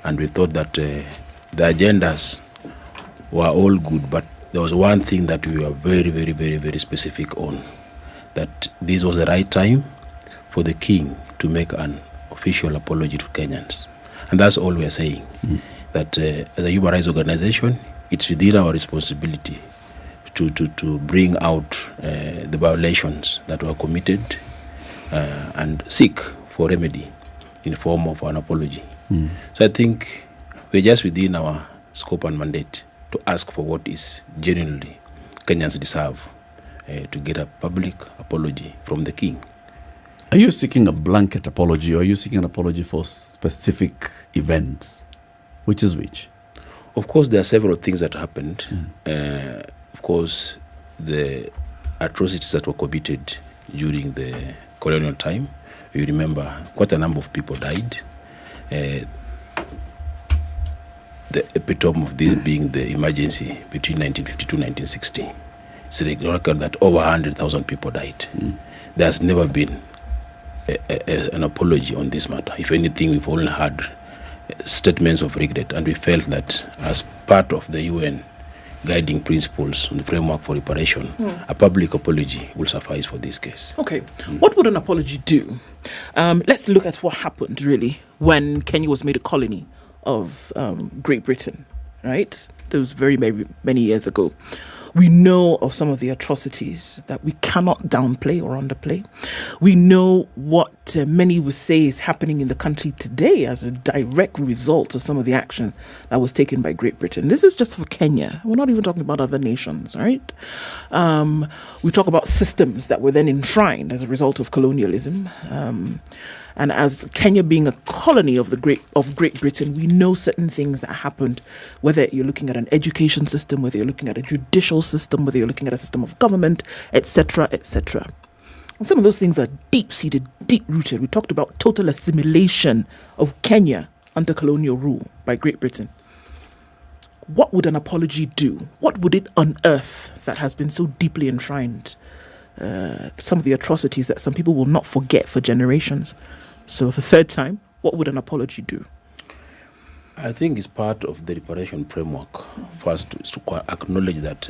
And we thought that the agendas were all good, but there was one thing that we were very, very, very, very specific on, that this was the right time for the King to make an official apology to Kenyans. And that's all we are saying, that as a human rights organization, it's within our responsibility to bring out the violations that were committed and seek for remedy in the form of an apology. So I think we're just within our scope and mandate to ask for what is genuinely Kenyans deserve, to get a public apology from the King. Are you seeking a blanket apology or are you seeking an apology for specific events? Which is which? Of course, there are several things that happened. Of course, the atrocities that were committed during the colonial time. You remember quite a number of people died. The epitome of this being the emergency between 1952 and 1960. It's a record that over 100,000 people died. There has never been an apology on this matter. If anything, we've only had statements of regret, and we felt that as part of the UN guiding principles and the framework for reparation, a public apology will suffice for this case. Okay. What would an apology do? Let's look at what happened, really, when Kenya was made a colony of Great Britain, right? Those very, very many years ago. We know of some of the atrocities that we cannot downplay or underplay. We know what many would say is happening in the country today as a direct result of some of the action that was taken by Great Britain. This is just for Kenya. We're not even talking about other nations, right? We talk about systems that were then enshrined as a result of colonialism. And as Kenya being a colony of Great Britain, we know certain things that happened, whether you're looking at an education system, whether you're looking at a judicial system, whether you're looking at a system of government, etc., etc. And some of those things are deep-seated, deep-rooted. We talked about total assimilation of Kenya under colonial rule by Great Britain. What would an apology do? What would it unearth that has been so deeply enshrined? Some of the atrocities that some people will not forget for generations. So the third time, what would an apology do? I think it's part of the reparation framework first to acknowledge that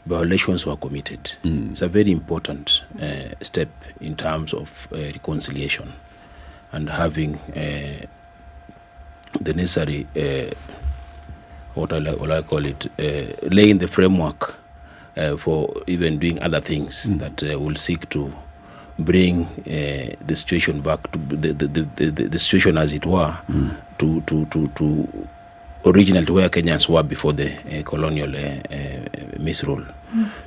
violations were committed. It's a very important step in terms of reconciliation and having the necessary, what I call it, laying the framework for even doing other things that will seek to bring the situation back to the situation as it were to original to where Kenyans were before the colonial misrule.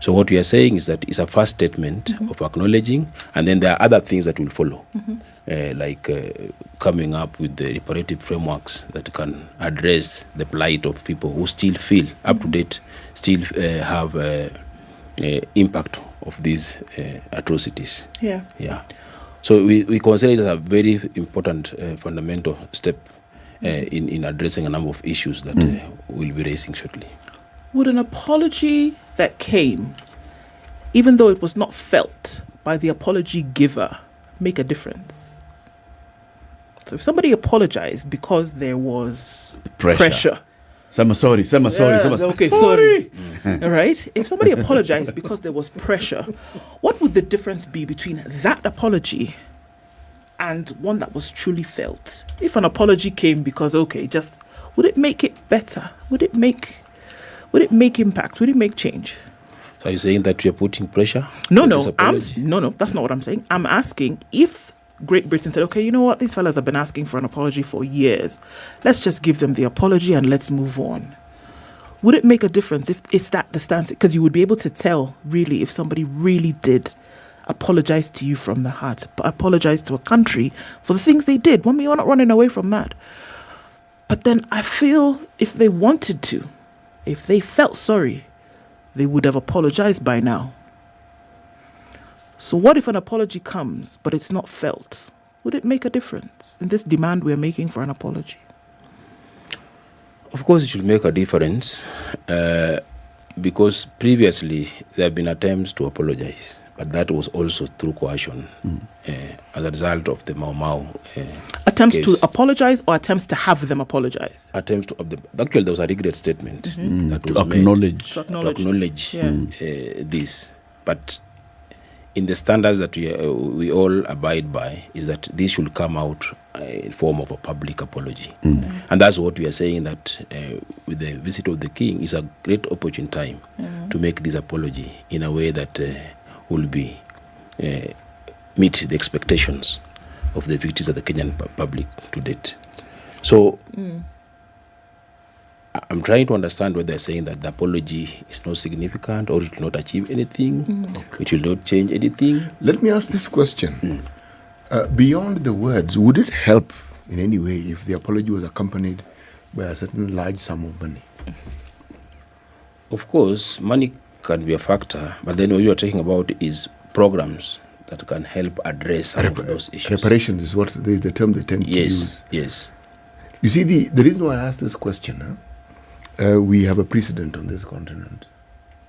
So what we are saying is that it's a first statement of acknowledging, and then there are other things that will follow, like coming up with the reparative frameworks that can address the plight of people who still feel up to date, still have impact of these atrocities. Yeah. So we consider it as a very important fundamental step in addressing a number of issues that we'll be raising shortly. Would an apology that came, even though it was not felt by the apology giver, make a difference? So if somebody apologized because there was pressure. Some sorry. Okay, sorry. All right. If somebody apologized because there was pressure, what would the difference be between that apology and one that was truly felt? If an apology came because, would it make it better? Would it make impact? Would it make change? So are you saying that you're putting pressure? No, that's not what I'm saying. I'm asking if Great Britain said, okay, you know what, these fellas have been asking for an apology for years. Let's just give them the apology and let's move on. Would it make a difference if it's that the stance? Because you would be able to tell, really, if somebody really did apologize to you from the heart, apologize to a country for the things they did. Well, we're not running away from that. But then I feel if they wanted to, if they felt sorry, they would have apologized by now. So what if an apology comes, but it's not felt? Would it make a difference in this demand we're making for an apology? Of course, it should make a difference because previously there have been attempts to apologize, but that was also through coercion as a result of the Mau Mau attempts case. To apologize or attempts to have them apologize? Attempts to actually there was a regret statement that was acknowledge. made to acknowledge this, but in the standards that we all abide by is that this should come out in form of a public apology. And that's what we are saying, that with the visit of the King is a great opportune time to make this apology in a way that will be meet the expectations of the victims of the Kenyan public to date. So I'm trying to understand what they're saying, that the apology is not significant or it will not achieve anything, it will not change anything. Let me ask this question. Beyond the words, would it help in any way if the apology was accompanied by a certain large sum of money? Of course, money can be a factor, but then what you are talking about is programs that can help address some of those issues. Reparations is what the term they tend to use. Yes. You see, the reason why I asked this question, we have a precedent on this continent.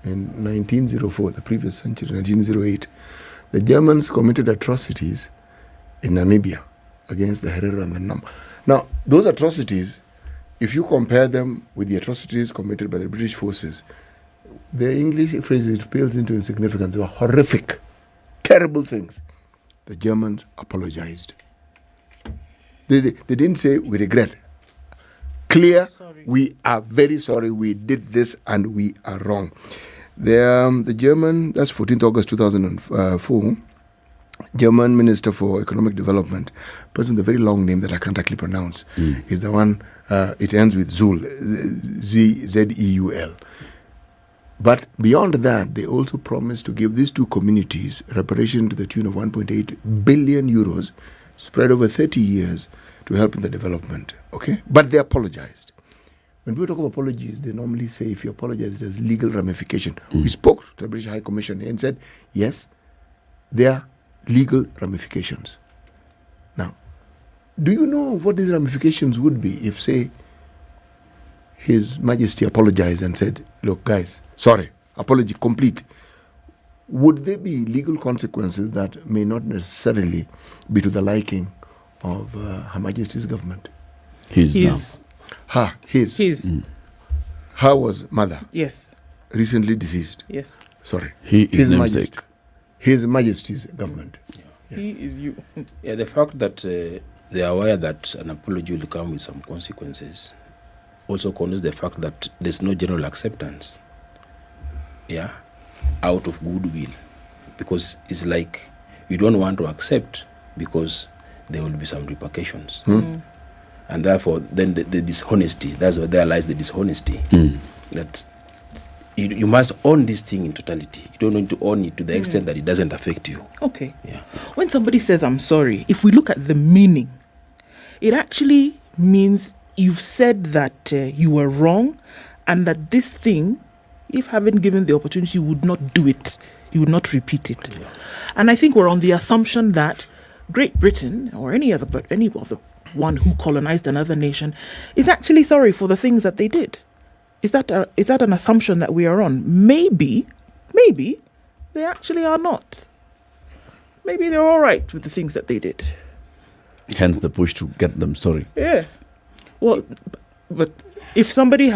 In 1904, the previous century, 1908, the Germans committed atrocities in Namibia against the Herero and the Nam. Now, those atrocities, if you compare them with the atrocities committed by the British forces The English phrase, it pales into insignificance. They were horrific, terrible things. The Germans apologized. They didn't say, we regret. Clear, we are very sorry, we did this and we are wrong. The German, that's 14th August 2004, German Minister for Economic Development, person with a very long name that I can't actually pronounce, is the one, it ends with Zul, Z-E-U-L. But beyond that, they also promised to give these two communities reparation to the tune of 1.8 billion euros spread over 30 years to help in the development. Okay? But they apologized. When people talk about apologies, they normally say if you apologize, there's legal ramification. We spoke to the British High Commission and said, yes, there are legal ramifications. Now, do you know what these ramifications would be if, say, His Majesty apologized and said, look, guys, sorry, apology complete? Would there be legal consequences that may not necessarily be to the liking of Her Majesty's government? His. Her was mother. Yes. Recently deceased. Yes. Sorry. He is His namesake. Majesty. His Majesty's government. Yes. He is you. Yeah, the fact that they are aware that an apology will come with some consequences also connotes the fact that there's no general acceptance. Yeah, out of goodwill, because it's like you don't want to accept because there will be some repercussions. And therefore, then the dishonesty, that's where there lies the dishonesty. That you must own this thing in totality. You don't need to own it to the extent that it doesn't affect you. Okay. Yeah. When somebody says, I'm sorry, if we look at the meaning, it actually means you've said that you were wrong and that this thing, if having given the opportunity, you would not do it. You would not repeat it. Yeah. And I think we're on the assumption that Great Britain or any other one who colonized another nation is actually sorry for the things that they did. Is that an assumption that we are on? Maybe they actually are not. Maybe they're all right with the things that they did. Hence the push to get them sorry. Yeah. Well, but if somebody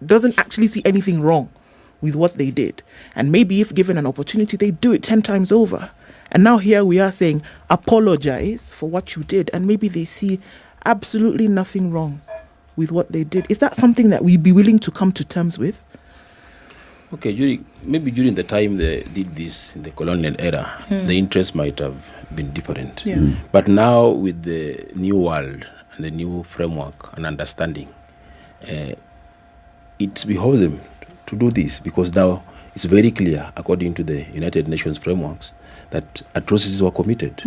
doesn't actually see anything wrong with what they did, and maybe if given an opportunity, they do it 10 times over. And now here we are saying, apologize for what you did. And maybe they see absolutely nothing wrong with what they did. Is that something that we'd be willing to come to terms with? Okay, maybe during the time they did this in the colonial era, the interest might have been different. Yeah. But now with the new world and the new framework and understanding, it's behoves them to do this, because now it's very clear, according to the United Nations frameworks, that atrocities were committed.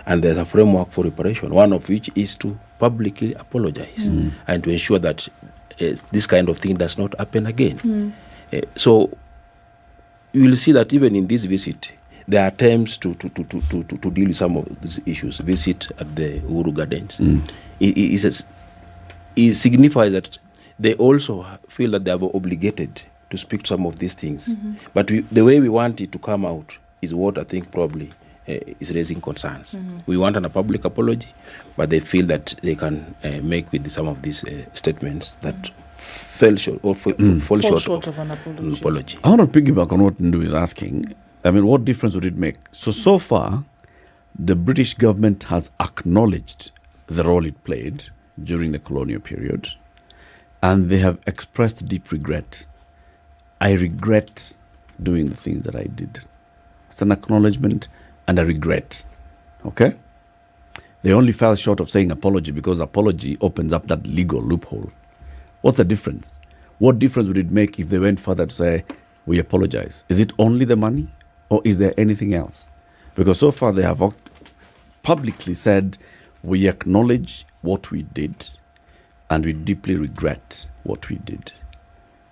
And there's a framework for reparation, one of which is to publicly apologize and to ensure that this kind of thing does not happen again. So you will see that even in this visit, there are attempts to deal with some of these issues. Visit at the Uhuru Gardens. It signifies that they also feel that they are obligated to speak to some of these things. But the way we want it to come out is what I think probably is raising concerns. We want a public apology, but they feel that they can make with some of these statements that fell short or fall short of an apology. I want to piggyback on what Ndu is asking. I mean, what difference would it make? So far, the British government has acknowledged the role it played during the colonial period, and they have expressed deep regret. I regret doing the things that I did. It's an acknowledgement and a regret. Okay? They only fell short of saying apology because apology opens up that legal loophole. What's the difference? What difference would it make if they went further to say, we apologize? Is it only the money, or is there anything else? Because so far they have publicly said, we acknowledge what we did and we deeply regret what we did.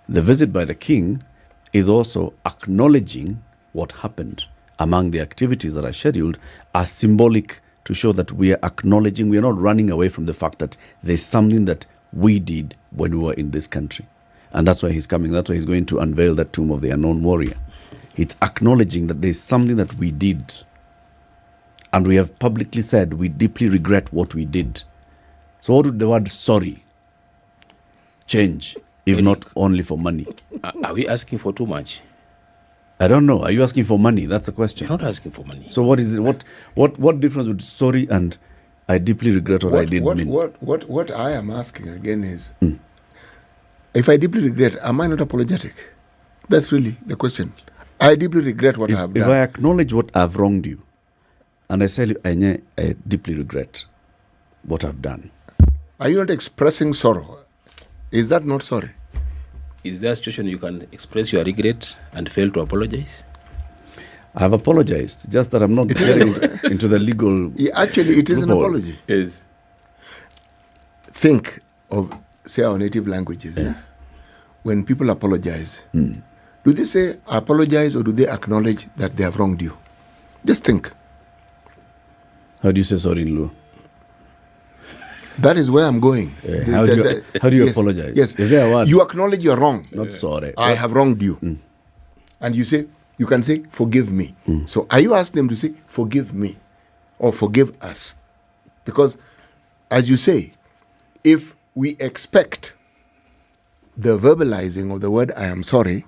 The visit by the king is also acknowledging what happened among the activities that are scheduled as symbolic to show that we are acknowledging, we are not running away from the fact that there's something that we did when we were in this country. And that's why he's coming. That's why he's going to unveil that tomb of the unknown warrior. It's acknowledging that there's something that we did. And we have publicly said we deeply regret what we did. So what would the word sorry change if not only for money? Are we asking for too much? I don't know. Are you asking for money? That's the question. You're not asking for money. So what is it? What difference would sorry and I deeply regret what I did mean? What I am asking again is, if I deeply regret, am I not apologetic? That's really the question. I deeply regret what I have done. If I acknowledge what I've wronged you, and I say I deeply regret what I've done, are you not expressing sorrow? Is that not sorry? Is there a situation you can express your regret and fail to apologize? I have apologized, just that I'm not getting into the legal. Actually, it is an apology. Yes. Think of, say, our native languages. Yeah? When people apologize, do they say apologize or do they acknowledge that they have wronged you? Just think. How do you say sorry in Luo? That is where I'm going. How do you apologize? Yes. Is there a word? You acknowledge you're wrong. Not sorry. I have wronged you. And you can say, forgive me. So are you asking them to say, forgive me or forgive us? Because, as you say, if we expect the verbalizing of the word, I am sorry,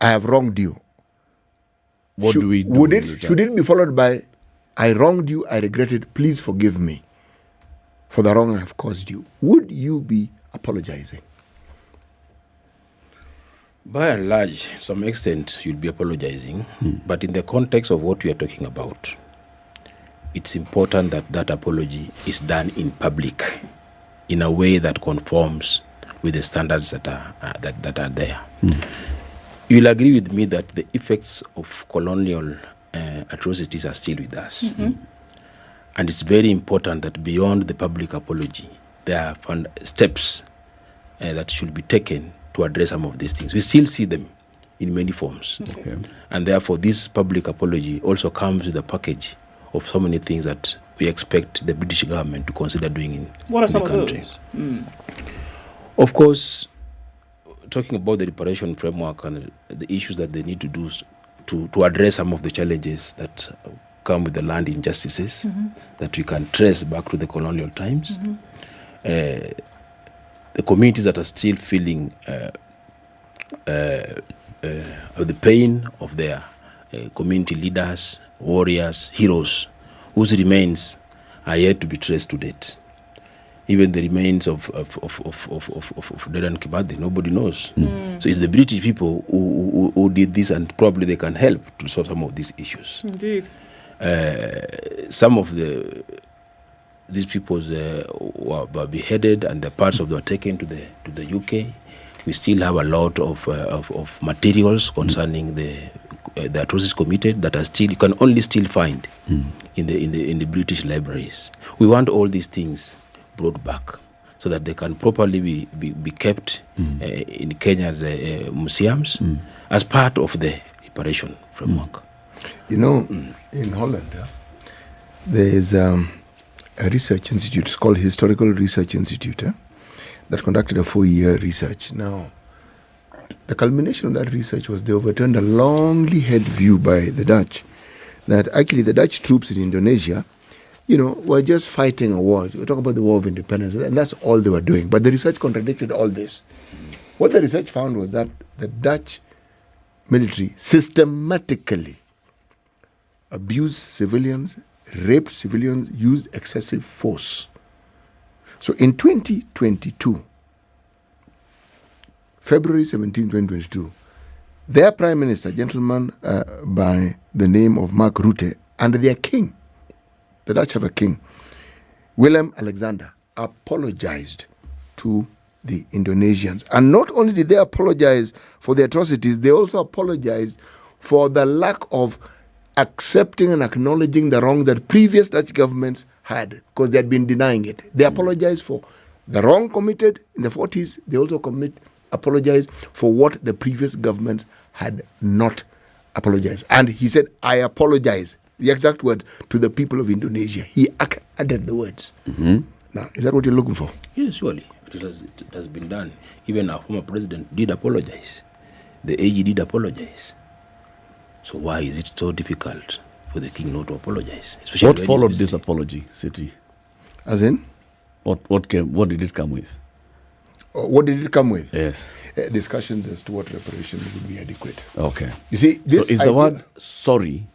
I have wronged you. What do we do? Should it be followed by, I wronged you, I regret it, please forgive me for the wrong I have caused you? Would you be apologizing? By and large, to some extent, you'll be apologizing. But in the context of what we are talking about, it's important that that apology is done in public in a way that conforms with the standards that are there. You'll agree with me that the effects of colonial atrocities are still with us. And it's very important that beyond the public apology, there are steps that should be taken to address some of these things. We still see them in many forms. Okay. And therefore, this public apology also comes with a package of so many things that we expect the British government to consider doing in What are some the of country. those? Of course, talking about the reparation framework and the issues that they need to do to address some of the challenges that come with the land injustices that we can trace back to the colonial times. The communities that are still feeling the pain of their community leaders, warriors, heroes, whose remains are yet to be traced to date. Even the remains of Dedan Kimathi, nobody knows. So it's the British people who did this, and probably they can help to solve some of these issues. Indeed. Some of these people were beheaded, and the parts of them were taken to the UK. We still have a lot of materials concerning the atrocities committed that are still, you can only still find in the British libraries. We want all these things brought back so that they can properly be kept in Kenya's museums as part of the reparation framework. You know, in Holland, there is a research institute, it's called Historical Research Institute, that conducted a 4-year research. Now, the culmination of that research was they overturned a longly held view by the Dutch that actually the Dutch troops in Indonesia, were just fighting a war. We talk about the War of Independence, and that's all they were doing. But the research contradicted all this. What the research found was that the Dutch military systematically abused civilians, raped civilians, used excessive force. So in 2022, February 17, 2022, their Prime Minister, a gentleman by the name of Mark Rutte, and their king, the Dutch have a king, Willem Alexander, apologized to the Indonesians. And not only did they apologize for the atrocities, they also apologized for the lack of accepting and acknowledging the wrong that previous Dutch governments had, because they had been denying it. They apologized for the wrong committed in the 40s. They also apologized for what the previous governments had not apologized. And he said, I apologize, the exact words, to the people of Indonesia. He added the words. Now, is that what you're looking for? Yes, surely. It has been done. Even our former president did apologize. The AG did apologize. So why is it so difficult for the king not to apologize? What followed this apology, City? As in? What did it come with? What did it come with? Yes. Discussions as to what reparations would be adequate. Okay. You see, this so is the word sorry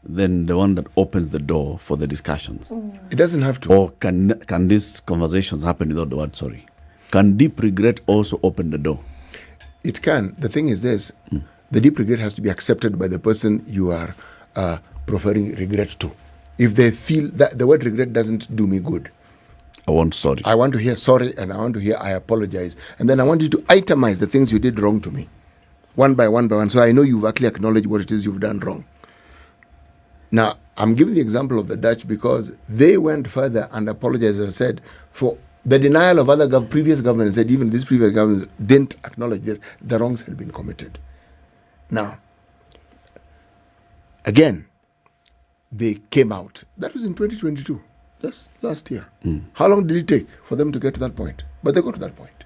then the one that opens the door for the discussions? It doesn't have to. Or can these conversations happen without the word sorry? Can deep regret also open the door? It can. The thing is this, the deep regret has to be accepted by the person you are preferring regret to. If they feel that the word regret doesn't do me good, I want sorry. I want to hear sorry, and I want to hear I apologize. And then I want you to itemize the things you did wrong to me, one by one by one. So I know you've actually acknowledged what it is you've done wrong. Now, I'm giving the example of the Dutch because they went further and apologized, as I said, for the denial of other previous governments. Said even this previous government didn't acknowledge this. The wrongs had been committed. Now, again, they came out. That was in 2022. That's last year. How long did it take for them to get to that point? But they got to that point.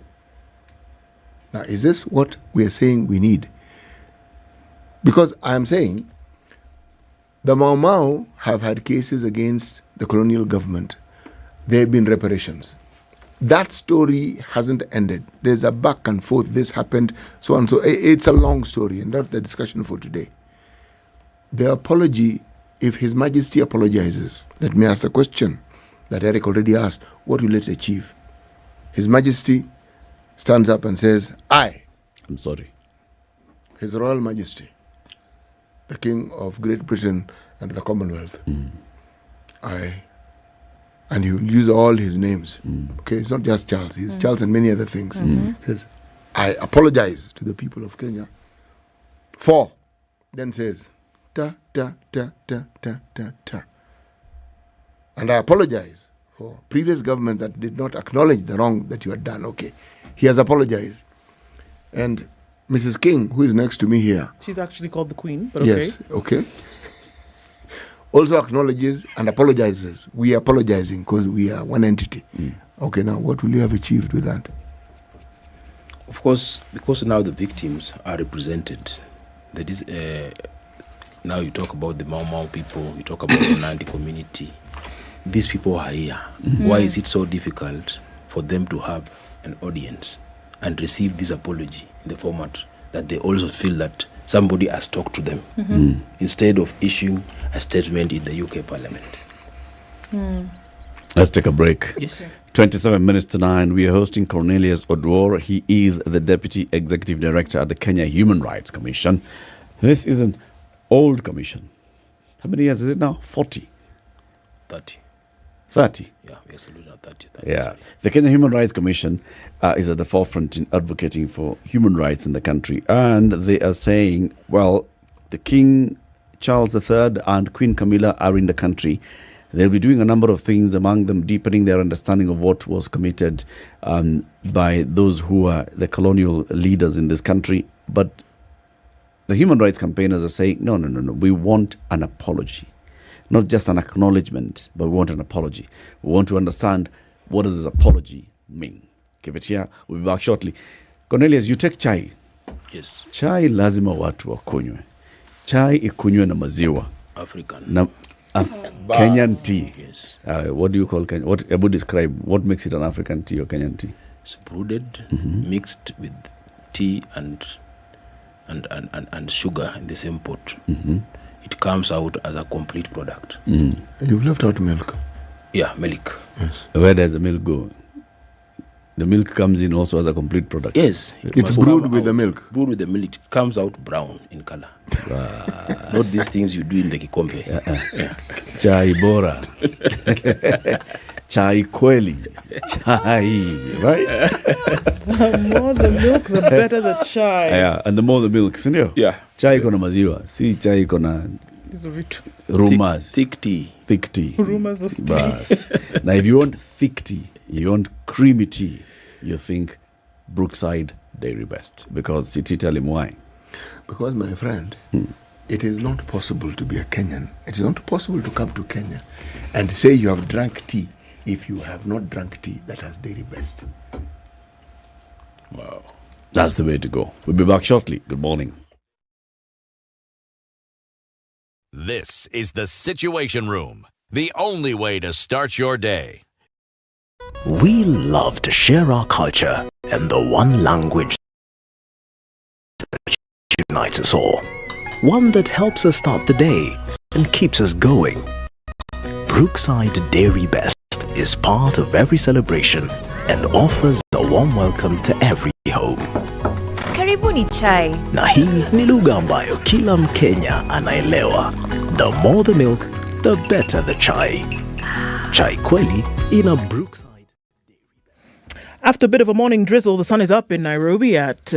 Now, is this what we are saying we need? Because I am saying the Mau Mau have had cases against the colonial government. There have been reparations. That story hasn't ended. There's a back and forth. This happened, so on. So it's a long story, and not the discussion for today. The apology, if His Majesty apologizes, let me ask the question that Eric already asked, what will it achieve? His Majesty stands up and says, I'm sorry. His Royal Majesty, the King of Great Britain and the Commonwealth, and he will use all his names. Okay, it's not just Charles, he's Charles and many other things. Says, I apologize to the people of Kenya for, then says, ta, ta, ta, ta, ta, ta, ta. And I apologize for previous governments that did not acknowledge the wrong that you had done. Okay, he has apologized. And Mrs. King, who is next to me here. She's actually called the Queen, but okay. Yes, okay. Also acknowledges and apologizes. We are apologizing because we are one entity. Okay, now what will you have achieved with that? Of course, because now the victims are represented. That is, now you talk about the Mau Mau people, you talk about the Nandi community. These people are here. Why is it so difficult for them to have an audience and receive this apology in the format that they also feel that somebody has talked to them instead of issuing a statement in the UK Parliament? Let's take a break. Yes. 27 minutes to 9. We are hosting Cornelius Odwor. He is the Deputy Executive Director at the Kenya Human Rights Commission. This is an old commission. How many years is it now? 40? 30. 30? Yeah, we are saluting at 30. Yeah. Sorry. The Kenya Human Rights Commission is at the forefront in advocating for human rights in the country. And they are saying, well, the King Charles III and Queen Camilla are in the country. They'll be doing a number of things, among them deepening their understanding of what was committed by those who are the colonial leaders in this country. But the human rights campaigners are saying, no. We want an apology. Not just an acknowledgement, but we want an apology. We want to understand what does this apology mean. Keep it here. We'll be back shortly. Cornelius, you take chai. Yes. Chai lazima watu wakunywe. Chai ikunywe na maziwa. African. Kenyan tea. Yes. What do you call Kenyan? What would describe what makes it an African tea or Kenyan tea? It's brewed, mixed with tea and sugar in the same pot. It comes out as a complete product. You've left out milk. Yeah, milk. Yes. Where does the milk go? The milk comes in also as a complete product. Yes. It's brewed with the milk. Brewed with the milk. It comes out brown in color. Not these things you do in the kikombe. Chai bora. Chai kweli. Chai, right? The more the milk, the better the chai. Yeah, and the more the milk, sindio? Yeah. Chai kona maziwa. Si chai kona rumors. Thick tea. Thick tea. Rumors of tea. Bas. Now, if you want thick tea, you want creamy tea, you think Brookside Dairy Best. Because tell him why. Because, my friend, it is not possible to be a Kenyan. It is not possible to come to Kenya and say you have drunk tea if you have not drunk tea that has Dairy Best. Wow. That's the way to go. We'll be back shortly. Good morning. This is the Situation Room, the only way to start your day. We love to share our culture and the one language that unites us all. One that helps us start the day and keeps us going. Brookside Dairy Best is part of every celebration and offers a warm welcome to every home. Karibuni chai. Na hii ni lugha ambayo kila Mkenya anaelewa. The more the milk, the better the chai. Chai kweli ina Brookside. After a bit of a morning drizzle, the sun is up in Nairobi at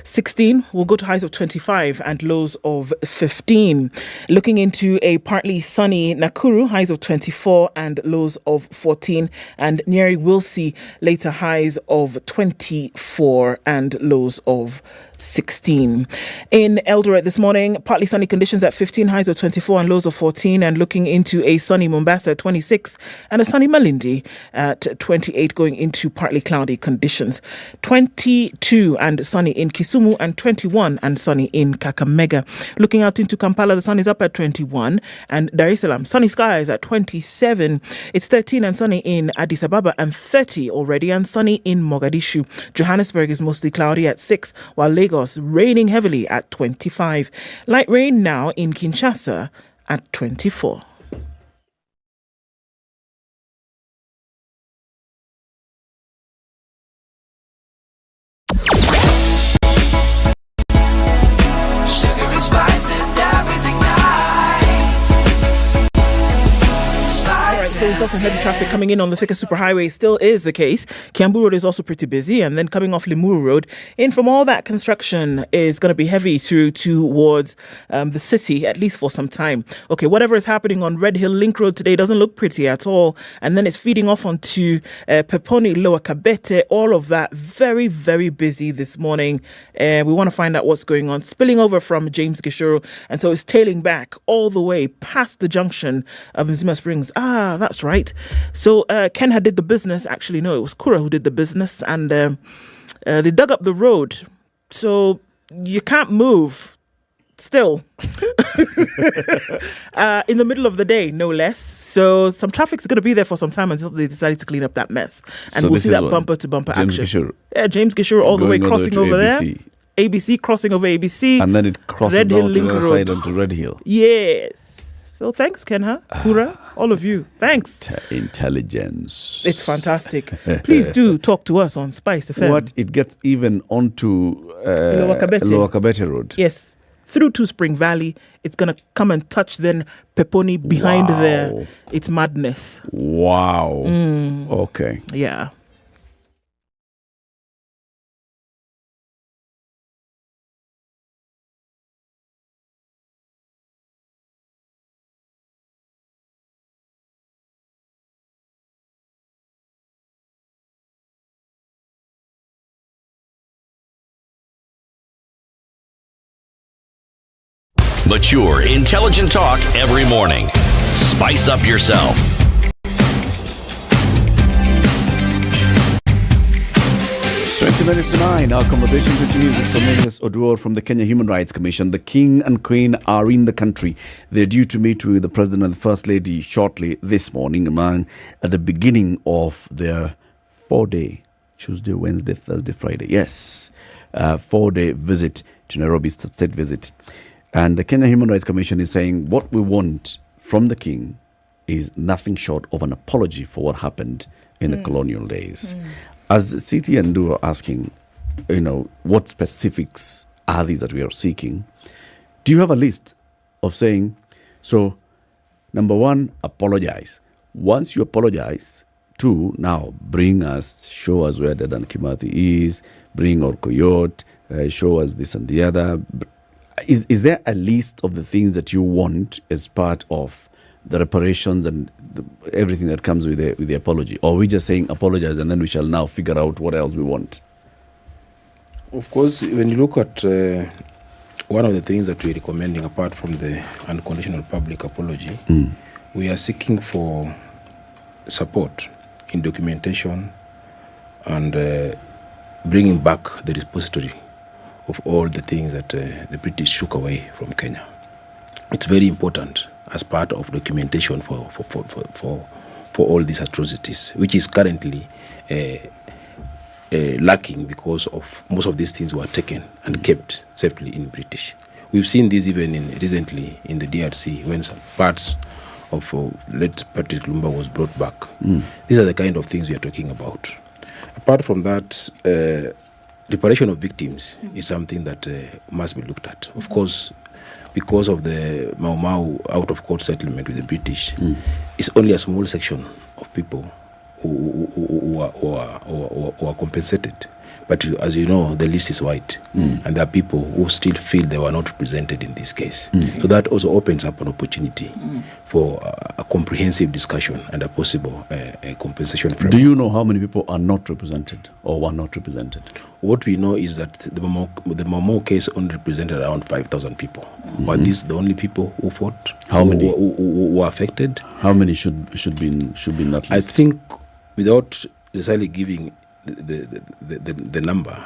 16. We'll go to highs of 25 and lows of 15. Looking into a partly sunny Nakuru, highs of 24 and lows of 14. And Nyeri will see later highs of 24 and lows of 16. In Eldoret this morning, partly sunny conditions at 15, highs of 24 and lows of 14. And looking into a sunny Mombasa at 26 and a sunny Malindi at 28, going into partly cloudy conditions. 22 and sunny in Kisumu and 21 and sunny in Kakamega. Looking out into Kampala, the sun is up at 21 and Dar es Salaam, sunny skies at 27. It's 13 and sunny in Addis Ababa and 30 already and sunny in Mogadishu. Johannesburg is mostly cloudy at 6, while Lagos raining heavily at 25. Light rain now in Kinshasa at 24. Sugar and spice and everything There's also heavy traffic coming in on the Thika Superhighway. Still is the case. Kiambu Road is also pretty busy. And then coming off Limuru Road, in from all that construction is going to be heavy through towards the city, at least for some time. Okay, whatever is happening on Red Hill Link Road today doesn't look pretty at all. And then it's feeding off onto Peponi, Lower Kabete, all of that. Very, very busy this morning. We want to find out what's going on. Spilling over from James Gishuru. And so it's tailing back all the way past the junction of Mzima Springs. That's right. So Ken had did the business. Actually, no, it was Kura who did the business. And they dug up the road. So you can't move still. In the middle of the day, no less. So some traffic's going to be there for some time until they decided to clean up that mess. And so we'll see that bumper-to-bumper James action. Gishuru. Yeah, James Gishuru all the way crossing over there. ABC crossing over ABC. And then it crosses Red down Hill to Link the other Road. side onto Red Hill. Yes. So thanks, Kenha, Kura, all of you. Thanks. Intelligence. It's fantastic. Please do talk to us on Spice FM. What? It gets even onto Lower Kabete Road. Yes. Through to Spring Valley. It's going to come and touch then Peponi behind there. It's madness. Wow. Okay. Yeah. Mature, intelligent talk every morning. Spice up yourself. 20 minutes to 9. Our conversation continues with Cornelius Oduor from the Kenya Human Rights Commission. The King and Queen are in the country. They're due to meet with the President and the First Lady shortly this morning, at the beginning of their 4-day, Tuesday, Wednesday, Thursday, Friday. Yes, 4-day visit to Nairobi, state visit. And the Kenya Human Rights Commission is saying what we want from the King is nothing short of an apology for what happened in the colonial days. As Siti and Du are asking, what specifics are these that we are seeking? Do you have a list of saying, so, number one, apologize. Once you apologize, two, now show us where Dedan Kimathi is, bring Orkoyot, show us this and the other. Is there a list of the things that you want as part of the reparations and everything that comes with the apology? Or are we just saying apologize and then we shall now figure out what else we want? Of course, when you look at one of the things that we're recommending, apart from the unconditional public apology, we are seeking for support in documentation and bringing back the repository of all the things that the British took away from Kenya. It's very important as part of documentation for for all these atrocities, which is currently lacking because of most of these things were taken and kept safely in British. We've seen this even recently in the DRC when some parts of late Patrick Lumumba was brought back. These are the kind of things we are talking about. Apart from that, reparation of victims is something that must be looked at. Of course, because of the Mau Mau out-of-court settlement with the British, it's only a small section of people who are compensated. But as you know, the list is wide, and there are people who still feel they were not represented in this case. So that also opens up an opportunity for a comprehensive discussion and a possible compensation framework. Do you know how many people are not represented or were not represented? What we know is that the Momo case only represented around 5,000 people. Were these the only people who fought? How many who were affected? How many should be in that list? I think, without necessarily giving the number,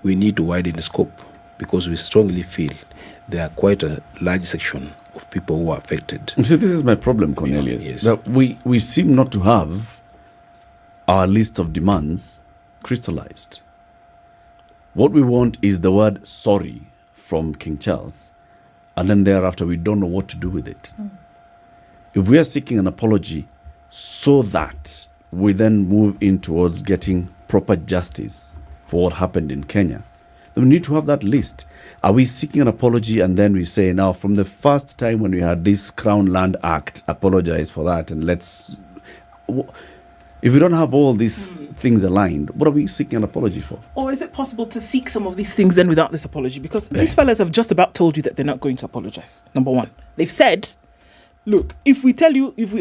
we need to widen the scope, because we strongly feel there are quite a large section of people who are affected. You see, this is my problem, Cornelius. Yes. That we seem not to have our list of demands crystallized. What we want is the word sorry from King Charles, and then thereafter we don't know what to do with it. If we are seeking an apology so that we then move in towards getting proper justice for what happened in Kenya, then we need to have that list. Are we seeking an apology and then we say, now from the first time when we had this Crown Land Act, apologize for that, and let's... If we don't have all these things aligned, what are we seeking an apology for? Or is it possible to seek some of these things then without this apology? Because these fellas have just about told you that they're not going to apologize. Number one, they've said, look, if we tell you, if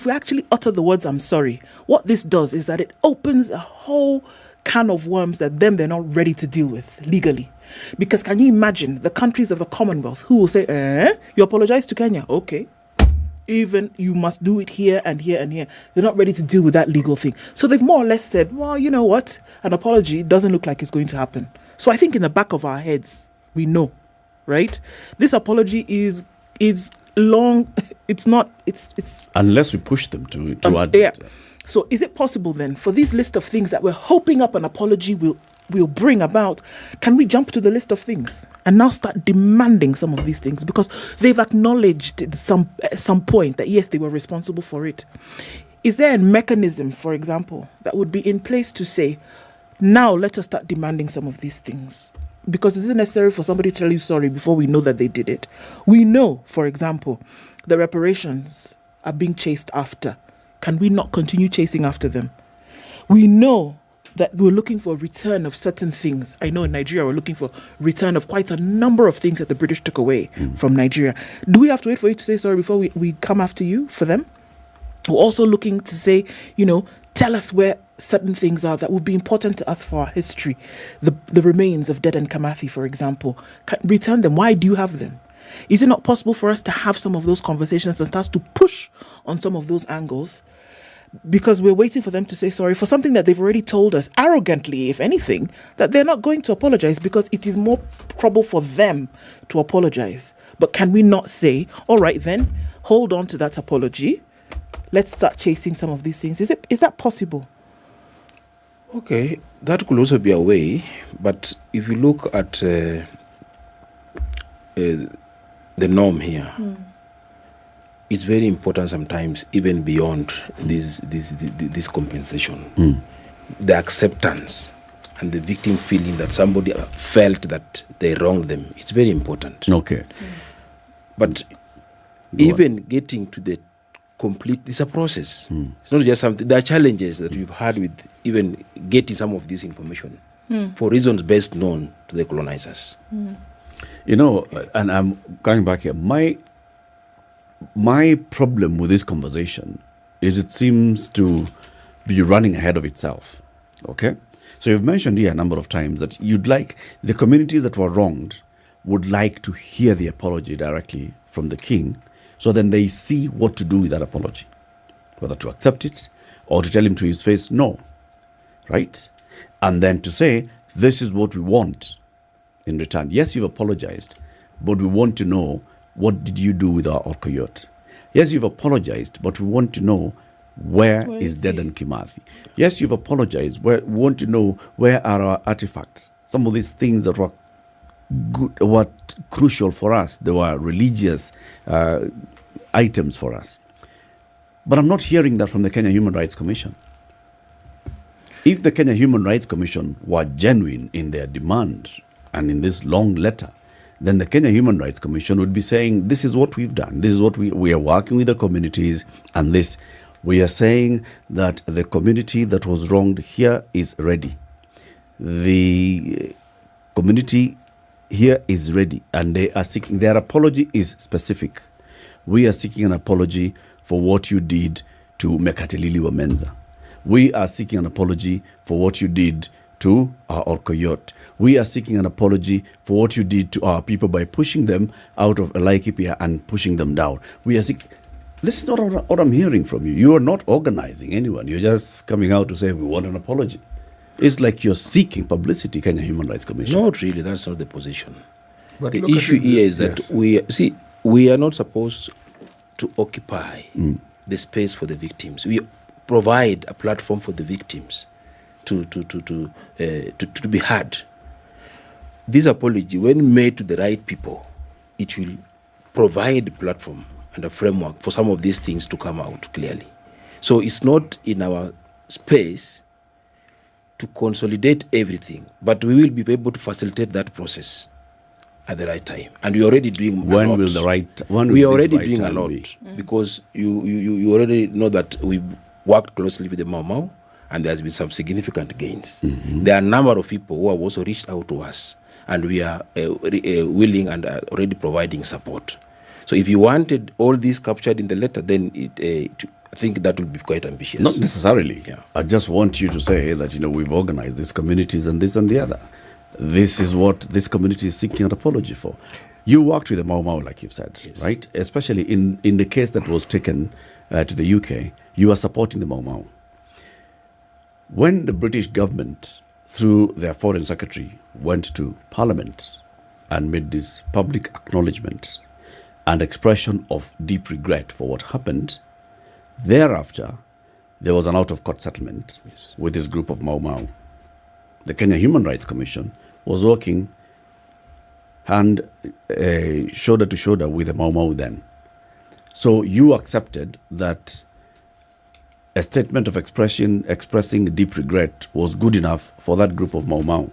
we actually utter the words "I'm sorry," what this does is that it opens a whole can of worms that they're not ready to deal with legally. Because can you imagine the countries of the Commonwealth who will say, you apologize to Kenya? Okay. Even you must do it here and here and here. They're not ready to deal with that legal thing. So they've more or less said, well, you know what? An apology doesn't look like it's going to happen. So I think in the back of our heads, we know, right? This apology is long. It's not, it's unless we push them to add it. So is it possible then for this list of things that we're hoping up an apology will bring about, can we jump to the list of things and now start demanding some of these things? Because they've acknowledged at some point that yes, they were responsible for it. Is there a mechanism, for example, that would be in place to say, now let us start demanding some of these things? Because is it necessary for somebody to tell you sorry before we know that they did it? We know, for example, the reparations are being chased after. Can we not continue chasing after them? We know that we're looking for a return of certain things. I know in Nigeria we're looking for return of quite a number of things that the British took away from Nigeria. Do we have to wait for you to say sorry before we come after you for them? We're also looking to say, tell us where certain things are that would be important to us for our history. The remains of Dead and Kamathi, for example. Return them. Why do you have them? Is it not possible for us to have some of those conversations and start to push on some of those angles? Because we're waiting for them to say sorry for something that they've already told us, arrogantly, if anything, that they're not going to apologize because it is more trouble for them to apologize. But can we not say, all right then, hold on to that apology. Let's start chasing some of these things. Is that possible? Okay, that could also be a way. But if you look at the norm here, it's very important sometimes, even beyond this compensation, the acceptance and the victim feeling that somebody felt that they wronged them. It's very important. Okay. But even getting to the complete, it's a process. It's not just something. There are challenges that we've had with even getting some of this information for reasons best known to the colonizers. And I'm going back here. My problem with this conversation is it seems to be running ahead of itself. Okay? So you've mentioned here a number of times that you'd like the communities that were wronged would like to hear the apology directly from the king, so then they see what to do with that apology, whether to accept it or to tell him to his face, no. Right? And then to say, this is what we want in return. Yes, you've apologized, but we want to know, what did you do with our Okoh yacht? Yes, you've apologized, but we want to know Where is Dedan Kimathi? Yes, you've apologized. We want to know where are our artifacts. Some of these things that were good, were crucial for us. They were religious items for us. But I'm not hearing that from the Kenya Human Rights Commission. If the Kenya Human Rights Commission were genuine in their demand and in this long letter, then the Kenya Human Rights Commission would be saying, this is what we've done. This is what we are working with the communities, and this. We are saying that the community that was wronged here is ready. The community here is ready, and they are seeking, their apology is specific. We are seeking an apology for what you did to Mekatilili Wamenza. We are seeking an apology for what you did to our Okoh. We are seeking an apology for what you did to our people by pushing them out of Laikipia and pushing them down. We are seeking. This is not what I'm hearing from you. You are not organizing anyone. You're just coming out to say we want an apology. It's like you're seeking publicity, Kenya Human Rights Commission. Not really. That's not the position. But the issue here is that we are not supposed to occupy the space for the victims. We provide a platform for the victims to be heard. This apology, when made to the right people, it will provide a platform and a framework for some of these things to come out clearly. So it's not in our space to consolidate everything, but we will be able to facilitate that process at the right time. And we're already doing a lot. We're already doing a lot because you already know that we've worked closely with the Mau Mau, and there's been some significant gains. There are a number of people who have also reached out to us, and we are willing and are already providing support. So if you wanted all this captured in the letter, then I think that will be quite ambitious. Not necessarily. Yeah. I just want you to say that, we've organized these communities and this and the other. This is what this community is seeking an apology for. You worked with the Mau Mau, like you've said, yes. Right? Especially in the case that was taken to the UK, you are supporting the Mau Mau. When the British government, through their foreign secretary, went to Parliament and made this public acknowledgement and expression of deep regret for what happened, thereafter, there was an out-of-court settlement with this group of Mau Mau. The Kenya Human Rights Commission was working shoulder to shoulder with the Mau Mau then. So you accepted that a statement of expressing deep regret was good enough for that group of Mau Mau.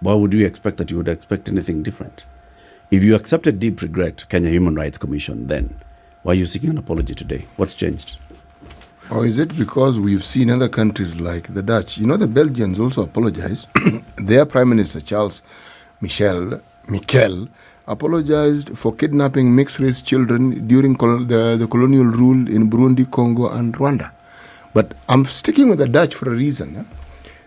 Why would you expect that you would expect anything different? If you accepted deep regret, Kenya Human Rights Commission, then why are you seeking an apology today? What's changed? Or is it because we've seen other countries like the Dutch? The Belgians also apologized. Their Prime Minister, Charles Michel, apologized for kidnapping mixed-race children during the colonial rule in Burundi, Congo, and Rwanda. But I'm sticking with the Dutch for a reason.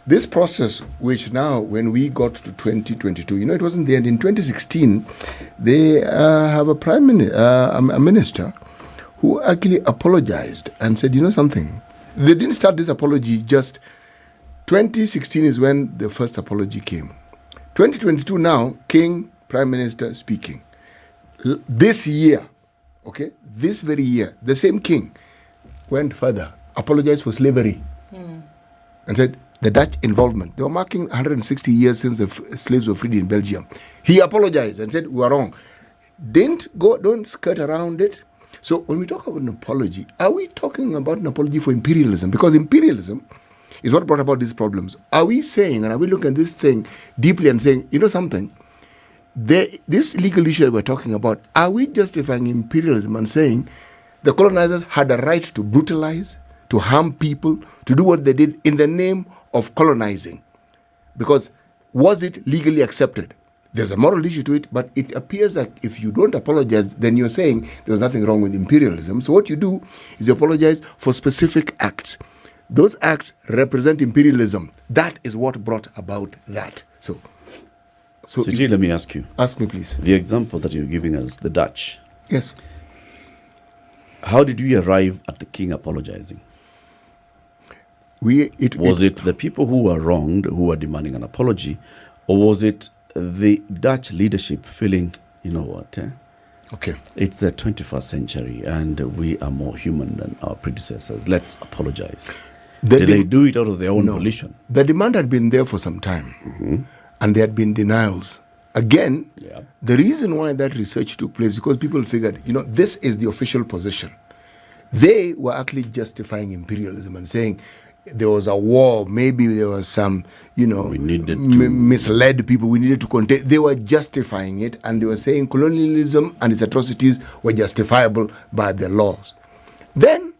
This process, which now, when we got to 2022, it wasn't the end. In 2016, they have a minister who actually apologized and said, something? They didn't start this apology just... 2016 is when the first apology came. 2022 now, King, Prime Minister speaking. This year, this very year, the same king went further, apologized for slavery, and said, the Dutch involvement. They were marking 160 years since the slaves were freed in Belgium. He apologized and said, we are wrong. Don't skirt around it. So when we talk about an apology, are we talking about an apology for imperialism? Because imperialism is what brought about these problems. Are we saying, and are we looking at this thing deeply and saying, something? This legal issue that we're talking about, are we justifying imperialism and saying the colonizers had a right to brutalize, to harm people, to do what they did in the name of colonizing? Because was it legally accepted? There's a moral issue to it, but it appears like if you don't apologize, then you're saying there's nothing wrong with imperialism. So what you do is you apologize for specific acts. Those acts represent imperialism. That is what brought about that. So let me ask you. Ask me, please. The example that you're giving us, the Dutch. Yes. How did we arrive at the king apologizing? Was it the people who were wronged who were demanding an apology, or was it the Dutch leadership feeling, Okay. It's the 21st century, and we are more human than our predecessors. Let's apologize. Did they do it out of their own volition? The demand had been there for some time, and there had been denials. Again, the reason why that research took place, because people figured, this is the official position. They were actually justifying imperialism and saying there was a war, maybe there was some, we needed misled people, we needed to contain. They were justifying it, and they were saying colonialism and its atrocities were justifiable by the laws. Then,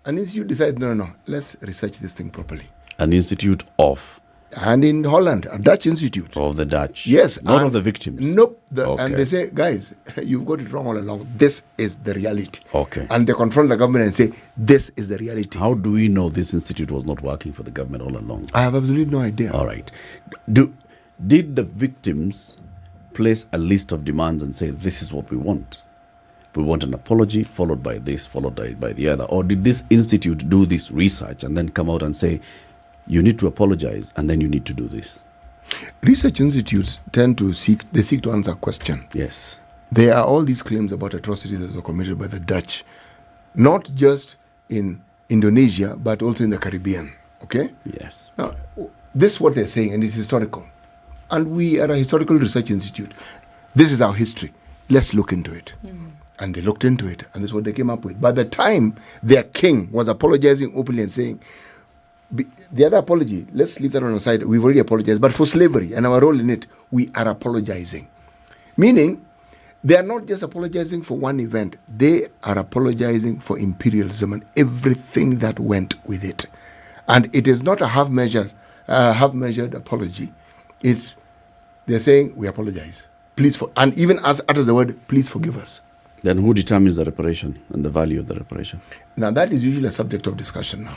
an institute decided, no, let's research this thing properly. An institute of? And in Holland, a Dutch institute. Of the Dutch? Yes. Not of the victims? Nope. And they say, guys, you've got it wrong all along. This is the reality. Okay. And they confront the government and say, this is the reality. How do we know this institute was not working for the government all along? I have absolutely no idea. All right. Did the victims place a list of demands and say, this is what we want? We want an apology, followed by this, followed by the other. Or did this institute do this research and then come out and say, you need to apologize and then you need to do this? Research institutes tend to seek to answer a question. Yes. There are all these claims about atrocities that were committed by the Dutch, not just in Indonesia, but also in the Caribbean. Okay? Yes. Now, this is what they're saying, and it's historical. And we are a historical research institute. This is our history. Let's look into it. And they looked into it, and this is what they came up with. By the time their king was apologizing openly and saying, the other apology, let's leave that on the side, we've already apologized, but for slavery and our role in it, we are apologizing. Meaning, they are not just apologizing for one event, they are apologizing for imperialism and everything that went with it. And it is not a half-measured apology. They're saying, we apologize. Please, and even as utters the word, please forgive us. Then who determines the reparation and the value of the reparation? Now, that is usually a subject of discussion now.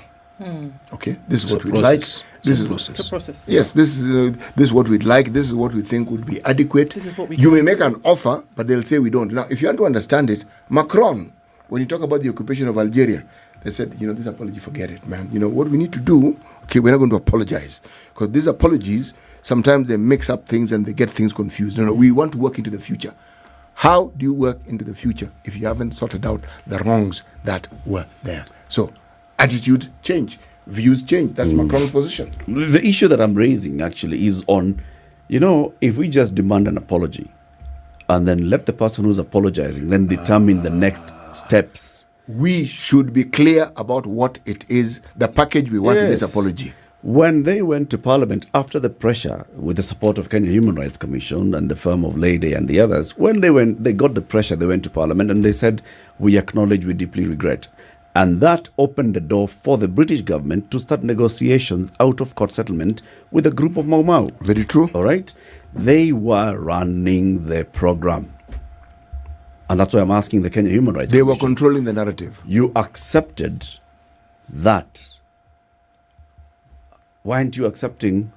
Okay, this is what we'd process. like. This is It's a process. Yes, this is what we'd like. This is what we think would be adequate. This is what we You may make an offer, but they'll say we don't. Now, if you want to understand it, Macron, when you talk about the occupation of Algeria, they said, this apology, forget it, man. What we need to do, okay, we're not going to apologize. Because these apologies, sometimes they mix up things and they get things confused. No, we want to work into the future. How do you work into the future if you haven't sorted out the wrongs that were there? So, attitude change, views change. That's Macron's position. The issue that I'm raising actually is on, if we just demand an apology and then let the person who's apologizing then determine the next steps. We should be clear about what it is, the package we want in this apology. When they went to Parliament after the pressure with the support of Kenya Human Rights Commission and the firm of Lady and the others, when they got the pressure, they went to Parliament and they said, we acknowledge, we deeply regret. And that opened the door for the British government to start negotiations out of court settlement with a group of Mau Mau. Very true. All right? They were running the program. And that's why I'm asking the Kenya Human Rights Commission. They were controlling the narrative. You accepted that. Why aren't you accepting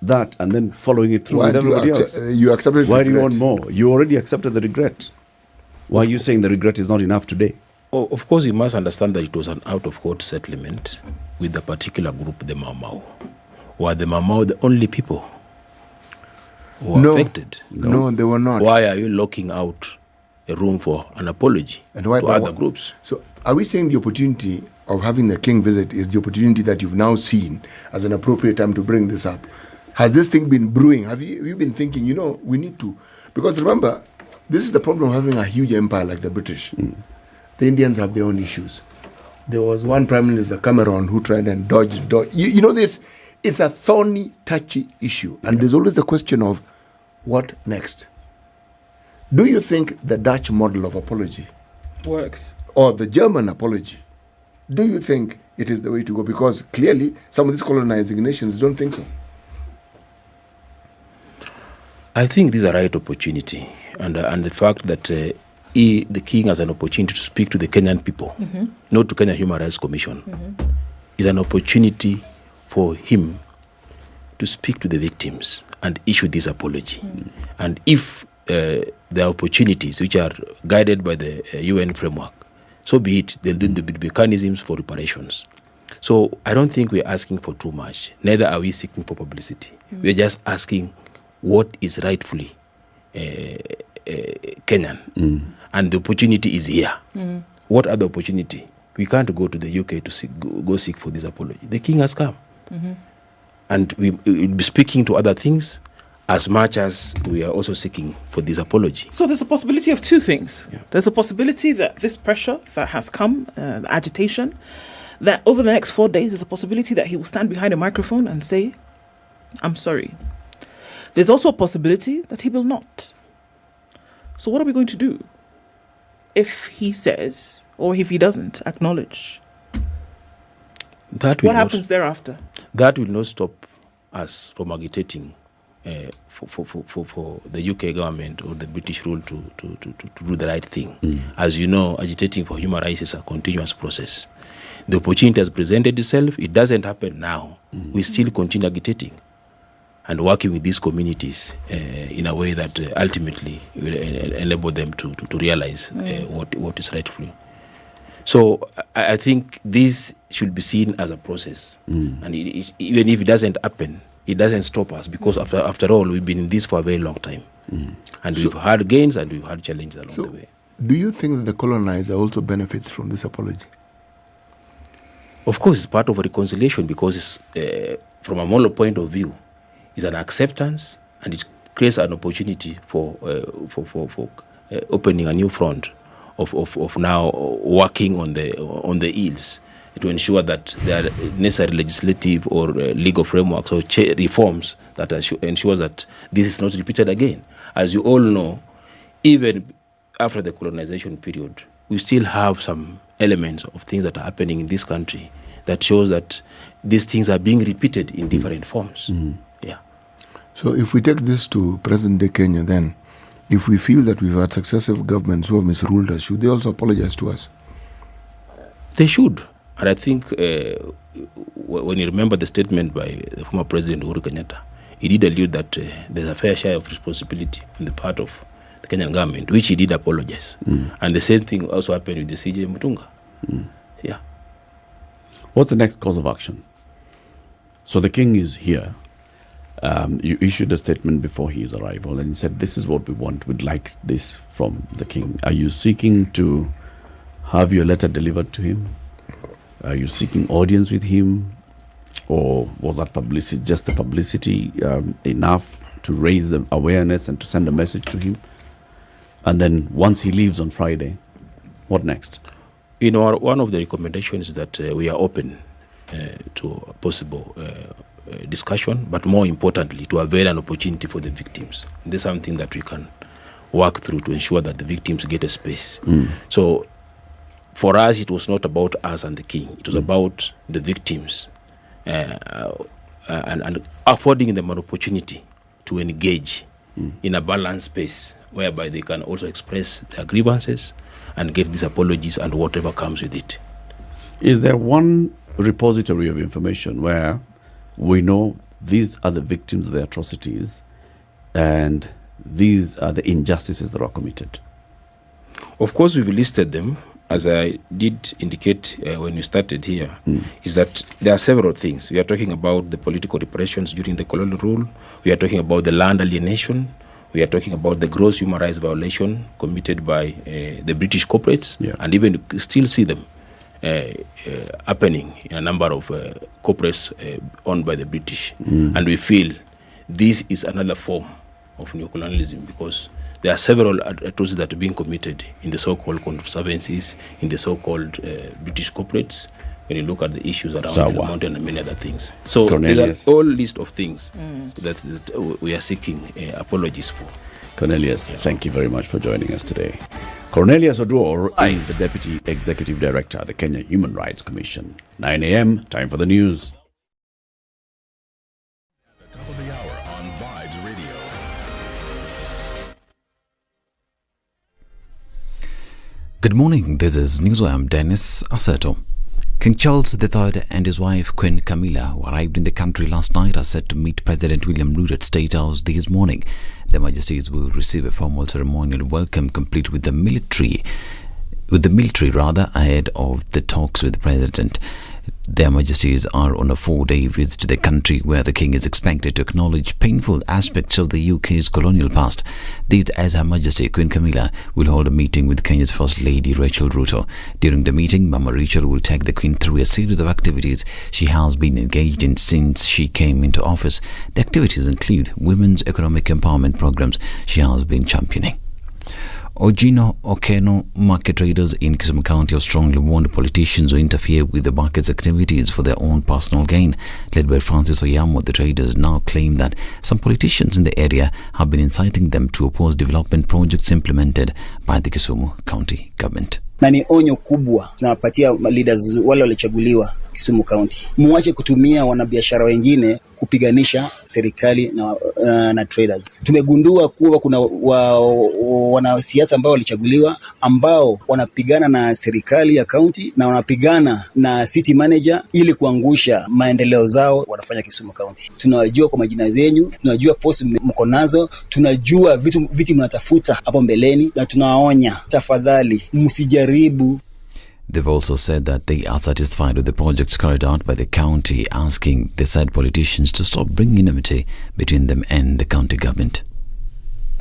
that and then following it through with everybody else? You accepted Why regret. do you want more? You already accepted the regret. Why are you saying the regret is not enough today? Oh, of course, you must understand that it was an out-of-court settlement with a particular group, the Mau Mau. Were the Mau Mau the only people who were affected? No, they were not. Why are you locking out a room for an apology to other groups? So are we saying the opportunity of having the king visit is the opportunity that you've now seen as an appropriate time to bring this up? Has this thing been brewing? Have you been thinking, we need to... Because remember, this is the problem of having a huge empire like the British. The Indians have their own issues. There was one Prime Minister, Cameron, who tried and dodged. This, it's a thorny, touchy issue. And there's always the question of what next? Do you think the Dutch model of apology works? Or the German apology, do you think it is the way to go? Because clearly, some of these colonizing nations don't think so. I think this is a right opportunity. And the fact that the king has an opportunity to speak to the Kenyan people, not to Kenya Human Rights Commission, is an opportunity for him to speak to the victims and issue this apology. And if there are opportunities which are guided by the UN framework, so be it. There'll be mechanisms for reparations. So I don't think we're asking for too much. Neither are we seeking for publicity. We're just asking what is rightfully Kenyan, and the opportunity is here. What other opportunity? We can't go to the UK to go seek for this apology. The king has come. And we will be speaking to other things as much as we are also seeking for this apology. So there's a possibility of two things. There's a possibility that this pressure that has come, the agitation, that over the next 4 days, there's a possibility that he will stand behind a microphone and say, I'm sorry. There's also a possibility that he will not. So what are we going to do if he says, or if he doesn't acknowledge? What happens thereafter? That will not stop us from agitating for the UK government or the British rule to do the right thing. As you know, agitating for human rights is a continuous process. The opportunity has presented itself. It doesn't happen now. We still continue agitating and working with these communities in a way that ultimately will enable them to realize what is rightful. So I think this should be seen as a process. And even if it doesn't happen, it doesn't stop us, because after all, we've been in this for a very long time. And we've had gains and we've had challenges along the way. Do you think that the colonizer also benefits from this apology? Of course, it's part of a reconciliation, because it's, from a moral point of view, it's an acceptance, and it creates an opportunity for opening a new front of now working on the ills to ensure that there are necessary legislative or legal frameworks or reforms that ensures that this is not repeated again. As you all know, even after the colonization period, we still have some elements of things that are happening in this country that shows that these things are being repeated in different forms. Yeah. So if we take this to present-day Kenya, then, if we feel that we've had successive governments who have misruled us, should they also apologize to us? They should. And I think when you remember the statement by the former President Uhuru Kenyatta, he did allude that there's a fair share of responsibility on the part of the Kenyan government, which he did apologize. And the same thing also happened with the CJ Mutunga. Yeah. What's the next course of action? So the king is here. You issued a statement before his arrival, and he said, this is what we want. We'd like this from the king. Are you seeking to have your letter delivered to him? Are you seeking audience with him? Or was that publicity, just the publicity, enough to raise the awareness and to send a message to him? And then once he leaves on Friday, what next? You know, one of the recommendations is that we are open to a possible discussion, but more importantly, to avail an opportunity for the victims. This is something that we can work through to ensure that the victims get a space. So for us, it was not about us and the king. It was about the victims and affording them an opportunity to engage in a balanced space whereby they can also express their grievances and get these apologies and whatever comes with it. Is there one repository of information where we know these are the victims of the atrocities and these are the injustices that are committed? Of course, we've listed them. As I did indicate when we started here, is that there are several things. We are talking about the political repressions during the colonial rule. We are talking about the land alienation. We are talking about the gross human rights violation committed by the British corporates. And even you still see them happening in a number of corporates owned by the British. And we feel this is another form of neocolonialism, because there are several atrocities that are being committed in the so-called conservancies, in the so-called British corporates, when you look at the issues around the mountain and many other things. So there's a whole list of things that we are seeking apologies for. Cornelius, thank you very much for joining us today. Cornelius Oduor is the Deputy Executive Director at the Kenya Human Rights Commission. 9 a.m., time for the news. Top of the hour on Vibes Radio. Good morning, this is News. I'm Dennis Aseto. King Charles III and his wife Queen Camilla, who arrived in the country last night, are set to meet President William Ruto at State House this morning. Their Majesties will receive a formal ceremonial welcome complete with the military ahead of the talks with the President. Their Majesties are on a 4-day visit to the country where the King is expected to acknowledge painful aspects of the UK's colonial past. These as Her Majesty Queen Camilla will hold a meeting with Kenya's First Lady Rachel Ruto. During the meeting, Mama Rachel will take the Queen through a series of activities she has been engaged in since she came into office. The activities include women's economic empowerment programs she has been championing. Okoh market traders in Kisumu County have strongly warned politicians who interfere with the market's activities for their own personal gain. Led by Francis Oyamo, the traders now claim that some politicians in the area have been inciting them to oppose development projects implemented by the Kisumu County government. Na ni onyo kubwa tunawapatia leaders wale walichaguliwa Kisumu County. Muache kutumia wanabiashara wengine kupiganisha serikali na traders. Tumegundua kuwa kuna wanasiasa ambao walichaguliwa ambao wanapigana na serikali ya county na wanapigana na city manager ili kuangusha maendeleo zao wanafanya Kisumu County. Tunawajua kwa majina yenu, tunajua post mko nazo, tunajua vitu mnatafuta hapo mbeleni na tunawaonya, tafadhali msijaribu. They've also said that they are satisfied with the projects carried out by the county, asking the said politicians to stop bringing enmity between them and the county government.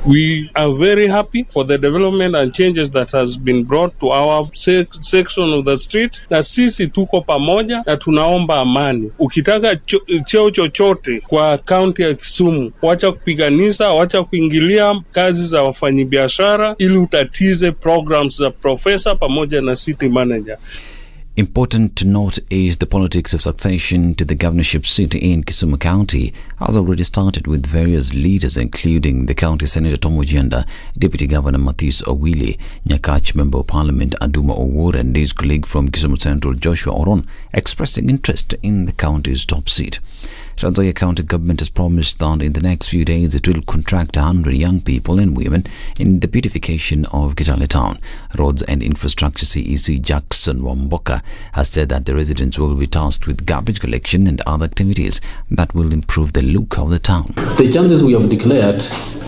We are very happy for the development and changes that has been brought to our section of the street. Na sisi tuko pamoja na tunaomba amani. Ukitaka cheo chochote kwa county ya Kisumu, wacha kupiganisha, wacha kuingilia kazi za wafanyabiashara ili utatize programs za professor pamoja na city manager. Important to note is the politics of succession to the governorship seat in Kisumu County has already started, with various leaders including the County Senator Tom Ojienda, Deputy Governor Mathis Owili, Nyakach Member of Parliament Aduma Owora and his colleague from Kisumu Central Joshua Oron expressing interest in the county's top seat. Trans Nzoia County government has promised that in the next few days it will contract 100 young people and women in the beautification of Kitale Town. Roads and Infrastructure CEC Jackson Wamboka has said that the residents will be tasked with garbage collection and other activities that will improve the look of the town. The chances we have declared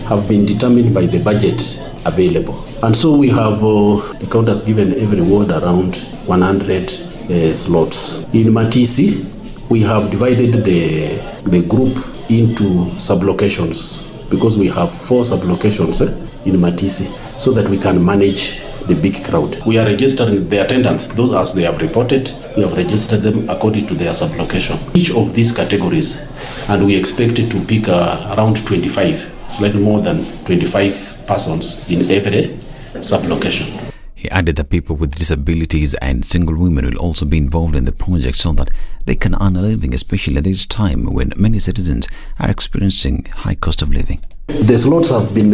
have been determined by the budget available. And so we have, the county has given every ward around 100 slots. In Matisi, we have divided the group into sublocations because we have 4 sublocations in Matisi so that we can manage the big crowd. We are registering the attendants, those as they have reported, we have registered them according to their sublocation. Each of these categories, and we expect to pick around 25, slightly more than 25 persons in every sublocation. He added that people with disabilities and single women will also be involved in the project so that they can earn a living, especially at this time when many citizens are experiencing high cost of living. The slots have been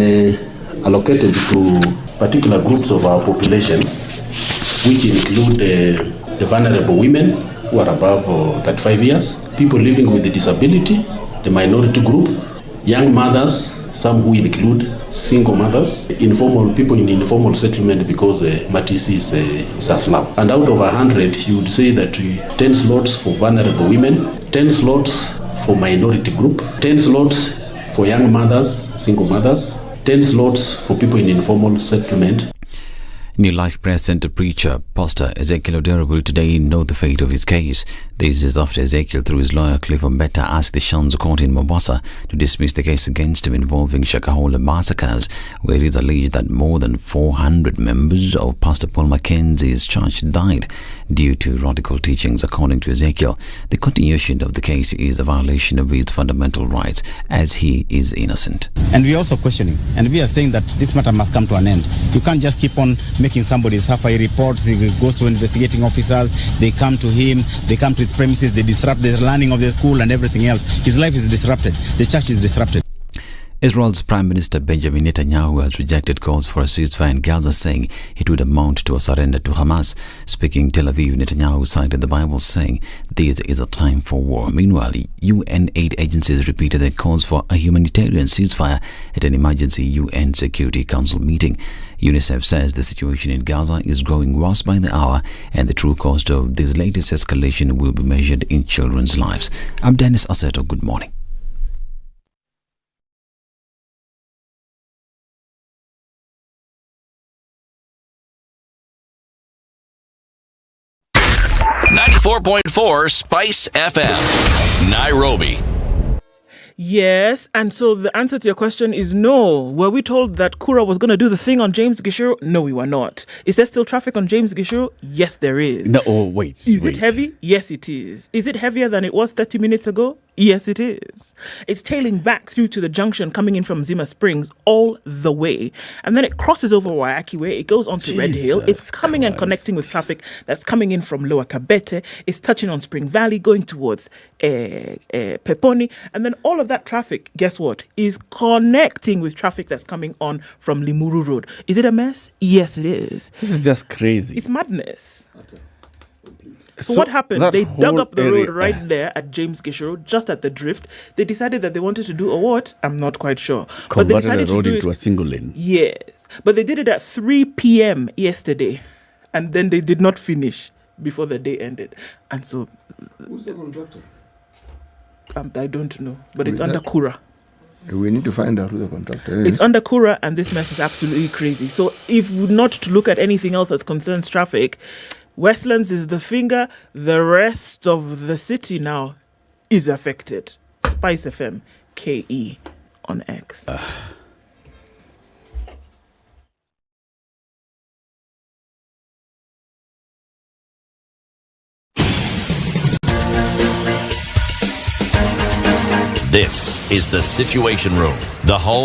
allocated to particular groups of our population, which include the vulnerable women who are above 35 years, people living with a disability, the minority group, young mothers, some who include single mothers, informal people in informal settlement because Matisi is a slum. And out of 100, you would say that 10 slots for vulnerable women, 10 slots for minority group, 10 slots for young mothers, single mothers, 10 slots for people in informal settlement. New Life Press Center preacher, Pastor Ezekiel Odero will today know the fate of his case. This is after Ezekiel, through his lawyer Cliff Mbeta, asked the Shanzu Court in Mombasa to dismiss the case against him involving Shakahola massacres, where it is alleged that more than 400 members of Pastor Paul Mackenzie's church died due to radical teachings. According to Ezekiel, the continuation of the case is a violation of his fundamental rights, as he is innocent. And we are also questioning, and we are saying that this matter must come to an end. You can't just keep on making somebody suffer. He reports, he goes to investigating officers, they come to him, they come to his premises, they disrupt the learning of the school and everything else. His life is disrupted. The church is disrupted. Israel's Prime Minister Benjamin Netanyahu has rejected calls for a ceasefire in Gaza, saying it would amount to a surrender to Hamas. Speaking Tel Aviv, Netanyahu cited the Bible, saying this is a time for war. Meanwhile, UN aid agencies repeated their calls for a humanitarian ceasefire at an emergency UN Security Council meeting. UNICEF says the situation in Gaza is growing worse by the hour, and the true cost of this latest escalation will be measured in children's lives. I'm Dennis Aseto. Good morning. 94.4 Spice FM, Nairobi. Yes, and so the answer to your question is no. Were we told that Kura was going to do the thing on James Gishuru? No, we were not. Is there still traffic on James Gishuru? Yes, there is. No, wait. Is it heavy? Yes, it is. Is it heavier than it was 30 minutes ago? Yes, it is. It's tailing back through to the junction coming in from Zima Springs all the way. And then it crosses over Waiyaki Way. It goes on to Red Hill. It's coming and connecting with traffic that's coming in from Lower Kabete. It's touching on Spring Valley, going towards Peponi. And then all of that traffic, guess what, is connecting with traffic that's coming on from Limuru Road. Is it a mess? Yes, it is. This is just crazy. It's madness. So what happened? They dug up the road right there at James Gishuru, just at the drift. They decided that they wanted to do a what? I'm not quite sure. But they decided the road to do into a single lane. Yes. But they did it at 3 p.m. yesterday. And then they did not finish before the day ended. And so... Who's the contractor? I don't know. But it's under Kura. We need to find out who the contractor is. It's under Kura, and this mess is absolutely crazy. So if not to look at anything else that concerns traffic... Westlands is the finger. The rest of the city now is affected. Spicefm KE on X. This is the Situation Room, the home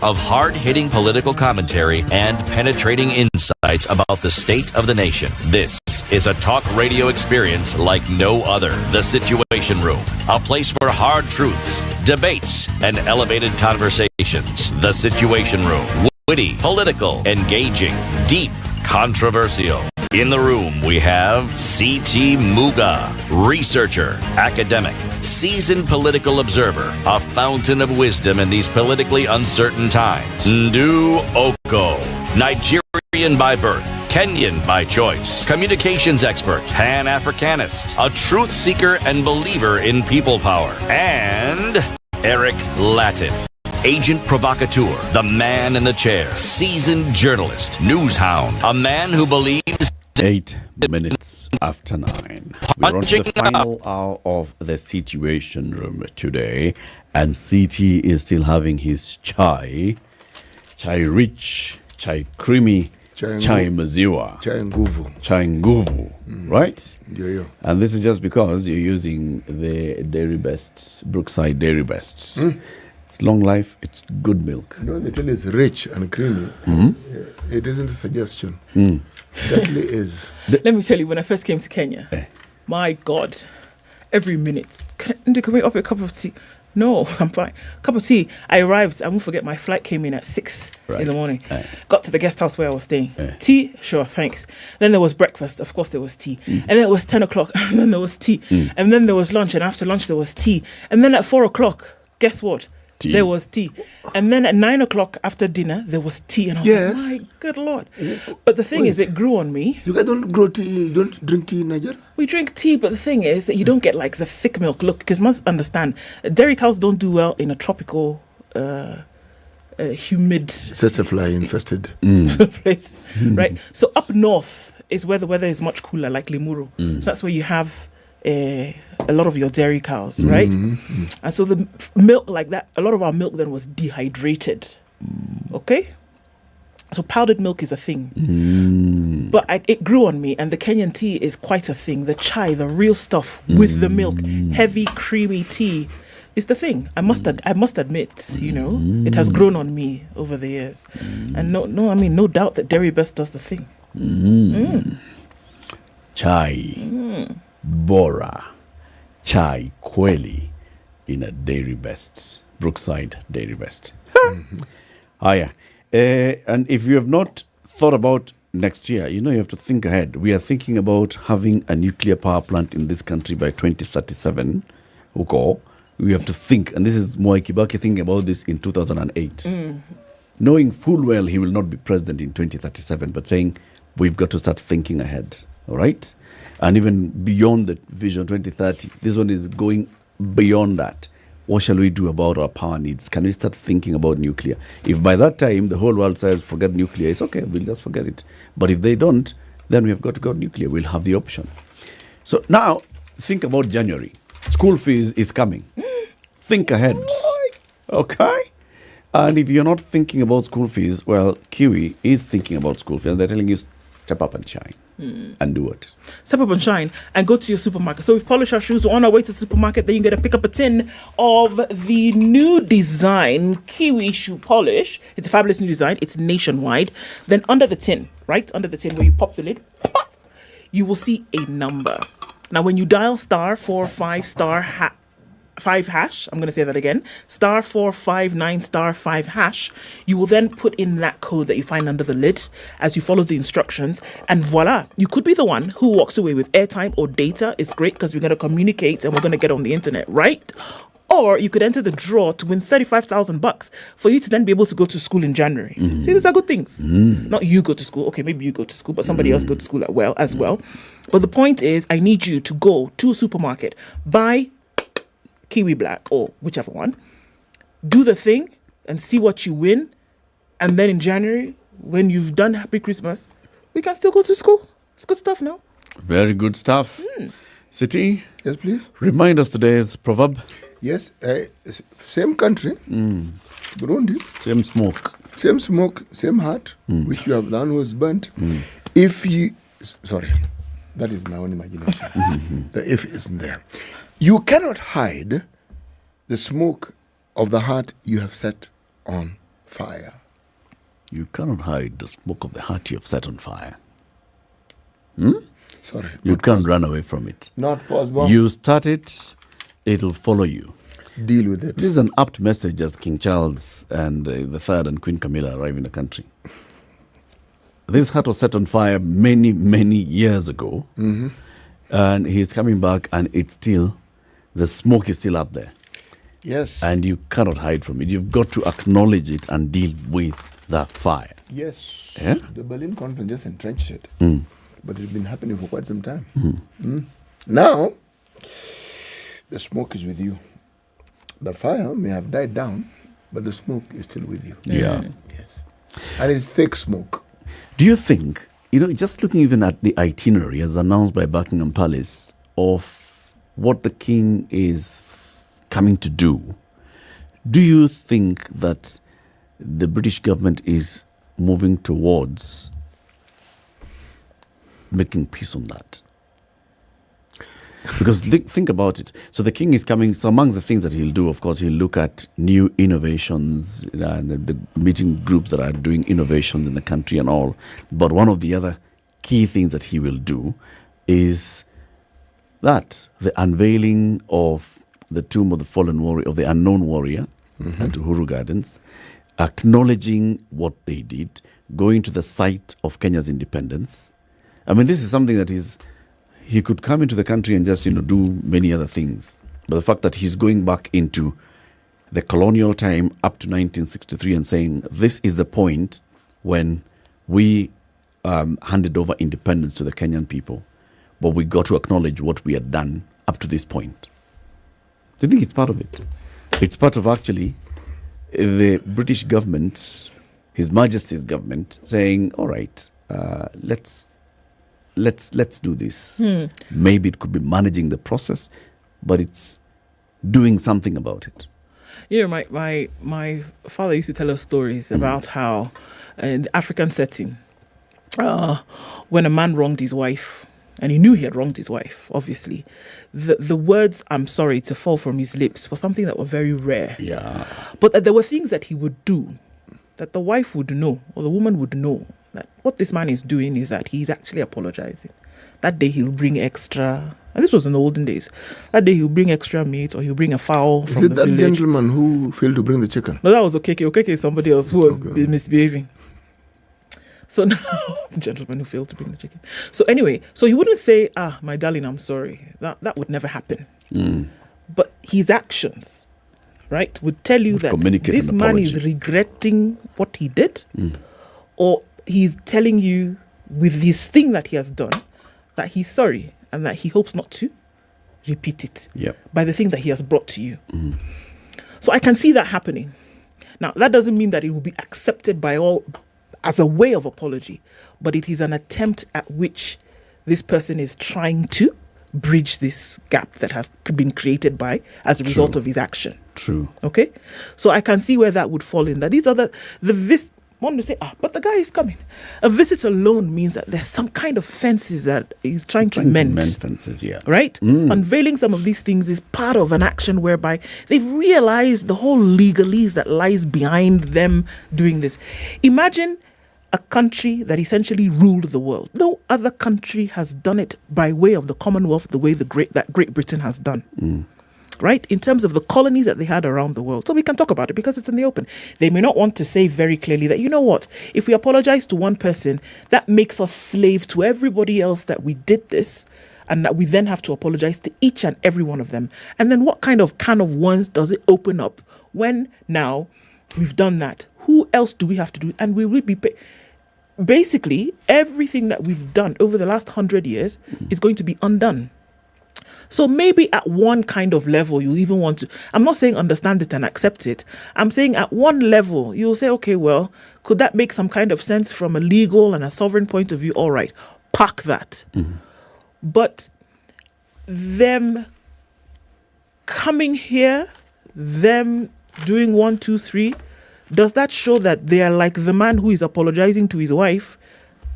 of hard-hitting political commentary and penetrating insights about the state of the nation. This is a talk radio experience like no other. The Situation Room, a place for hard truths, debates, and elevated conversations. The Situation Room, witty, political, engaging, deep, controversial. In the room, we have C.T. Muga, researcher, academic, seasoned political observer, a fountain of wisdom in these politically uncertain times. Ndu Okoh, Nigerian by birth, Kenyan by choice, communications expert, Pan-Africanist, a truth seeker and believer in people power, and Eric Latiff, agent provocateur, the man in the chair, seasoned journalist, news hound, a man who believes... 8 minutes after 9. We're on to the final hour of the Situation Room today, and CT is still having his chai rich, chai creamy, chai maziwa, chai nguvu, right? Yeah. And this is just because you're using the Dairy Bests, Brookside Dairy Bests. It's long life, it's good milk. No, they tell you it's rich and creamy. It isn't a suggestion. That is. Let me tell you, when I first came to Kenya, my God, every minute, can we offer a cup of tea? No, I'm fine. Cup of tea. I arrived, I won't forget, my flight came in at 6 in the morning. Got to the guest house where I was staying. Tea? Sure, thanks. Then there was breakfast. Of course, there was tea. And then it was 10 o'clock. And then there was tea. And then there was lunch. And after lunch, there was tea. And then at 4 o'clock, guess what? Tea. There was tea. And then at 9 o'clock after dinner, there was tea. And I was like, my good Lord. But the thing is, it grew on me. You guys don't grow tea, you don't drink tea in Nigeria? We drink tea, but the thing is that you don't get like the thick milk. Look, because you must understand, dairy cows don't do well in a tropical, humid... Tsetse infested place, right? So up north is where the weather is much cooler, like Limuru. So that's where you have... a lot of your dairy cows, right? And so the milk like that, a lot of our milk then was dehydrated. Okay? So powdered milk is a thing. But it grew on me, and the Kenyan tea is quite a thing. The chai, the real stuff with the milk, heavy, creamy tea is the thing. I must admit, you know, it has grown on me over the years. And no doubt that Dairy Best does the thing. Chai. Bora, chai kweli in a Dairy Best, Brookside Dairy Best. And if you have not thought about next year, you know you have to think ahead. We are thinking about having a nuclear power plant in this country by 2037. Okoh, we have to think, and this is Mwai Kibaki thinking about this in 2008. Knowing full well he will not be president in 2037, but saying we've got to start thinking ahead, all right? And even beyond the Vision 2030, this one is going beyond that. What shall we do about our power needs? Can we start thinking about nuclear? If by that time the whole world says forget nuclear, it's okay, we'll just forget it. But if they don't, then we have got to go nuclear. We'll have the option. So now, think about January. School fees is coming. Think ahead. Okay? And if you're not thinking about school fees, well, Kiwi is thinking about school fees. And they're telling you, step up and shine. And do it. Step up and shine and go to your supermarket. So we've polished our shoes. We're on our way to the supermarket. Then you're going to pick up a tin of the new design Kiwi shoe polish. It's a fabulous new design. It's nationwide. Then under the tin, right under the tin where you pop the lid, you will see a number. Now when you dial *45*5#, I'm going to say that again, *459*5#, you will then put in that code that you find under the lid as you follow the instructions, and voila, you could be the one who walks away with airtime or data. It's great because we're going to communicate and we're going to get on the internet, right? Or you could enter the draw to win $35,000 for you to then be able to go to school in January. See, these are good things. Not you go to school. Okay, maybe you go to school, but somebody else go to school as well. But the point is, I need you to go to a supermarket, buy Kiwi Black or whichever one, do the thing and see what you win. And then in January, when you've done Happy Christmas, we can still go to school. It's good stuff now. Very good stuff. City? Yes, please. Remind us today's proverb. Yes, same country, Burundi. Same smoke. Same smoke, same heart, which you have done was burnt. If you, sorry, that is my own imagination. The if isn't there. You cannot hide the smoke of the heart you have set on fire. You cannot hide the smoke of the heart you have set on fire. Sorry. You can't run away from it. Not possible. You start it, it'll follow you. Deal with it. This is an apt message as King Charles and the Third and Queen Camilla arrive in the country. This heart was set on fire many, many years ago. And he's coming back and it's still, the smoke is still up there. Yes. And you cannot hide from it. You've got to acknowledge it and deal with the fire. Yes. Yeah? The Berlin conference just entrenched it. But it's been happening for quite some time. Now, the smoke is with you. The fire may have died down, but the smoke is still with you. Yeah. Yes. And it's thick smoke. Do you think, just looking even at the itinerary as announced by Buckingham Palace of what the king is coming to do you think that the British government is moving towards making peace on that? Because think about it. So the king is coming. So among the things that he'll do, of course, he'll look at new innovations and the meeting groups that are doing innovations in the country and all. But one of the other key things that he will do is that the unveiling of the tomb of the fallen warrior, of the unknown warrior at Uhuru Gardens, acknowledging what they did, going to the site of Kenya's independence. I mean, this is something that is, he could come into the country and just, do many other things. But the fact that he's going back into the colonial time up to 1963 and saying, this is the point when we handed over independence to the Kenyan people. But we got to acknowledge what we had done up to this point. Do you think it's part of it? It's part of actually the British government, His Majesty's government, saying, all right, let's do this. Maybe it could be managing the process, but it's doing something about it. My father used to tell us stories about how in the African setting, when a man wronged his wife, and he knew he had wronged his wife, obviously, the words "I'm sorry" to fall from his lips was something that were very rare. Yeah. But there were things that he would do that the wife would know, or the woman would know, that what this man is doing is that he's actually apologizing. That day he'll bring extra, and this was in the olden days, that day he'll bring extra meat or he'll bring a fowl from the village. Is it that gentleman who failed to bring the chicken? No, that was Okeke. Okeke is somebody else who was misbehaving. So now, the gentleman who failed to bring the chicken. So anyway, so he wouldn't say, my darling, I'm sorry. That would never happen. But his actions, right, would tell you that this man is regretting what he did, or he's telling you with this thing that he has done that he's sorry and that he hopes not to repeat it by the thing that he has brought to you. So I can see that happening. Now, that doesn't mean that it will be accepted by all as a way of apology, but it is an attempt at which this person is trying to bridge this gap that has been created as a result of his action. True. Okay? So I can see where that would fall in. That these are want to say, but the guy is coming. A visit alone means that there's some kind of fences that he's trying to mend. Mend fences, yeah. Right? Unveiling some of these things is part of an action whereby they've realized the whole legalese that lies behind them doing this. Imagine a country that essentially ruled the world. No other country has done it by way of the Commonwealth the way that Great Britain has done. Right? In terms of the colonies that they had around the world. So we can talk about it because it's in the open. They may not want to say very clearly that, you know what, if we apologize to one person, that makes us slave to everybody else that we did this, and that we then have to apologize to each and every one of them. And then what kind of can of worms does it open up when now we've done that? Who else do we have to do? And we will be basically everything that we've done over the last 100 years is going to be undone. So maybe at one kind of level, you even want to, I'm not saying understand it and accept it. I'm saying at one level, you'll say, okay, well, could that make some kind of sense from a legal and a sovereign point of view? All right, park that. But them coming here, them doing 1, 2, 3, does that show that they are like the man who is apologizing to his wife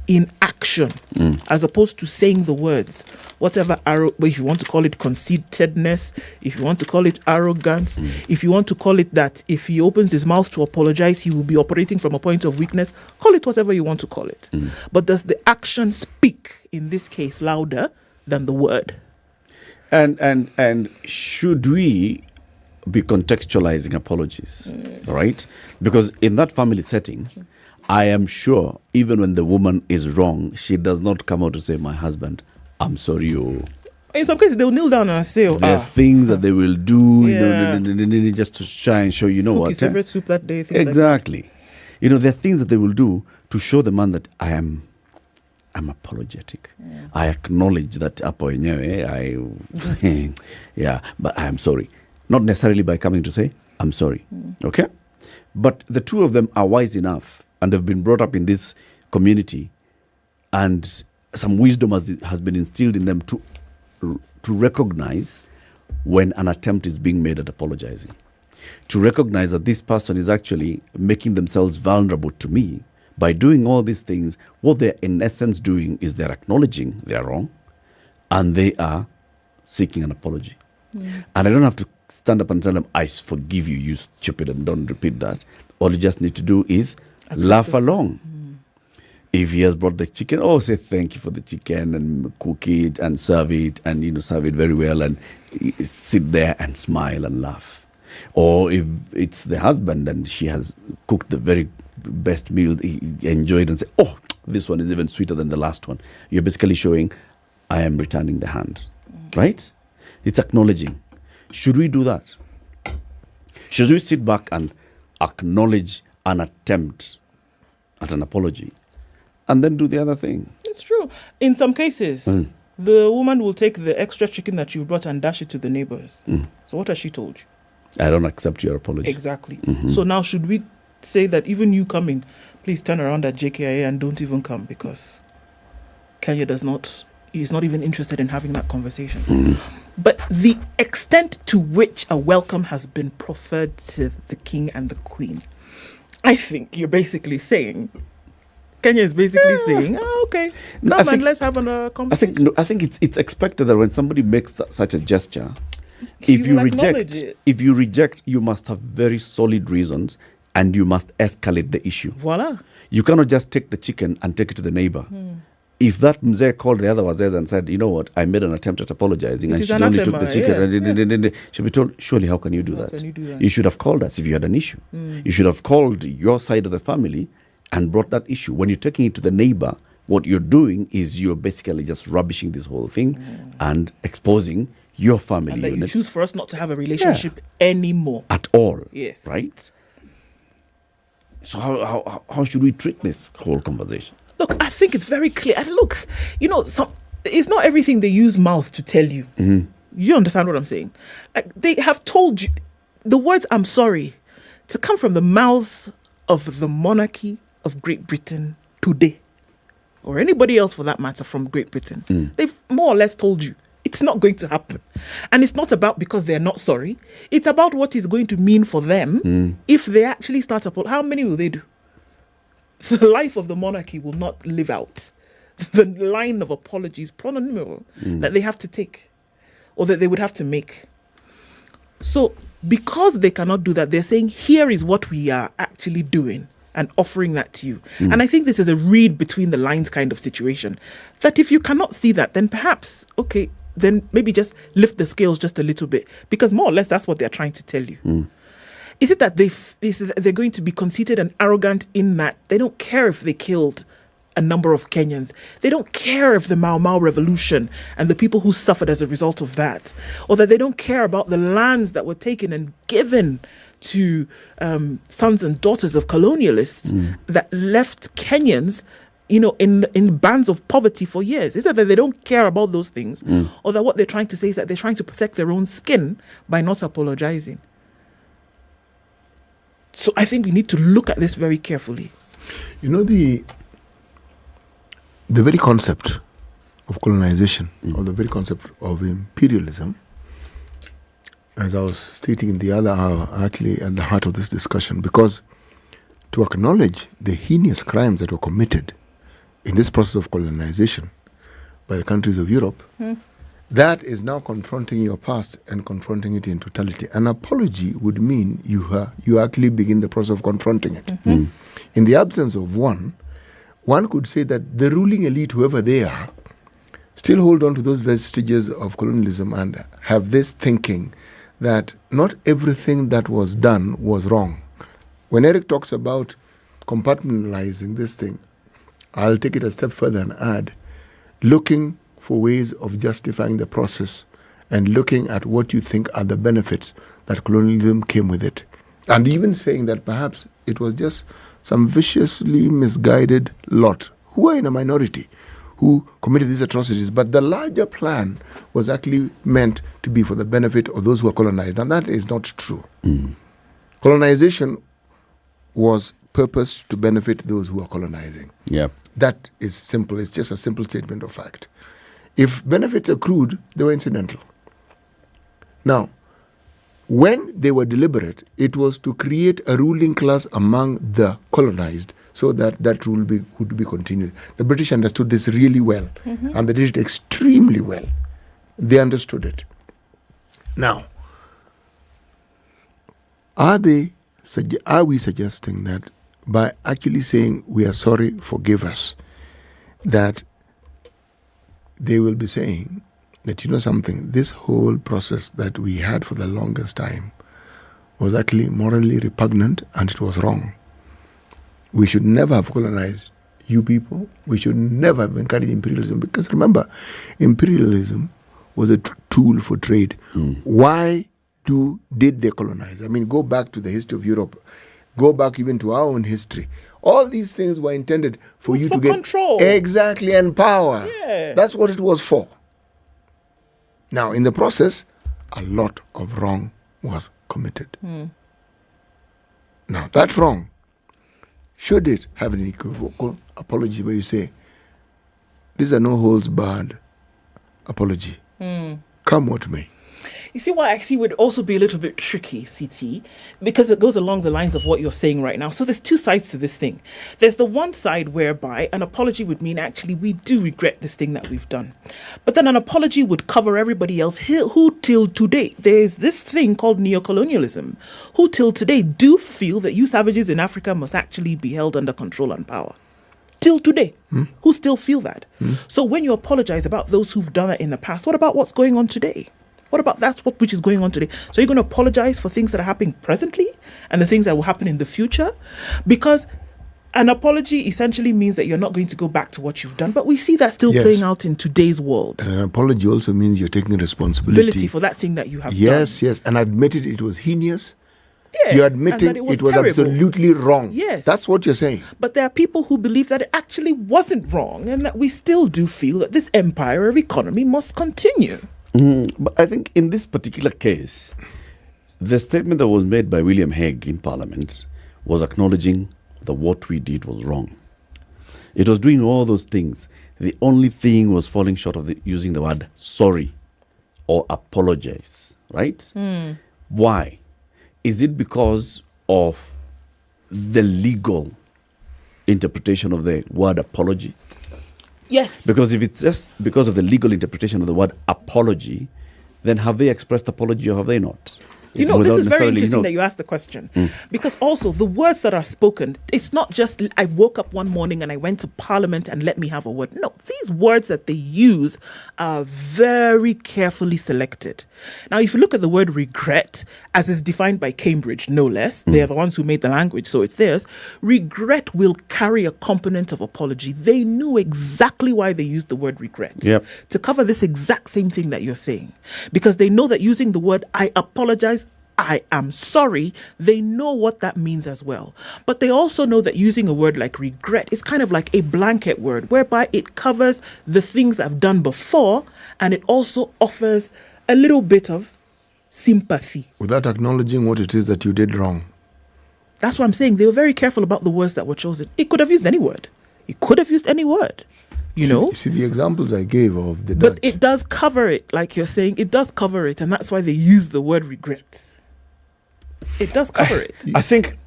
in action, as opposed to saying the words? Whatever, if you want to call it conceitedness, if you want to call it arrogance, if you want to call it that if he opens his mouth to apologize, he will be operating from a point of weakness, call it whatever you want to call it. But does the action speak, in this case, louder than the word? And should we be contextualizing apologies, right? Because in that family setting, I am sure even when the woman is wrong, she does not come out to say, my husband, I'm sorry. In some cases, they'll kneel down and say, there's things that they will do, just to try and show, his favorite soup that day. Exactly. There are things that they will do to show the man that I'm apologetic. I acknowledge that but I am sorry. Not necessarily by coming to say, I'm sorry. Okay? But the two of them are wise enough and have been brought up in this community, and some wisdom has been instilled in them to recognize when an attempt is being made at apologizing. To recognize that this person is actually making themselves vulnerable to me by doing all these things. What they're in essence doing is they're acknowledging they're wrong and they are seeking an apology. And I don't have to stand up and tell them, I forgive you, you stupid, and don't repeat that. All you just need to do is laugh along. If he has brought the chicken, say thank you for the chicken and cook it and serve it and, serve it very well and sit there and smile and laugh. Or if it's the husband and she has cooked the very best meal, he enjoyed and say, this one is even sweeter than the last one. You're basically showing, I am returning the hand, right? It's acknowledging. Should we do that? Should we sit back and acknowledge an attempt at an apology and then do the other thing? It's true. In some cases, the woman will take the extra chicken that you brought and dash it to the neighbors. So what has she told you? I don't accept your apology. Exactly. So now should we say that even you coming, please turn around at JKIA and don't even come, because Kenya is not even interested in having that conversation. But the extent to which a welcome has been proffered to the king and the queen, I think you're basically saying, Kenya is basically saying, okay, come and let's have a conversation. I think it's expected that when somebody makes such a gesture, if you reject, you must have very solid reasons and you must escalate the issue. Voila. You cannot just take the chicken and take it to the neighbor. If that mzee called the other wazes and said, you know what, I made an attempt at apologizing and she only took the chicken, she'll be told, surely how can you do that? You should have called us if you had an issue. You should have called your side of the family and brought that issue. When you're taking it to the neighbor, what you're doing is you're basically just rubbishing this whole thing and exposing your family unit. And that you choose for us not to have a relationship anymore. At all. Yes. Right? So how should we treat this whole conversation? Look, I think it's very clear. Look, it's not everything they use mouth to tell you. You understand what I'm saying? Like, they have told you the words "I'm sorry" to come from the mouths of the monarchy of Great Britain today, or anybody else for that matter from Great Britain. They've more or less told you it It's not going to happen. And it's not about because they're not sorry. It's about what it's going to mean for them if they actually start how many will they do? The life of the monarchy will not live out the line of apologies that they have to take or that they would have to make. So because they cannot do that, they're saying, here is what we are actually doing and offering that to you. And I think this is a read between the lines kind of situation, that if you cannot see that, then perhaps, okay, then maybe just lift the scales just a little bit, because more or less that's what they're trying to tell you. Is it that they're going to be conceited and arrogant in that they don't care if they killed a number of Kenyans? They don't care if the Mau Mau revolution and the people who suffered as a result of that, or that they don't care about the lands that were taken and given to sons and daughters of colonialists that left Kenyans, in bands of poverty for years? Is it that they don't care about those things, or that what they're trying to say is that they're trying to protect their own skin by not apologizing? So I think we need to look at this very carefully. The very concept of colonization, or the very concept of imperialism, as I was stating in the other hour, actually at the heart of this discussion, because to acknowledge the heinous crimes that were committed in this process of colonization by the countries of Europe, that is now confronting your past and confronting it in totality. An apology would mean you actually begin the process of confronting it. In the absence of one could say that the ruling elite, whoever they are, still hold on to those vestiges of colonialism and have this thinking that not everything that was done was wrong. When Eric talks about compartmentalizing this thing, I'll take it a step further and add, looking for ways of justifying the process and looking at what you think are the benefits that colonialism came with it. And even saying that perhaps it was just some viciously misguided lot who are in a minority who committed these atrocities, but the larger plan was actually meant to be for the benefit of those who are colonized. And that is not true. Colonization was purposed to benefit those who are colonizing. That is simple. It's just a simple statement of fact. If benefits accrued, they were incidental. Now, when they were deliberate, it was to create a ruling class among the colonized so that rule would be continued. The British understood this really well, and they did it extremely well. They understood it. Now, are we suggesting that by actually saying we are sorry, forgive us, that they will be saying that, something, this whole process that we had for the longest time was actually morally repugnant and it was wrong. We should never have colonized you people. We should never have encouraged imperialism, because remember, imperialism was a tool for trade. Why did they colonize? I mean, go back to the history of Europe. Go back even to our own history. All these things were intended for you to get control. Exactly, and power. Yeah. That's what it was for. Now, in the process, a lot of wrong was committed. Now, that wrong, should it have an equivocal apology where you say, these are no holds barred apology, come what may? You see why I see would also be a little bit tricky, CT, because it goes along the lines of what you're saying right now. So there's two sides to this thing. There's the one side whereby an apology would mean actually we do regret this thing that we've done. But then an apology would cover everybody else who till today, there's this thing called neocolonialism, who till today do feel that you savages in Africa must actually be held under control and power. Till today, who still feel that. So when you apologize about those who've done it in the past, what about what's going on today? What about which is going on today? So you're going to apologize for things that are happening presently and the things that will happen in the future? Because an apology essentially means that you're not going to go back to what you've done. But we see that still playing out in today's world. And an apology also means you're taking responsibility for that thing that you have done. Yes, and admitted it was heinous. Yeah, you're admitting it was terrible. Absolutely wrong. Yes. That's what you're saying. But there are people who believe that it actually wasn't wrong and that we still do feel that this empire of economy must continue. But I think in this particular case, the statement that was made by William Hague in Parliament was acknowledging that what we did was wrong. It was doing all those things. The only thing was falling short of using the word sorry. or apologize, right? Why? Is it because of the legal interpretation of the word apology? Yes. Because if it's just because of the legal interpretation of the word apology, then have they expressed apology or have they not? You know, this is very interesting that you asked the question. Because also the words that are spoken, it's not just I woke up one morning and I went to Parliament and let me have a word. No, these words that they use are very carefully selected. Now, if you look at the word regret, as is defined by Cambridge, no less, they are the ones who made the language, so it's theirs. Regret will carry a component of apology. They knew exactly why they used the word regret. To cover this exact same thing that you're saying. Because they know that using the word I apologize, I am sorry, they know what that means as well. But they also know that using a word like regret is kind of like a blanket word whereby it covers the things I've done before and it also offers a little bit of sympathy. Without acknowledging what it is that you did wrong. That's what I'm saying. They were very careful about the words that were chosen. It could have used any word. It could have used any word. You know? See the examples I gave of the But it does cover it, like you're saying. It does cover it, and that's why they use the word regret. It does cover it. I think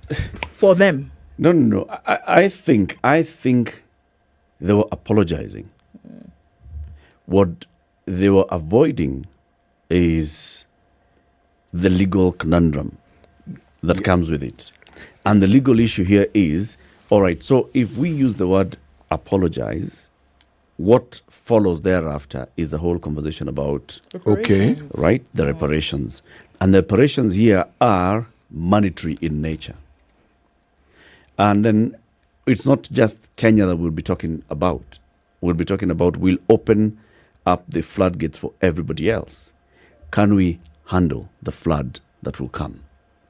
for them. No. I think they were apologizing. What they were avoiding is the legal conundrum that comes with it. And the legal issue here is, all right, so if we use the word apologize, what follows thereafter is the whole conversation about right, the reparations. And the reparations here are monetary in nature. And then it's not just Kenya that we'll be talking about. We'll be talking about we'll open up the floodgates for everybody else. Can we handle the flood that will come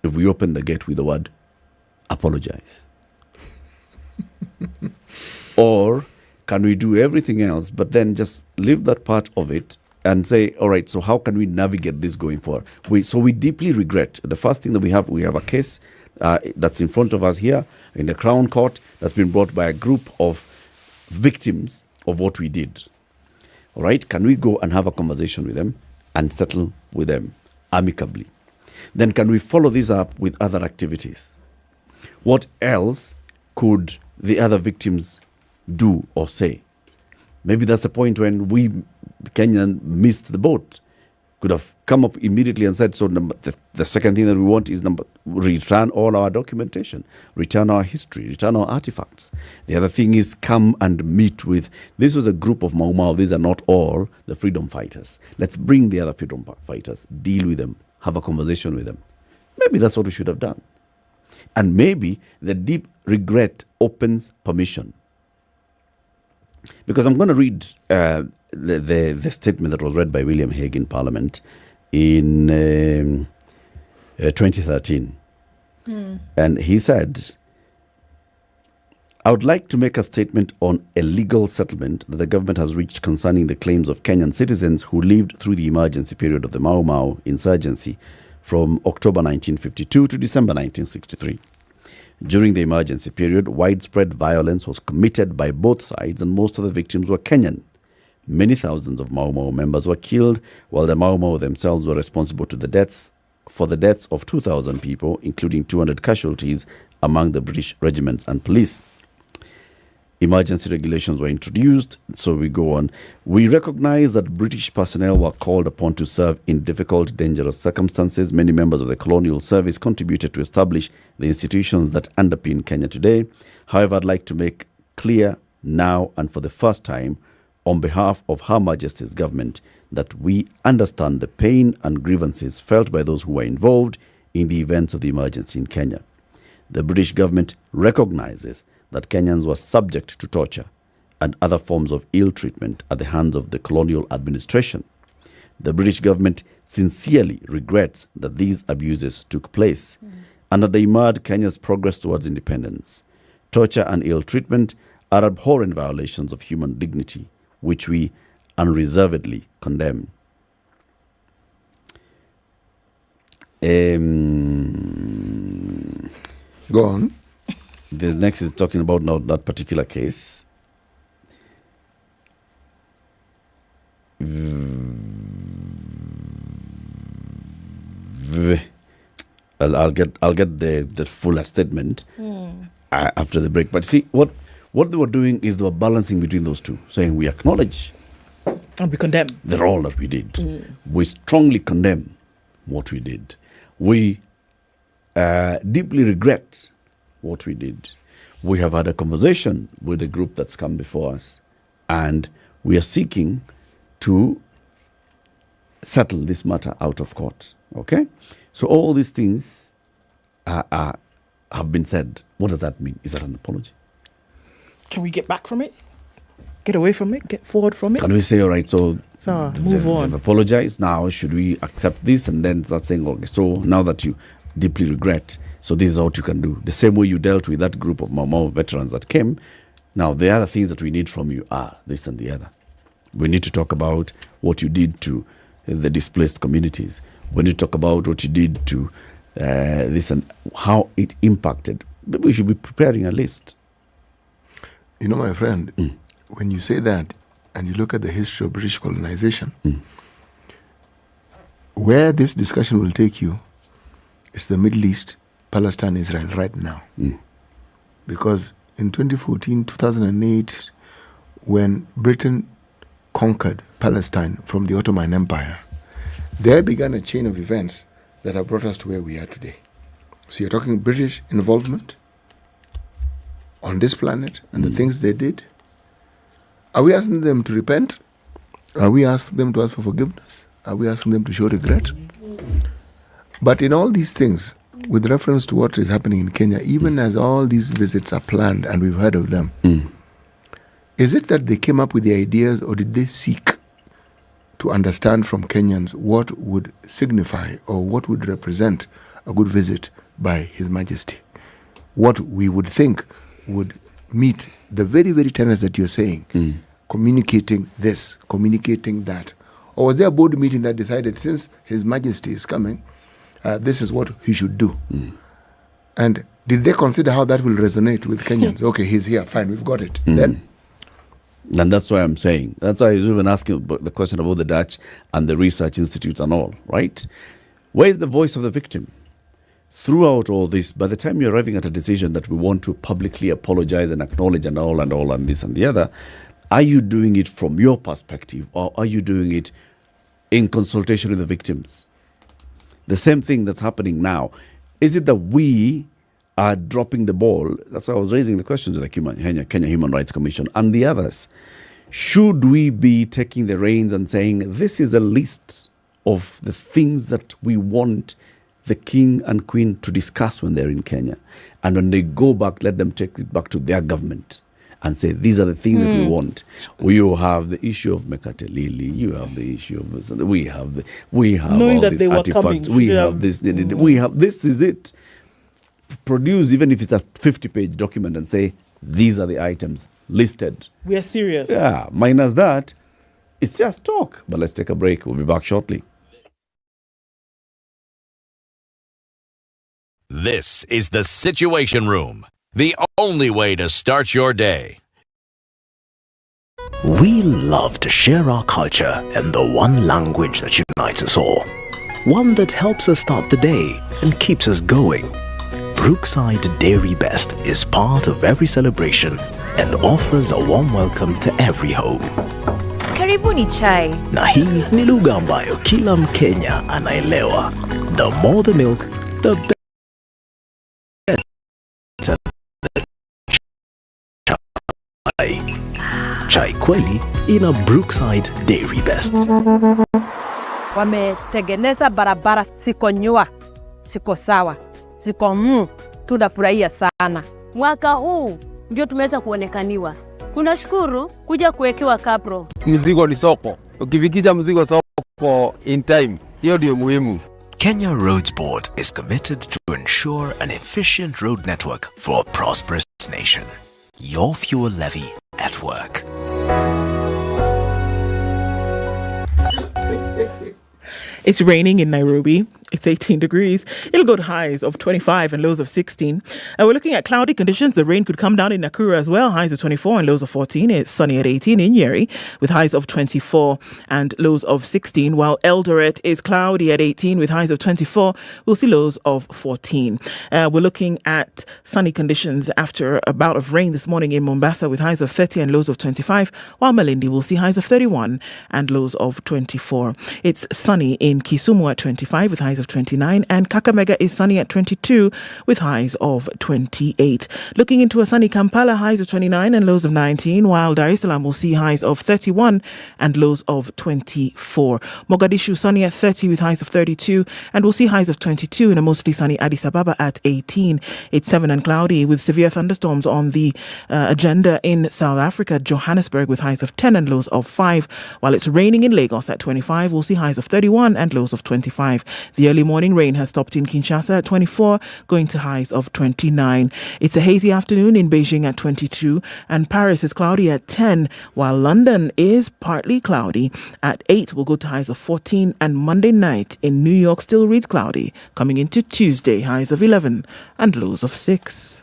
if we open the gate with the word apologize? Or can we do everything else but then just leave that part of it and say, all right, so how can we navigate this going forward? So we deeply regret. The first thing that we have a case that's in front of us here in the Crown Court that's been brought by a group of victims of what we did. All right, can we go and have a conversation with them and settle with them amicably? Then can we follow this up with other activities? What else could the other victims do or say? Maybe that's a point when we, Kenyan, missed the boat. Could have come up immediately and said, so the second thing that we want is return all our documentation, return our history, return our artifacts. The other thing is come and meet with, this was a group of Mau Mau, these are not all the freedom fighters. Let's bring the other freedom fighters, deal with them, have a conversation with them. Maybe that's what we should have done. And maybe the deep regret opens permission. Because I'm going to read the statement that was read by William Hague in Parliament in 2013. And he said, I would like to make a statement on a legal settlement that the government has reached concerning the claims of Kenyan citizens who lived through the emergency period of the Mau Mau insurgency from October 1952 to December 1963. During the emergency period, widespread violence was committed by both sides and most of the victims were Kenyan. Many thousands of Mau Mau members were killed, while the Mau Mau themselves were responsible for the deaths of 2,000 people, including 200 casualties among the British regiments and police. Emergency regulations were introduced, so we go on. We recognize that British personnel were called upon to serve in difficult, dangerous circumstances. Many members of the colonial service contributed to establish the institutions that underpin Kenya today. However, I'd like to make clear now and for the first time, on behalf of Her Majesty's government, that we understand the pain and grievances felt by those who were involved in the events of the emergency in Kenya. The British government recognizes that Kenyans were subject to torture and other forms of ill treatment at the hands of the colonial administration. The British government sincerely regrets that these abuses took place and that they marred Kenya's progress towards independence. Torture and ill treatment are abhorrent violations of human dignity, which we unreservedly condemn. Go on. The next is talking about now that particular case. I'll get the fuller statement after the break. But see, what they were doing is they were balancing between those two, saying we acknowledge and we condemn the role that we did. We strongly condemn what we did. We deeply regret what we did. We have had a conversation with the group that's come before us, and we are seeking to settle this matter out of court. Okay? So all these things have been said. What does that mean? Is that an apology? Can we get back from it? Get away from it? Get forward from it? Can we say, all right, so move on. They've apologized. Now, should we accept this? And then start saying, okay, so now that you deeply regret, so this is what you can do. The same way you dealt with that group of Mau veterans that came, now the other things that we need from you are this and the other. We need to talk about what you did to the displaced communities. We need to talk about what you did to this and how it impacted. Maybe we should be preparing a list. You know, my friend, when you say that and you look at the history of British colonization, where this discussion will take you is the Middle East, Palestine, Israel right now. Because in 2014, 2008, when Britain conquered Palestine from the Ottoman Empire, there began a chain of events that have brought us to where we are today. So you're talking British involvement on this planet and the things they did. Are we asking them to repent? Are we asking them to ask for forgiveness? Are we asking them to show regret? But in all these things, with reference to what is happening in Kenya, even as all these visits are planned and we've heard of them, is it that they came up with the ideas, or did they seek to understand from Kenyans what would signify or what would represent a good visit by His Majesty? What we would think would meet the very, very tenets that you're saying, communicating this, communicating that. Or was there a board meeting that decided, since His Majesty is coming, this is what he should do? And did they consider how that will resonate with Kenyans? Okay, he's here, fine, we've got it. Then? And that's why I'm saying, that's why I was even asking the question about the Dutch and the research institutes and all, right? Where is the voice of the victim? Throughout all this, by the time you're arriving at a decision that we want to publicly apologize and acknowledge and all and this and the other, are you doing it from your perspective, or are you doing it in consultation with the victims? The same thing that's happening now. Is it that we are dropping the ball? That's why I was raising the questions with the Kenya Human Rights Commission and the others. Should we be taking the reins and saying, this is a list of the things that we want the king and queen to discuss when they're in Kenya? And when they go back, let them take it back to their government and say, these are the things that we want. You have the issue of Mekatilili, you have the issue of, we have knowing all that these they were artifacts, coming, we have this, this is it. Produce, even if it's a 50-page document, and say, these are the items listed. We are serious. Yeah, minus that, it's just talk. But let's take a break. We'll be back shortly. This is the Situation Room, the only way to start your day. We love to share our culture and the one language that unites us all. One that helps us start the day and keeps us going. Brookside Dairy Best is part of every celebration and offers a warm welcome to every home. Karibuni chai. Na hii ni lugha ambayo kila Mkenya anaelewa. The more the milk, the better the chai. Chai kweli ina Brookside Dairy Best. Wametengeneza barabara, siko nyua, siko sawa, siko tunafurahia sana. Mwaka huu ndio tumeweza kuonekaniwa. Tunashukuru kuja kuwekewa kapro. Mzigo ni soko. Ukifikisha mzigo soko in time, hiyo ndio muhimu. Kenya Roads Board is committed to ensure an efficient road network for a prosperous nation. Your fuel levy at work. It's raining in Nairobi. It's 18 degrees. It'll go to highs of 25 and lows of 16. We're looking at cloudy conditions. The rain could come down in Nakuru as well. Highs of 24 and lows of 14. It's sunny at 18 in Nyeri with highs of 24 and lows of 16. While Eldoret is cloudy at 18 with highs of 24. We'll see lows of 14. We're looking at sunny conditions after a bout of rain this morning in Mombasa with highs of 30 and lows of 25. While Malindi will see highs of 31 and lows of 24. It's sunny in Kisumu at 25 with highs of 29, and Kakamega is sunny at 22 with highs of 28. Looking into a sunny Kampala, highs of 29 and lows of 19, while Dar es Salaam will see highs of 31 and lows of 24. Mogadishu sunny at 30 with highs of 32, and we'll see highs of 22 in a mostly sunny Addis Ababa at 18. It's 7 and cloudy with severe thunderstorms on the agenda in South Africa, Johannesburg with highs of 10 and lows of 5, while it's raining in Lagos at 25. We'll see highs of 31 and lows of 25. The early morning rain has stopped in Kinshasa at 24, going to highs of 29. It's a hazy afternoon in Beijing at 22, and Paris is cloudy at 10, while London is partly cloudy at 8. We'll go to highs of 14, and Monday night in New York still reads cloudy, coming into Tuesday, highs of 11 and lows of 6.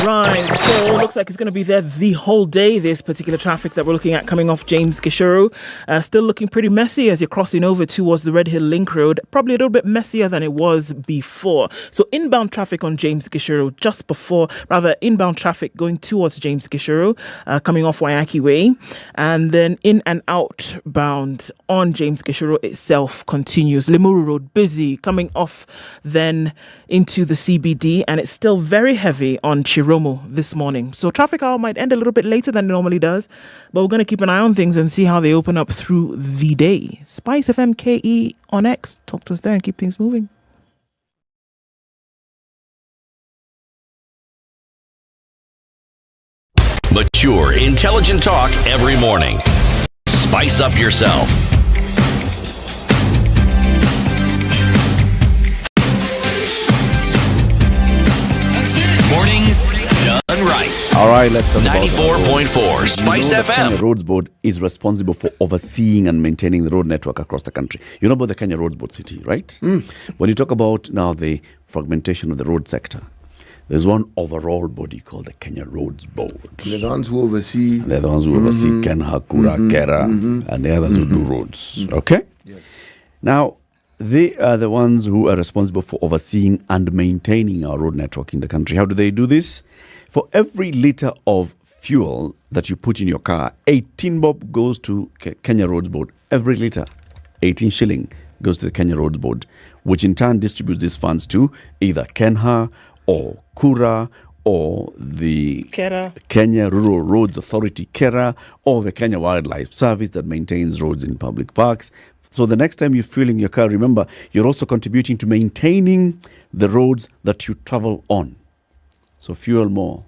Right, so it looks like it's going to be there the whole day, this particular traffic that we're looking at coming off James Gishuru. Still looking pretty messy as you're crossing over towards the Red Hill Link Road. Probably a little bit messier than it was before. So inbound traffic on James Gishuru inbound traffic going towards James Gishuru, coming off Waiyaki Way. And then in and outbound on James Gishuru itself continues. Limuru Road busy, coming off then into the CBD, and it's still very heavy on Chiromo this morning. So traffic hour might end a little bit later than it normally does, but we're going to keep an eye on things and see how they open up through the day. Spicefm KE on X. Talk to us there and keep things moving. Mature, intelligent talk every morning. Spice up yourself. Mornings done right. All right, let's talk about 94.4 Spice FM. The Kenya Roads Board is responsible for overseeing and maintaining the road network across the country. You know about the Kenya Roads Board City, right? When you talk about now the fragmentation of the road sector, there's one overall body called the Kenya Roads Board. They're the ones who oversee. They're the ones who oversee Kenha, Kura, Kera, and the others who do roads. Okay? Yes. Now, they are the ones who are responsible for overseeing and maintaining our road network in the country. How do they do this? For every litre of fuel that you put in your car, 18 bob goes to Kenya Roads Board. Every litre, 18 shilling goes to the Kenya Roads Board, which in turn distributes these funds to either Kenha or Kura or the Kera. Kenya Rural Roads Authority, Kera, or the Kenya Wildlife Service that maintains roads in public parks. So the next time you're fueling your car, remember, you're also contributing to maintaining the roads that you travel on. So fuel more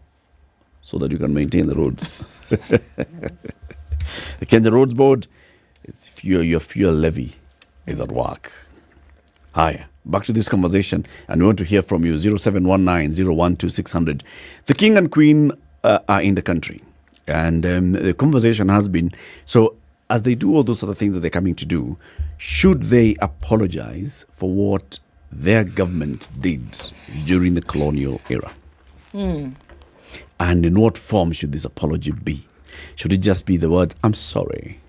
so that you can maintain the roads. The Kenya Roads Board, your fuel levy is at work. Hi, back to this conversation, and we want to hear from you, 0719-012-600. The King and Queen are in the country, and the conversation has been, so as they do all those other things that they're coming to do, should they apologize for what their government did during the colonial era? And in what form should this apology be? Should it just be the word, I'm sorry?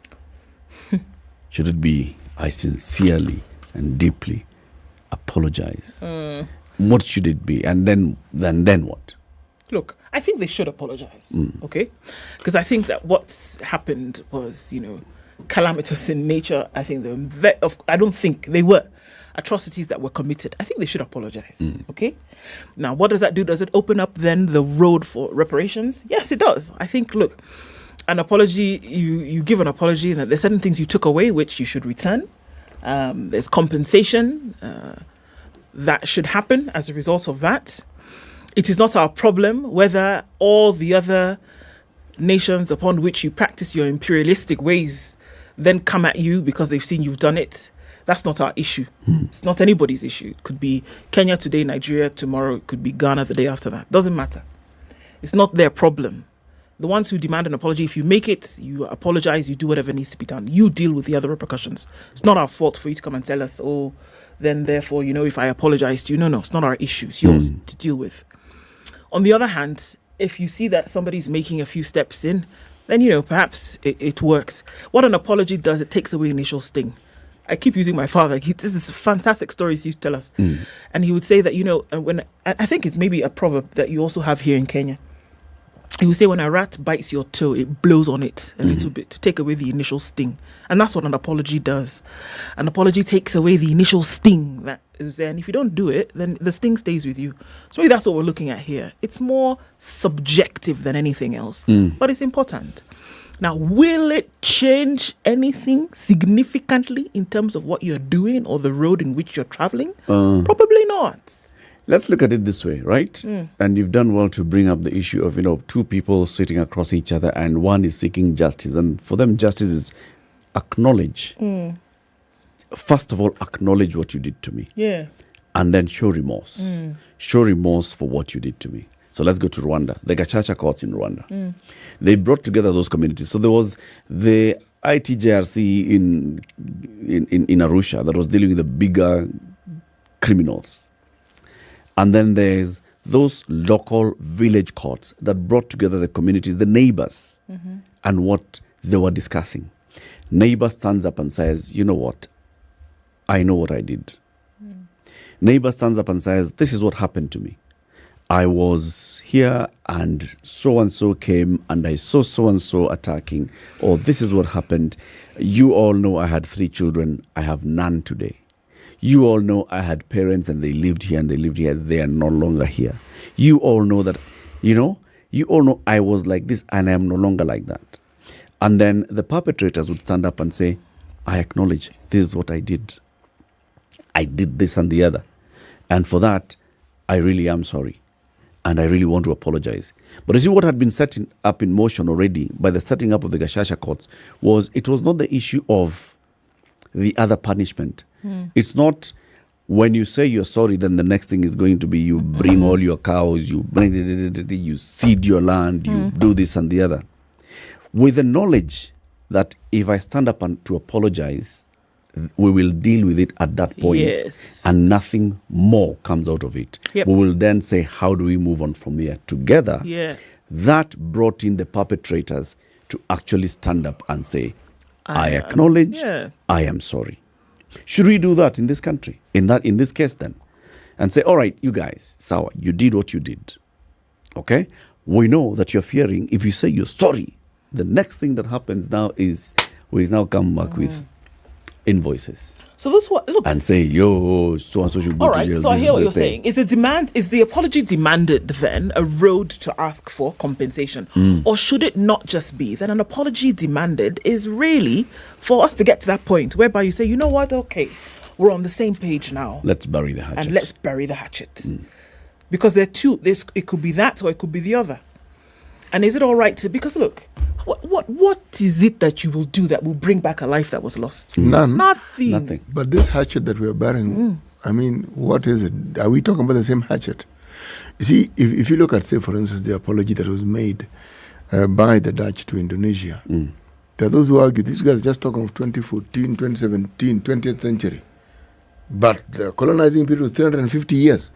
Should it be, I sincerely and deeply apologize? What should it be? And then what? Look, I think they should apologize, okay? Because I think that what's happened was, calamitous in nature. I think I don't think they were atrocities that were committed. I think they should apologize, okay? Now, what does that do? Does it open up then the road for reparations? Yes, it does. I think, look, an apology, you give an apology, and there's certain things you took away which you should return. There's compensation that should happen as a result of that. It is not our problem whether all the other nations upon which you practice your imperialistic ways then come at you because they've seen you've done it That's not our issue. It's not anybody's issue. It could be Kenya today, Nigeria tomorrow. It could be Ghana the day after that. Doesn't matter. It's not their problem. The ones who demand an apology, if you make it, you apologize, you do whatever needs to be done. You deal with the other repercussions. It's not our fault for you to come and tell us, oh, then therefore, if I apologize to you. No, it's not our issue. It's yours to deal with. On the other hand, if you see that somebody's making a few steps in, then, perhaps it works. What an apology does, it takes away initial sting. I keep using my father. This is fantastic stories he used to tell us. And he would say that, when I think it's maybe a proverb that you also have here in Kenya. He would say, when a rat bites your toe, it blows on it a little bit to take away the initial sting. And that's what an apology does. An apology takes away the initial sting that is there. And if you don't do it, then the sting stays with you. So maybe that's what we're looking at here. It's more subjective than anything else, but it's important. Now, will it change anything significantly in terms of what you're doing or the road in which you're traveling? Probably not. Let's look at it this way, right? And you've done well to bring up the issue of, two people sitting across each other and one is seeking justice. And for them, justice is acknowledge. First of all, acknowledge what you did to me. Yeah. And then show remorse. Show remorse for what you did to me. So let's go to Rwanda. The Gacaca courts in Rwanda. They brought together those communities. So there was the ITJRC in Arusha that was dealing with the bigger criminals. And then there's those local village courts that brought together the communities, the neighbors, and what they were discussing. Neighbor stands up and says, you know what? I know what I did. Neighbor stands up and says, this is what happened to me. I was here and so came and I saw so attacking. Or this is what happened. You all know I had 3 children. I have none today. You all know I had parents and they lived here and they lived here. They are no longer here. You all know that, you all know I was like this and I am no longer like that. And then the perpetrators would stand up and say, I acknowledge this is what I did. I did this and the other. And for that, I really am sorry. And I really want to apologize. But you see, what had been set up in motion already by the setting up of the Gacaca courts it was not the issue of the other punishment. It's not when you say you're sorry, then the next thing is going to be you bring all your cows, you seed your land, you do this and the other. With the knowledge that if I stand up to apologize, we will deal with it at that point. Yes. And nothing more comes out of it. Yep. We will then say, how do we move on from here together? Yeah. That brought in the perpetrators to actually stand up and say, I acknowledge, I am sorry. Should we do that in this country? In this case then? And say, all right, you guys, Sawa, you did what you did. Okay? We know that you're fearing, if you say you're sorry, the next thing that happens now is we now come back with invoices. So this what look and say, yo, so and so should go to jail. So I hear what you're saying. Is the apology demanded then a road to ask for compensation? Or should it not just be that an apology demanded is really for us to get to that point whereby you say, you know what, okay, we're on the same page now. Let's bury the hatchet. And let's bury the hatchet. Because there are two, it could be that or it could be the other. And is it all right to, because look, what is it that you will do that will bring back a life that was lost? None. Nothing. But this hatchet that we are burying, I mean, what is it? Are we talking about the same hatchet? You see, if you look at, say, for instance, the apology that was made by the Dutch to Indonesia, there are those who argue, these guys are just talking of 2014, 2017, 20th century. But the colonizing period was 350 years.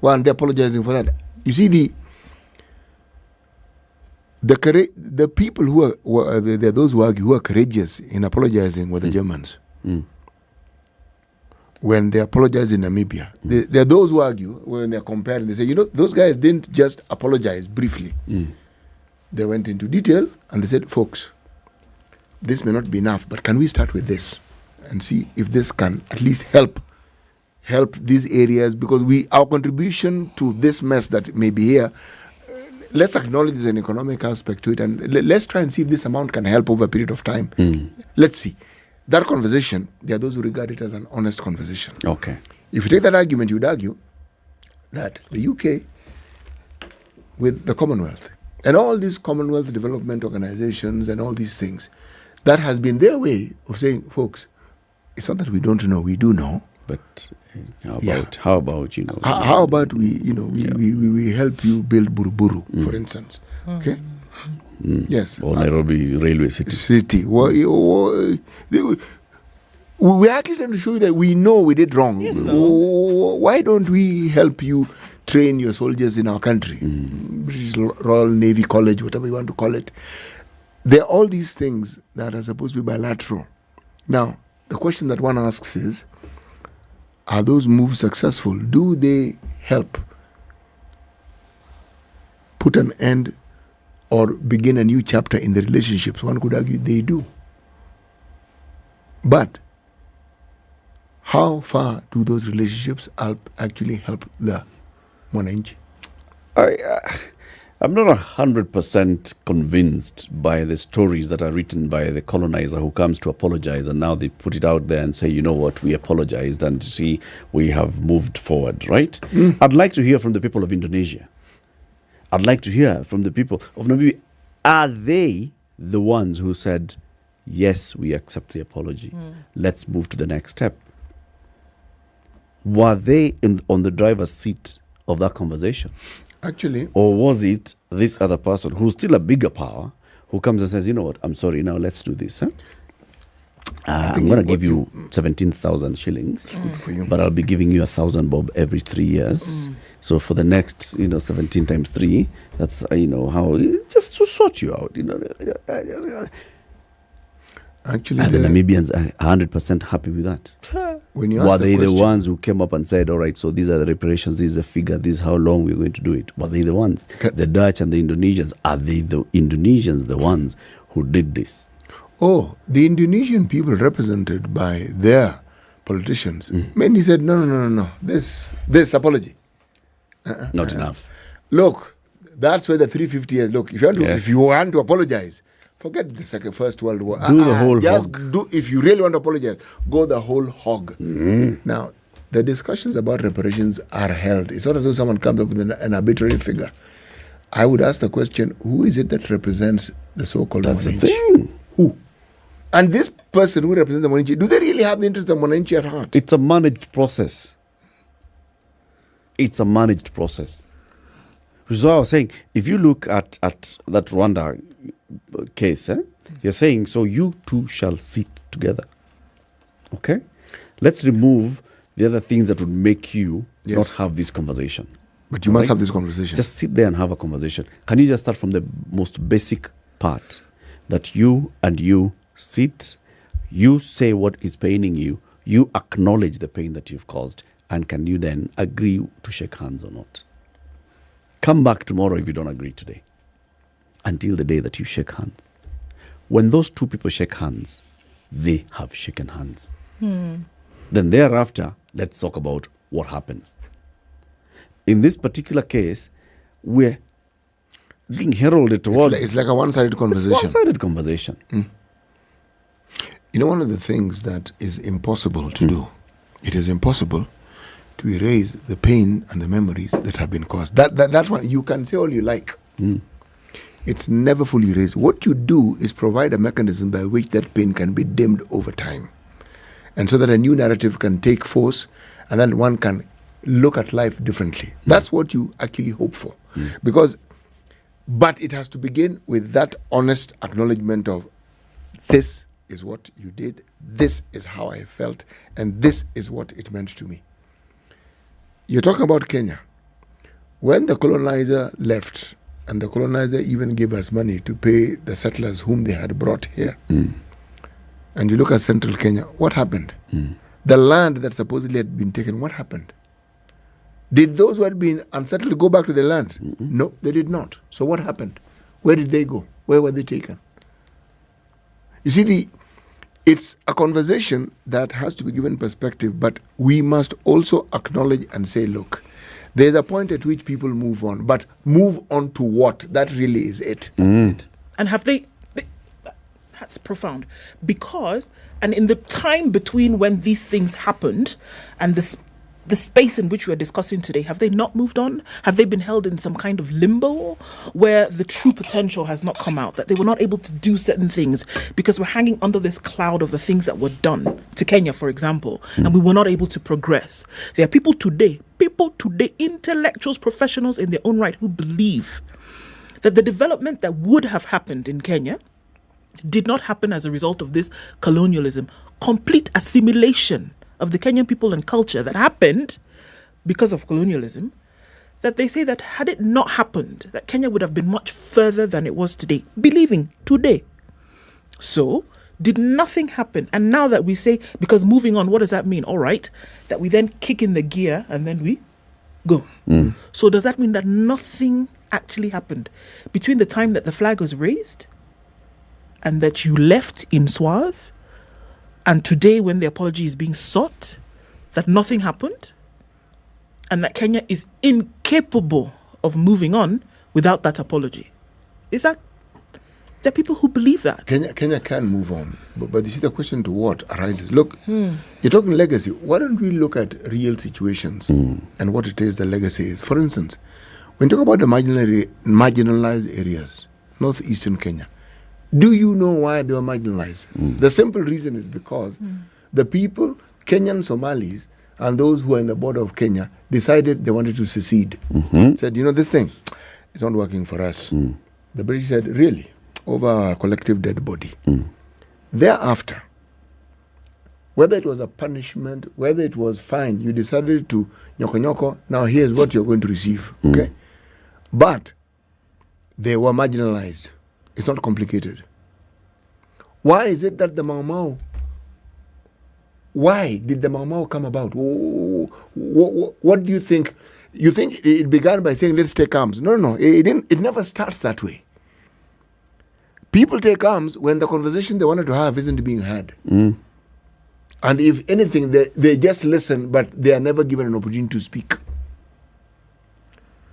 Well, and they're apologizing for that. You see, the people who are there are those who argue who are courageous in apologizing with the Germans. When they apologize in Namibia, there are those who argue when they're comparing, they say, those guys didn't just apologize briefly. They went into detail and they said, folks, this may not be enough, but can we start with this and see if this can at least help these areas, because our contribution to this mess that may be here, let's acknowledge there's an economic aspect to it, and let's try and see if this amount can help over a period of time. Let's see. That conversation, there are those who regard it as an honest conversation. Okay. If you take that argument, you would argue that the UK, with the Commonwealth, and all these Commonwealth development organizations and all these things, that has been their way of saying, folks, it's not that we don't know, we do know. But how about we help you build Buruburu, for instance. Okay. Yes. Or Nairobi railway city. We're actually trying to show you that we know we did wrong. Yes, why don't we help you train your soldiers in our country? British Royal Navy College, whatever you want to call it. There are all these things that are supposed to be bilateral. Now, the question that one asks is, are those moves successful? Do they help put an end or begin a new chapter in the relationships? One could argue they do. But how far do those relationships actually help the mwananchi? I'm not 100% convinced by the stories that are written by the colonizer who comes to apologize, and now they put it out there and say, you know what, we apologized, and see, we have moved forward, right? I'd like to hear from the people of Indonesia. I'd like to hear from the people of Namibia. Are they the ones who said, yes, we accept the apology, let's move to the next step? Were they on the driver's seat of that conversation? Actually. Or was it this other person who's still a bigger power who comes and says, you know what, I'm sorry, now let's do this. I'm going to give you 17,000 shillings, good for you. But I'll be giving you 1,000 bob every 3 years. So for the next, 17 times 3, that's, how, just to sort you out, Actually, and the Namibians are 100% happy with that. When you Were ask they the question, ones who came up and said, all right, so these are the reparations, this is the figure, this is how long we're going to do it? Were they the ones? The Dutch and the Indonesians, are they the Indonesians the ones who did this? Oh, the Indonesian people represented by their politicians, many said, no, this apology. Not enough. Look, that's where the 350 is. Look, if you want to apologize, forget the First World War. Do the whole hog. If you really want to apologize, go the whole hog. Now, the discussions about reparations are held. It's not as though someone comes up with an arbitrary figure. I would ask the question, who is it that represents the so-called That's the Mwananchi? thing. Who? And this person who represents the Mwananchi, do they really have the interest of Mwananchi at heart? It's a managed process. It's a managed process. Which is why I was saying, if you look at that Rwanda case, you're saying, so you two shall sit together. Okay? Let's remove the other things that would make you not have this conversation. But you must have this conversation. Just sit there and have a conversation. Can you just start from the most basic part? That you and you sit, you say what is paining you, you acknowledge the pain that you've caused, and can you then agree to shake hands or not? Come back tomorrow if you don't agree today. Until the day that you shake hands. When those two people shake hands, they have shaken hands. Then thereafter, let's talk about what happens. In this particular case, we're being heralded towards... It's like a one-sided conversation. It's one-sided conversation. One of the things that is impossible to do, it is impossible to erase the pain and the memories that have been caused. That one, you can say all you like. It's never fully erased. What you do is provide a mechanism by which that pain can be dimmed over time. And so that a new narrative can take force, and then one can look at life differently. That's what you actually hope for. But it has to begin with that honest acknowledgement of, this is what you did, this is how I felt, and this is what it meant to me. You're talking about Kenya. When the colonizer left, and the colonizer even gave us money to pay the settlers whom they had brought here, and you look at central Kenya, what happened? The land that supposedly had been taken, what happened? Did those who had been unsettled go back to the land? No, they did not. So what happened? Where did they go? Where were they taken? You see, it's a conversation that has to be given perspective, but we must also acknowledge and say, look, there's a point at which people move on, but move on to what? That really is it. And have they that's profound. Because, and in the time between when these things happened and this the space in which we're discussing today, have they not moved on? Have they been held in some kind of limbo where the true potential has not come out, that they were not able to do certain things because we're hanging under this cloud of the things that were done to Kenya, for example, and we were not able to progress? There are people today, intellectuals, professionals in their own right, who believe that the development that would have happened in Kenya did not happen as a result of this colonialism, complete assimilation of the Kenyan people and culture that happened because of colonialism, that they say that had it not happened, that Kenya would have been much further than it was today, believing today. So, did nothing happen? And now that we say, because moving on, what does that mean? All right, that we then kick in the gear and then we go. So does that mean that nothing actually happened between the time that the flag was raised and that you left in Swaz, and today when the apology is being sought, that nothing happened? And that Kenya is incapable of moving on without that apology? Is that... There are people who believe that. Kenya can move on. But you see, the question to what arises. Look, you're talking legacy. Why don't we look at real situations and what it is the legacy is? For instance, when you talk about the marginalized areas, northeastern Kenya, do you know why they were marginalized? The simple reason is because the people, Kenyan Somalis, and those who are in the border of Kenya decided they wanted to secede. Said, you know, this thing, it's not working for us. The British said, really? Over a collective dead body. Thereafter, whether it was a punishment, whether it was fine, you decided to nyoko, now here's what you're going to receive. Okay? But they were marginalized. It's not complicated. Why is it that the Mau Mau, why did the Mau Mau come about? What do you think? You think it began by saying, let's take arms? No, it didn't. It never starts that way. People take arms when the conversation they wanted to have isn't being had. And if anything, they just listen, but they are never given an opportunity to speak.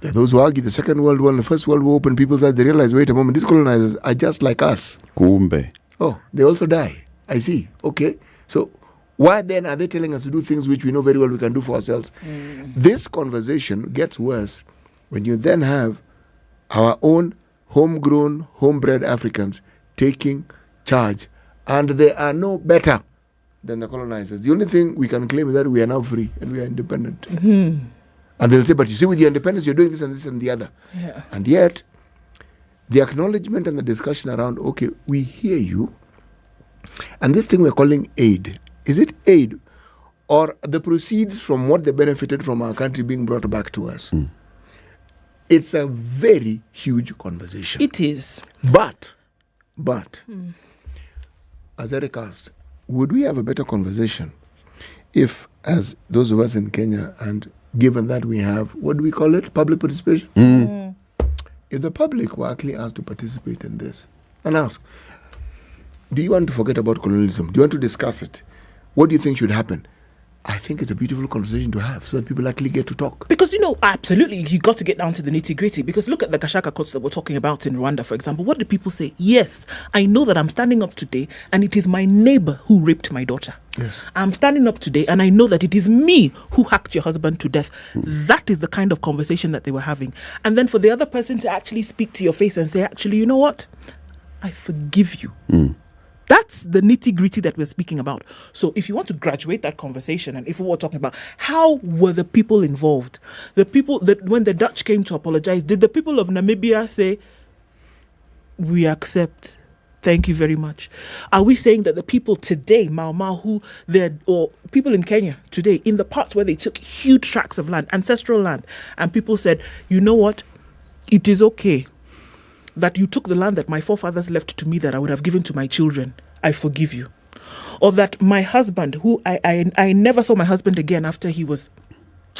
There are those who argue the Second World War and the First World War opened people's eyes. They realize, wait a moment, these colonizers are just like us. Kumbe. Oh, they also die. I see. Okay. So why then are they telling us to do things which we know very well we can do for ourselves? This conversation gets worse when you then have our own homegrown, homebred Africans taking charge, and they are no better than the colonizers. The only thing we can claim is that we are now free and we are independent. And they'll say, but you see, with your independence, you're doing this and this and the other. And yet, the acknowledgement and the discussion around, okay, we hear you, and this thing we're calling aid, is it aid or the proceeds from what they benefited from our country being brought back to us? It's a very huge conversation. It is. But, as Eric asked, would we have a better conversation if, as those of us in Kenya, and given that we have, what do we call it, public participation? If the public were actually asked to participate in this and ask, do you want to forget about colonialism? Do you want to discuss it? What do you think should happen? I think it's a beautiful conversation to have so that people actually get to talk. Because, you know, absolutely, you got to get down to the nitty-gritty. Because look at the Gashaka courts that we're talking about in Rwanda, for example. What do people say? Yes, I know that I'm standing up today and it is my neighbor who raped my daughter. Yes. I'm standing up today and I know that it is me who hacked your husband to death. That is the kind of conversation that they were having. And then for the other person to actually speak to your face and say, actually, you know what? I forgive you. That's the nitty-gritty that we're speaking about. So if you want to graduate that conversation, and if we were talking about how were the people involved, the people that when the Dutch came to apologize, did the people of Namibia say, we accept, thank you very much? Are we saying that the people today, Mau Mau, or people in Kenya today, in the parts where they took huge tracts of land, ancestral land, and people said, you know what, it is okay that you took the land that my forefathers left to me that I would have given to my children, I forgive you. Or that my husband, who I never saw my husband again after he was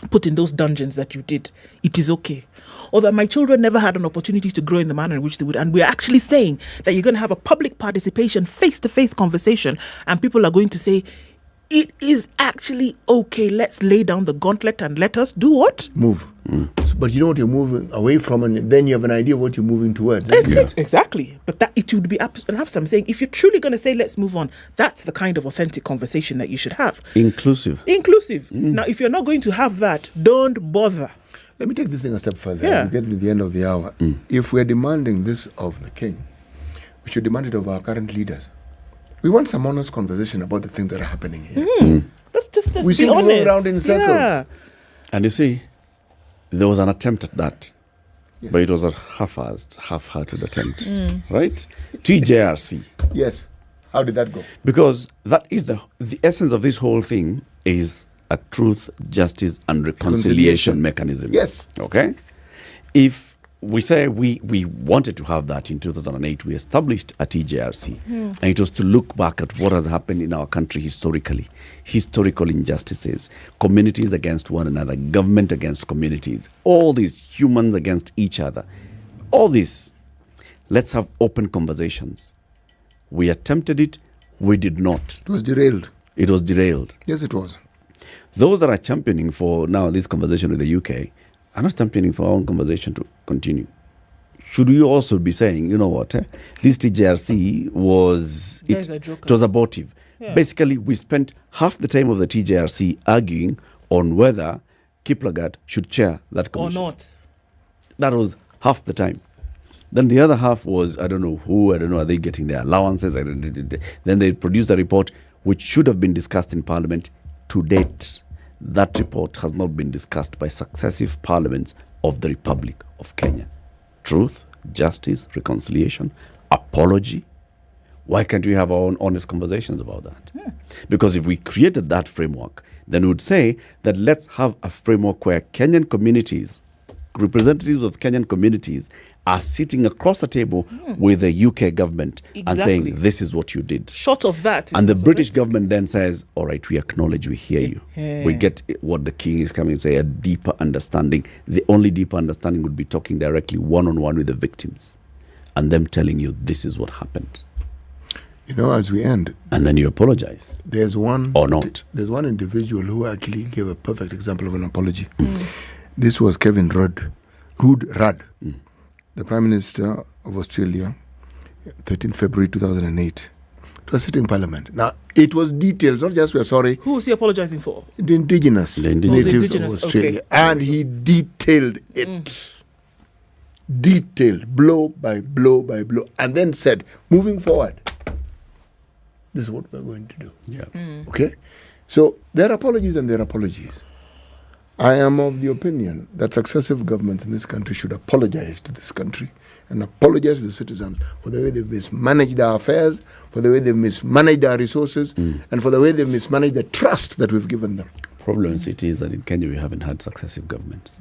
put in those dungeons that you did, it is okay. Or that my children never had an opportunity to grow in the manner in which they would. And we're actually saying that you're going to have a public participation, face-to-face conversation, and people are going to say, it is actually okay, let's lay down the gauntlet and let us do what? Move. but you know what you're moving away from, and then you have an idea of what you're moving towards. Exactly. But that it would be perhaps I'm saying, if you're truly going to say let's move on, that's the kind of authentic conversation that you should have. Inclusive. Now, if you're not going to have that, don't bother. Let me take this thing a step further. Yeah. Get to the end of the hour. If we're demanding this of the king, we should demand it of our current leaders. We want some honest conversation about the things that are happening here. Let's we be seem honest. to go around in circles. Yeah. And you see, there was an attempt at that, but it was a half-hearted attempt, right? TJRC. Yes. How did that go? Because that is the essence of this whole thing is a truth, justice, and reconciliation mechanism. Yes. Okay? If we say we wanted to have that in 2008, we established a TJRC, and it was to look back at what has happened in our country historically, historical injustices, communities against one another, government against communities, all these humans against each other, all this. Let's have open conversations. We attempted it, we did not. It was derailed. It was derailed. Yes, it was. Those that are championing for now this conversation with the UK are not championing for our own conversation to continue. Should we also be saying, you know what, this TJRC was, it was abortive. Yeah. Basically, we spent half the time of the TJRC arguing on whether Kiplagat should chair that commission. Or not. That was half the time. Then the other half was, I don't know, are they getting their allowances? Then they produced a report which should have been discussed in Parliament. To date, that report has not been discussed by successive parliaments of the Republic of Kenya. Truth, justice, reconciliation, apology. Why can't we have our own honest conversations about that? Yeah. Because if we created that framework, then we would say that let's have a framework where Kenyan communities, representatives of Kenyan communities, are sitting across the table with the UK government and saying, this is what you did. Short of that. And the British government then says, all right, we acknowledge, we hear you. Yeah. We get what the king is coming to say, a deeper understanding. The only deeper understanding would be talking directly one-on-one with the victims and them telling you, this is what happened. You know, as we end. And then you apologize. There's one. Or not. There's one individual who actually gave a perfect example of an apology. This was Kevin Rudd, the Prime Minister of Australia, 13th February 2008. It was sitting Parliament. Now, it was detailed, not just we're sorry. Who was he apologizing for? The indigenous natives of Australia. Okay. And he detailed it. Detailed, blow by blow by blow. And then said, moving forward, this is what we're going to do. Yeah. Okay? So, there are apologies and there are apologies. I am of the opinion that successive governments in this country should apologize to this country and apologize to the citizens for the way they've mismanaged our affairs, for the way they've mismanaged our resources, and for the way they've mismanaged the trust that we've given them. Problem is, it is that in Kenya we haven't had successive governments.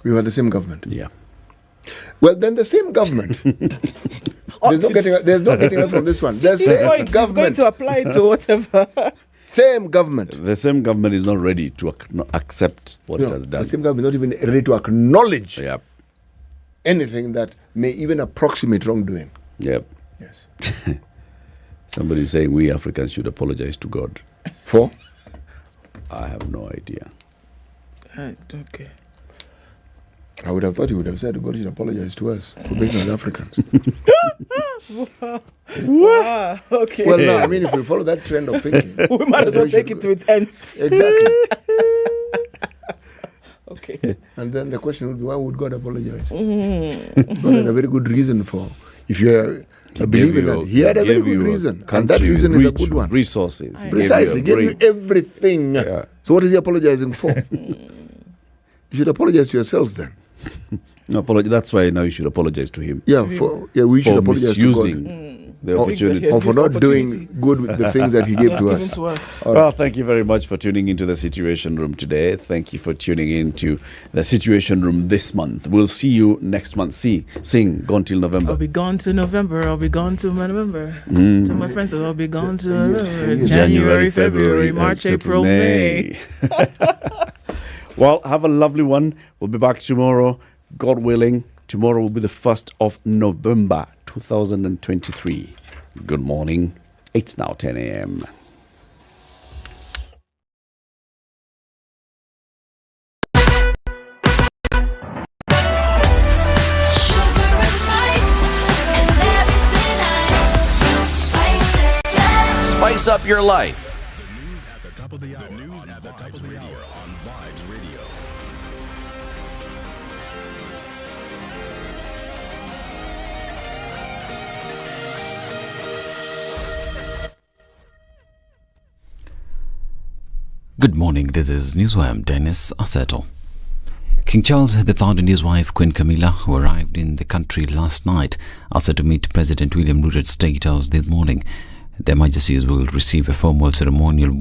We've had the same government. Yeah. Well, then the same government. There's no getting away from this one. The same government. It's going to apply to whatever. Same government. The same government is not ready to accept what it has done. The same government is not even ready to acknowledge anything that may even approximate wrongdoing. Yep. Yes. Somebody is saying we Africans should apologize to God. For? I have no idea. Okay. I would have thought he would have said God should apologize to us for making us Africans. Wow. Okay. Well, no, I mean, if we follow that trend of thinking, we might as well take it to its end. Exactly. Okay. And then the question would be, why would God apologize? God had a very good reason for. If you believe in that, he had a very good reason, and that reason is a good one. Resources. Precisely, gave you everything. Yeah. So what is he apologizing for? You should apologize to yourselves then. No, that's why now you should apologize to him. Yeah, we should apologize to God. The opportunity. Or for not doing good with the things that he gave to us. Well, thank you very much for tuning into the Situation Room today. Thank you for tuning in to the Situation Room this month. We'll see you next month. Sing, gone till November. I'll be gone to November. I'll be gone to November. To my friends, I'll be gone to January, February, March, April, May. Well, have a lovely one. We'll be back tomorrow, God willing. Tomorrow will be the 1st of November, 2023. Good morning. It's now 10 a.m. spice up your life. Good morning, this is Newswire. Dennis Aseto. King Charles III and his wife Queen Camilla, who arrived in the country last night, are set to meet President William Ruto at State House this morning. Their Majesties will receive a formal ceremonial